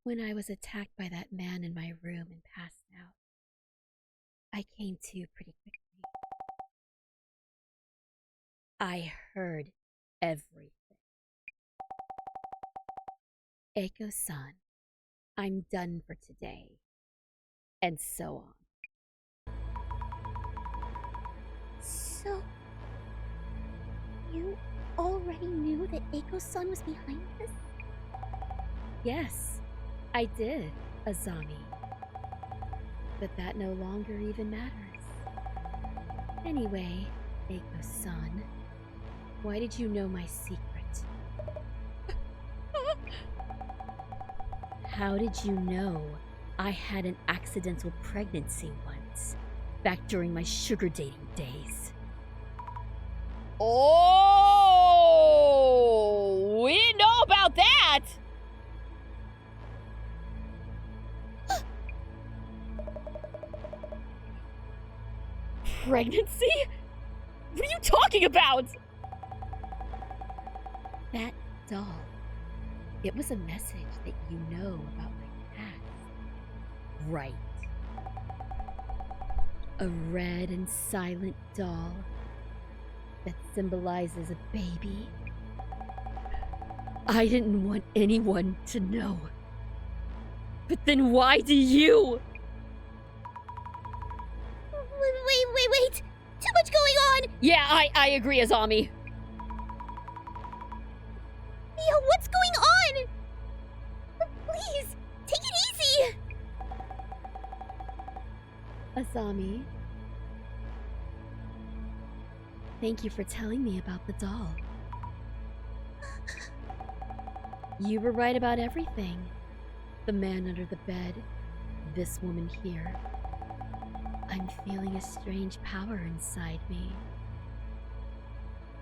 When I was attacked by that man in my room and passed out, I came to pretty quickly. I heard everything. Eiko-san, I'm done for today. And so on. So, you already knew that Eiko-san was behind this? Yes, I did, Azami. But that no longer even matters. Anyway, Eiko-san, why did you know my secret? How did you know I had an accidental pregnancy once, back during my sugar dating days? Oh, we didn't know about that! Pregnancy? What are you talking about? That doll. It was a message that you know about my past. Right. A red and silent doll. that symbolizes a baby. I didn't want anyone to know. But then why do you? Wait! Too much going on! Yeah, I agree, Azami. Mio, what's going on? Please, take it easy! Azami, thank you for telling me about the doll. You were right about everything. The man under the bed, this woman here. I'm feeling a strange power inside me.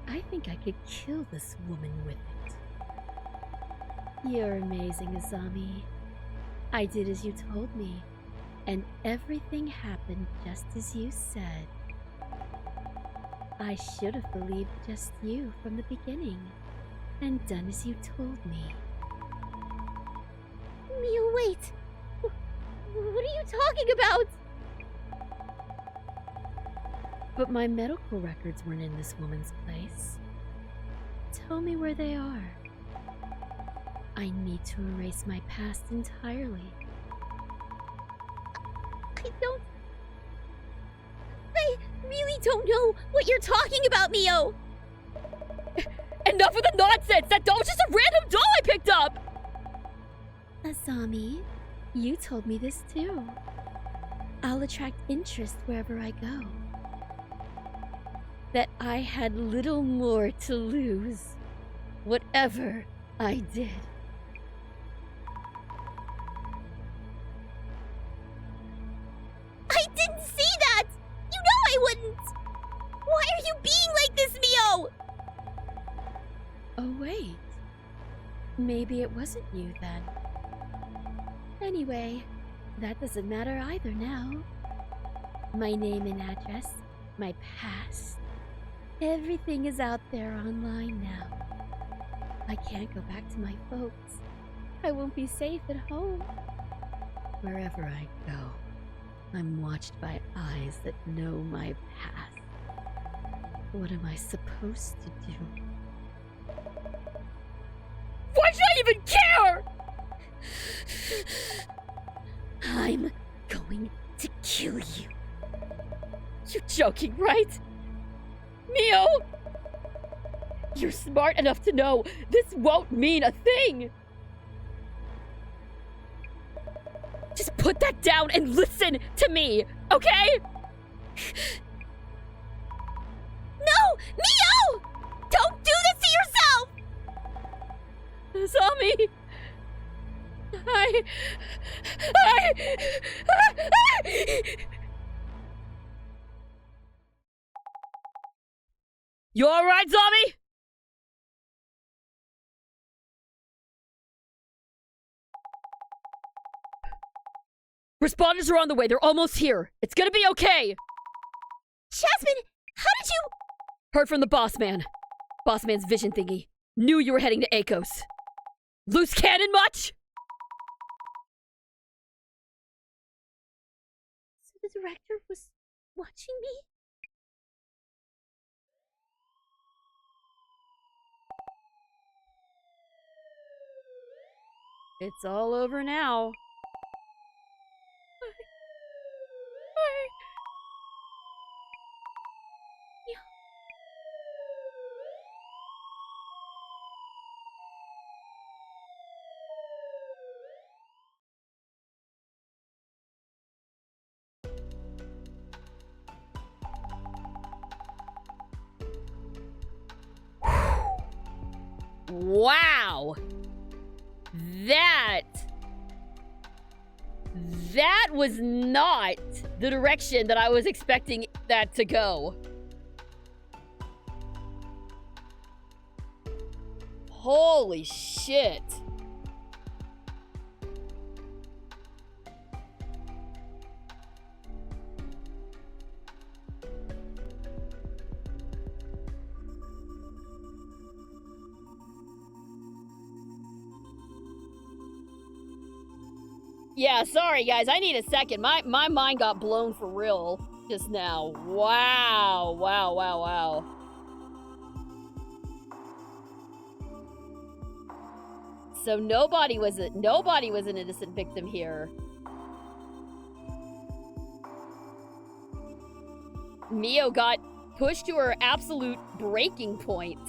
I think I could kill this woman with it. You're amazing, Azami. I did as you told me, and everything happened just as you said. I should have believed just you from the beginning, and done as you told me. Mio, wait! What are you talking about? But my medical records weren't in this woman's place. Tell me where they are. I need to erase my past entirely. I really don't know what you're talking about, Mio! Enough with the nonsense! That doll was just a random doll I picked up! Azami, you told me this too. I'll attract interest wherever I go. That I had little more to lose, whatever I did. I didn't say that! You know I wouldn't! Why are you being like this, Mio? Oh wait, maybe it wasn't you then. Anyway, that doesn't matter either now. My name and address, my past, everything is out there online now. I can't go back to my folks. I won't be safe at home. Wherever I go, I'm watched by eyes that know my past. What am I supposed to do? Why should I even care? I'm going to kill you. You're joking, right? Mio! You're smart enough to know this won't mean a thing! Just put that down and listen to me, okay? No! Mio! Don't do this to yourself! Azami! You alright, Zombie? Responders are on the way. They're almost here. It's gonna be okay. Jasmine, how did you... Heard from the boss man. Boss man's vision thingy. Knew you were heading to Akos. Loose cannon much? So the director was watching me? It's all over now. Wow! That was not the direction that I was expecting that to go. Holy shit. Yeah, sorry guys, I need a second. My mind got blown for real just now. Wow. So nobody was an innocent victim here. Mio got pushed to her absolute breaking point.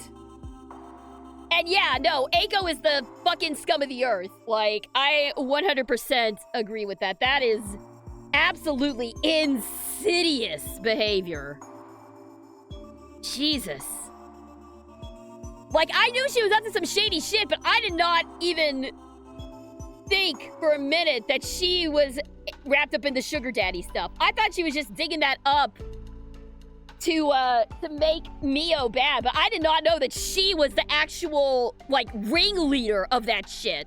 And yeah, no, Eiko is the fucking scum of the earth. Like, I 100% agree with that. That is absolutely insidious behavior. Jesus. Like, I knew she was up to some shady shit, but I did not even think for a minute that she was wrapped up in the sugar daddy stuff. I thought she was just digging that up to make Mio bad, but I did not know that she was the actual, like, ringleader of that shit.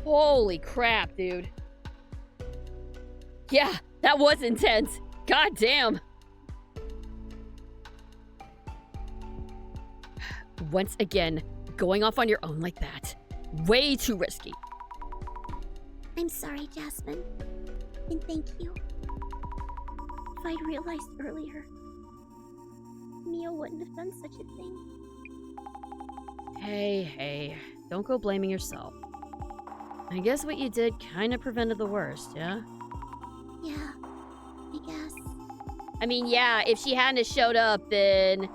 Holy crap, dude. Yeah, that was intense. God damn. Once again, going off on your own like that. Way too risky. I'm sorry, Jasmine. And thank you. If I'd realized earlier, Mio wouldn't have done such a thing. Hey, don't go blaming yourself. I guess what you did kind of prevented the worst, yeah? Yeah, I guess. I mean, yeah, if she hadn't have showed up, then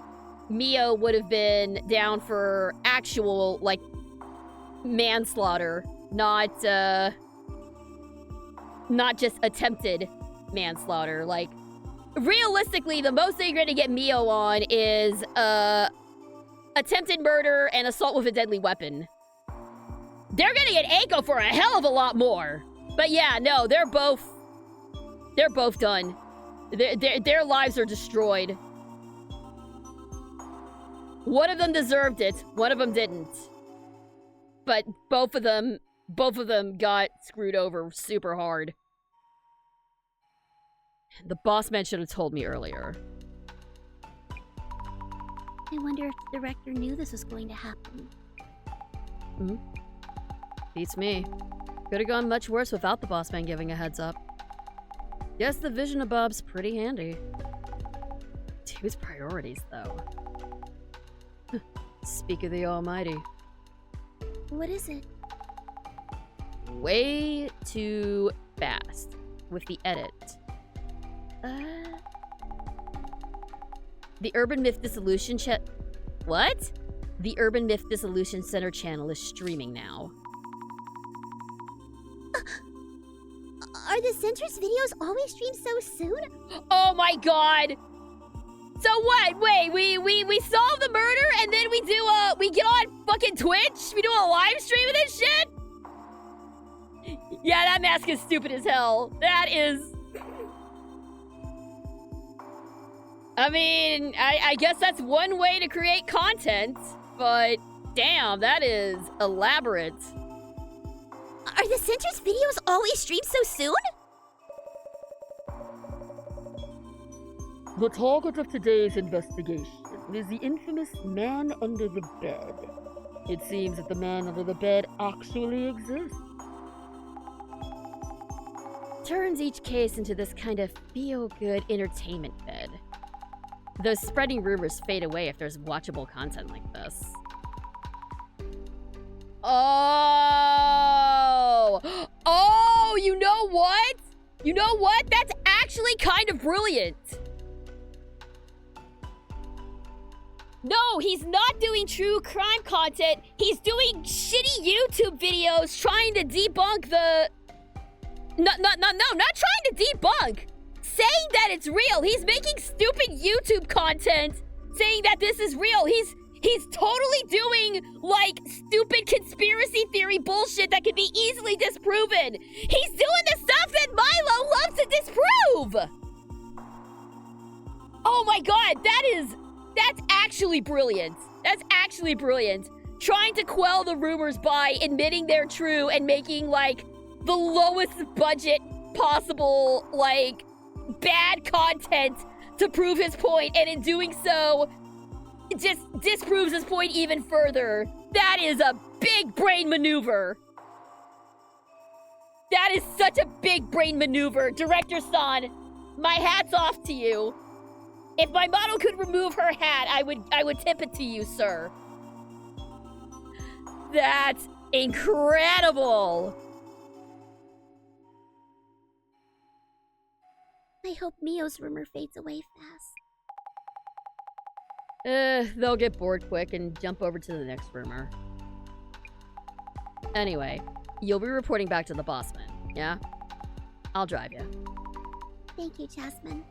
Mio would have been down for actual, like, manslaughter, not just attempted manslaughter. Like, realistically, the most they're gonna get Mio on is, attempted murder and assault with a deadly weapon. They're gonna get Eiko for a hell of a lot more. But yeah, no, they're both done. Their lives are destroyed. One of them deserved it, one of them didn't. But both of them got screwed over super hard. The boss man should have told me earlier. I wonder if the director knew this was going to happen. Beats me. Could have gone much worse without the boss man giving a heads up. Guess the vision of Bob's pretty handy. To his priorities, though. Speak of the almighty. What is it? Way too fast with the edit. The Urban Myth Dissolution What? The Urban Myth Dissolution Center channel is streaming now. Are the center's videos always streamed so soon? Oh my god! So what? Wait, we solve the murder and then we get on fucking Twitch? We do a live stream of this shit? Yeah, that mask is stupid as hell. That is... I mean, I guess that's one way to create content, but damn, that is elaborate. Are the center's videos always streamed so soon? The target of today's investigation is the infamous man under the bed. It seems that the man under the bed actually exists. Turns each case into this kind of feel-good entertainment bed. Those spreading rumors fade away if there's watchable content like this. Oh, you know what? You know what? That's actually kind of brilliant. No, he's not doing true crime content. He's doing shitty YouTube videos trying to debunk the... No, not trying to debunk. Saying that it's real. He's making stupid YouTube content saying that this is real. He's totally doing, like, stupid conspiracy theory bullshit that can be easily disproven. He's doing the stuff that Milo loves to disprove. Oh my god, that's actually brilliant. That's actually brilliant. Trying to quell the rumors by admitting they're true and making, like, the lowest budget possible, like, bad content to prove his point, and in doing so, just disproves his point even further. That is a big brain maneuver. That is such a big brain maneuver. Director San, my hat's off to you. If my model could remove her hat, I would tip it to you, sir. That's incredible! I hope Mio's rumor fades away fast. They'll get bored quick and jump over to the next rumor. Anyway, you'll be reporting back to the boss man, yeah? I'll drive you. Thank you, Jasmine.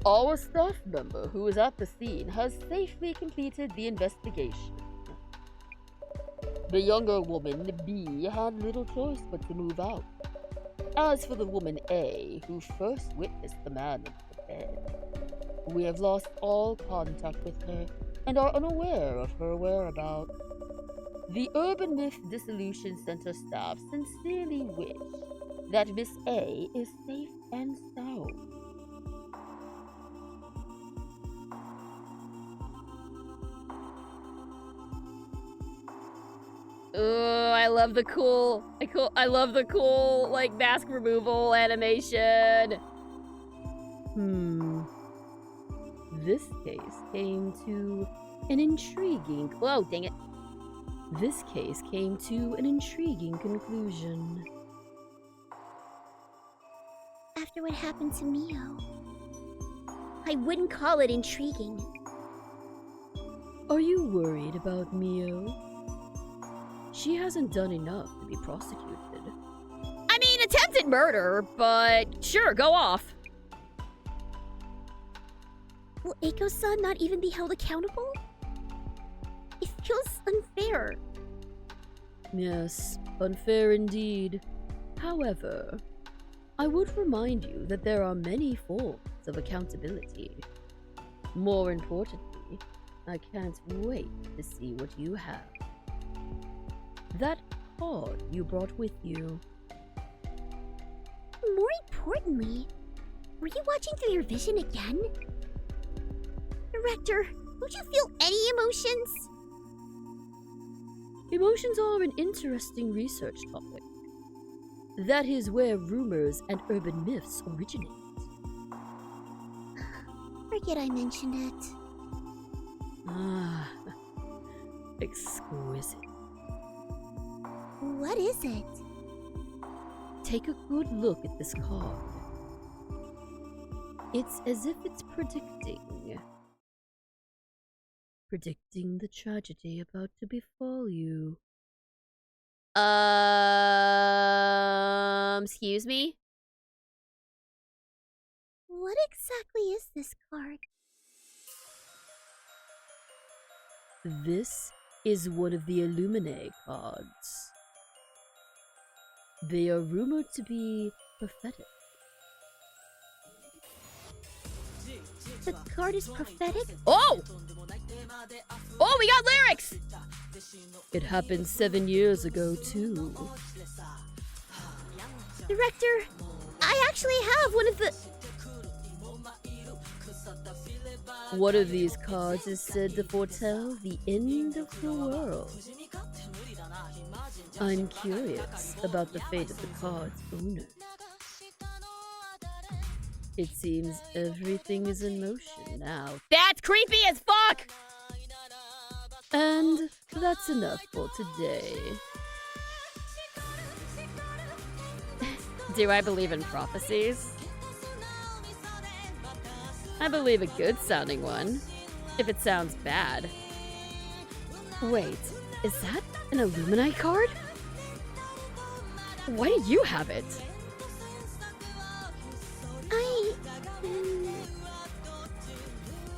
Our staff member who was at the scene has safely completed the investigation. The younger woman, B, had little choice but to move out. As for the woman A, who first witnessed the man in the bed, we have lost all contact with her and are unaware of her whereabouts. The Urban Myth Dissolution Center staff sincerely wish that Miss A is safe and sound. Oh, I love the cool, like, mask removal animation. This case came to an intriguing... Whoa, dang it. This case came to an intriguing conclusion. After what happened to Mio, I wouldn't call it intriguing. Are you worried about Mio? She hasn't done enough to be prosecuted. I mean, attempted murder, but sure, go off. Will Eiko-san not even be held accountable? It feels unfair. Yes, unfair indeed. However, I would remind you that there are many forms of accountability. More importantly, I can't wait to see what you have. That card you brought with you. More importantly, were you watching through your vision again? Director, don't you feel any emotions? Emotions are an interesting research topic. That is where rumors and urban myths originate. Forget I mentioned it. Ah, exquisite. What is it? Take a good look at this card. It's as if it's predicting the tragedy about to befall you. Excuse me? What exactly is this card? This is one of the Illuminae cards. They are rumored to be prophetic. The card is prophetic? Oh! Oh, we got lyrics! It happened 7 years ago, too. Director, I actually have one of the... One of these cards is said to foretell the end of the world. I'm curious about the fate of the card's owner. It seems everything is in motion now. That's creepy as fuck! And that's enough for today. Do I believe in prophecies? I believe a good sounding one, if it sounds bad. Wait, is that an Illuminite card? Why do you have it?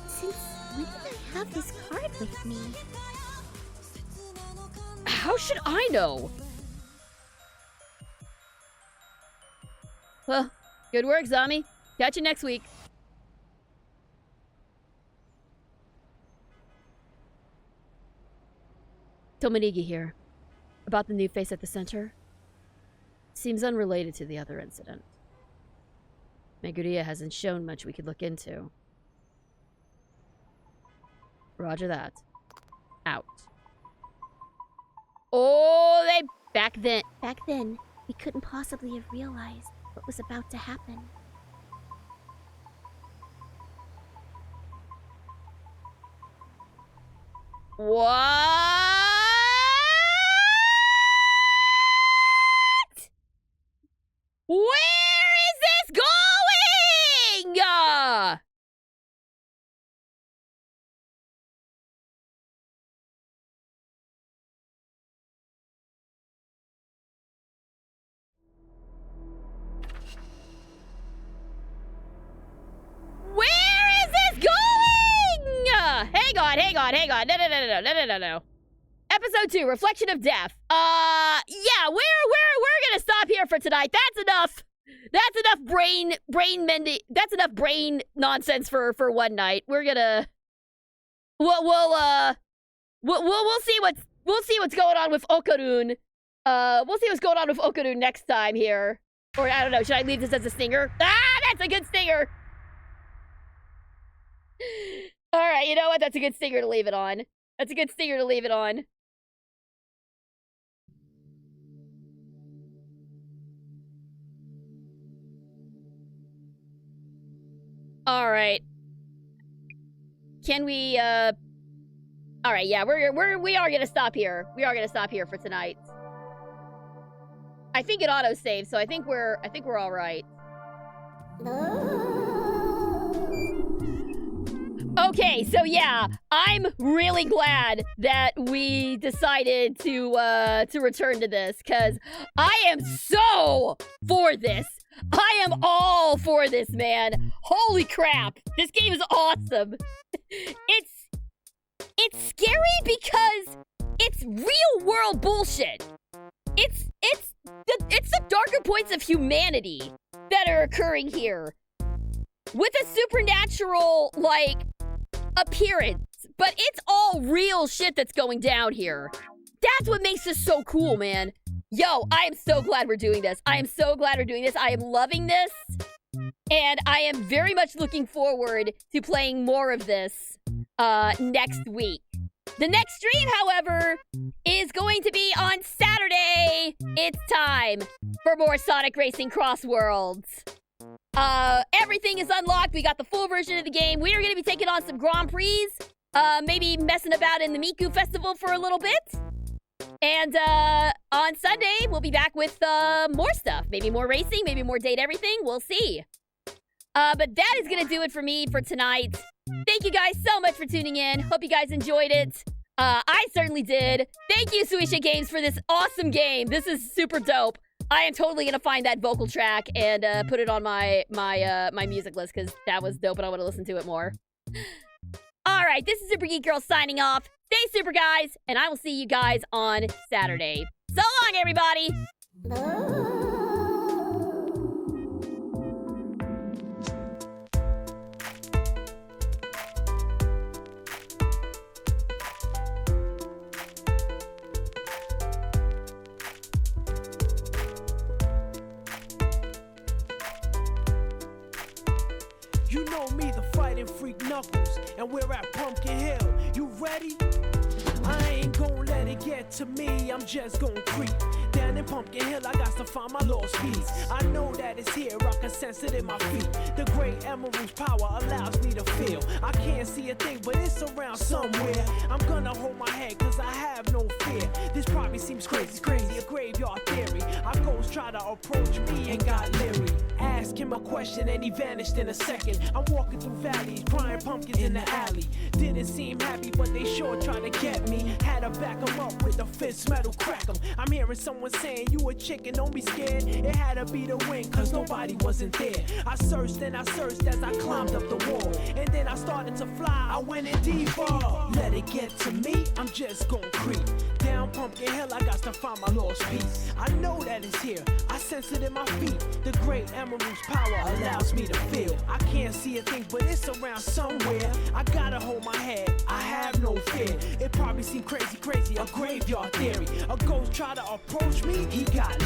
Since when did I have this card with me? How should I know? Well, good work, Zami. Catch you next week. Tomonigi here. About the new face at the center. Seems unrelated to the other incident. Meguriya hasn't shown much we could look into. Roger that. Out. Oh, they... Back then, We couldn't possibly have realized what was about to happen. What? Where is this going? Where is this going? Hang on. No. Episode 2, Reflection of Death. Yeah, we're gonna stop here for tonight. That's enough. That's enough brain mending. That's enough brain nonsense for one night. We're gonna we'll see what's going on with Okarun. We'll see what's going on with Okarun next time here. Or I don't know, should I leave this as a stinger? Ah, that's a good stinger. All right, you know what? That's a good stinger to leave it on. That's a good stinger to leave it on. All right. Can we, all right, yeah, we are gonna stop here. We are gonna stop here for tonight. I think it auto-saved, so I think we're all right. Okay, so yeah, I'm really glad that we decided to return to this, because I am so for this. I am all for this, man. Holy crap. This game is awesome. It's scary because it's real world bullshit. It's the darker points of humanity that are occurring here. With a supernatural, like, appearance. But it's all real shit that's going down here. That's what makes this so cool, man. Yo, I am so glad we're doing this. I am so glad we're doing this. I am loving this. And I am very much looking forward to playing more of this next week. The next stream, however, is going to be on Saturday. It's time for more Sonic Racing Cross Worlds. Everything is unlocked. We got the full version of the game. We are going to be taking on some Grand Prix. Maybe messing about in the Miku Festival for a little bit. And on Sunday, we'll be back with more stuff. Maybe more racing, maybe more Date Everything. We'll see. But that is going to do it for me for tonight. Thank you guys so much for tuning in. Hope you guys enjoyed it. I certainly did. Thank you, Suisha Games, for this awesome game. This is super dope. I am totally going to find that vocal track and put it on my music list because that was dope and I want to listen to it more. All right, this is Super Geek Girl signing off. Stay super, guys, and I will see you guys on Saturday. So long, everybody! You know me, the fighting freak Knuckles, and we're at Pumpkin Hill. You ready? I ain't gon' let it get to me, I'm just gon' creep. Down in Pumpkin Hill, I got to find my lost piece. I know that it's here, I can sense it in my feet. The great emerald's power allows me to feel. I can't see a thing, but it's around somewhere. I'm gonna hold my head, cause I have no fear. This probably seems crazy, a graveyard theory. Our ghosts try to approach me and got leery. Ask him a question and he vanished in a second. I'm walking through valleys, crying pumpkins in the alley. Didn't seem happy, but they sure tried to get me. Had to back them up with the fist metal, crack them. I'm hearing someone saying, you a chicken, don't be scared. It had to be the wind, cause nobody wasn't there. I searched and I searched as I climbed up the wall. And then I started to fly, I went in deeper. Let it get to me, I'm just gon' creep. Down Pumpkin Hill, I got to find my lost piece. I know that it's here, I sense it in my feet. The great emerald's power allows me to feel. I can't see a thing, but it's around somewhere. I gotta hold my head, I have no fear. It probably seemed crazy, a graveyard theory. A ghost try to approach me, he got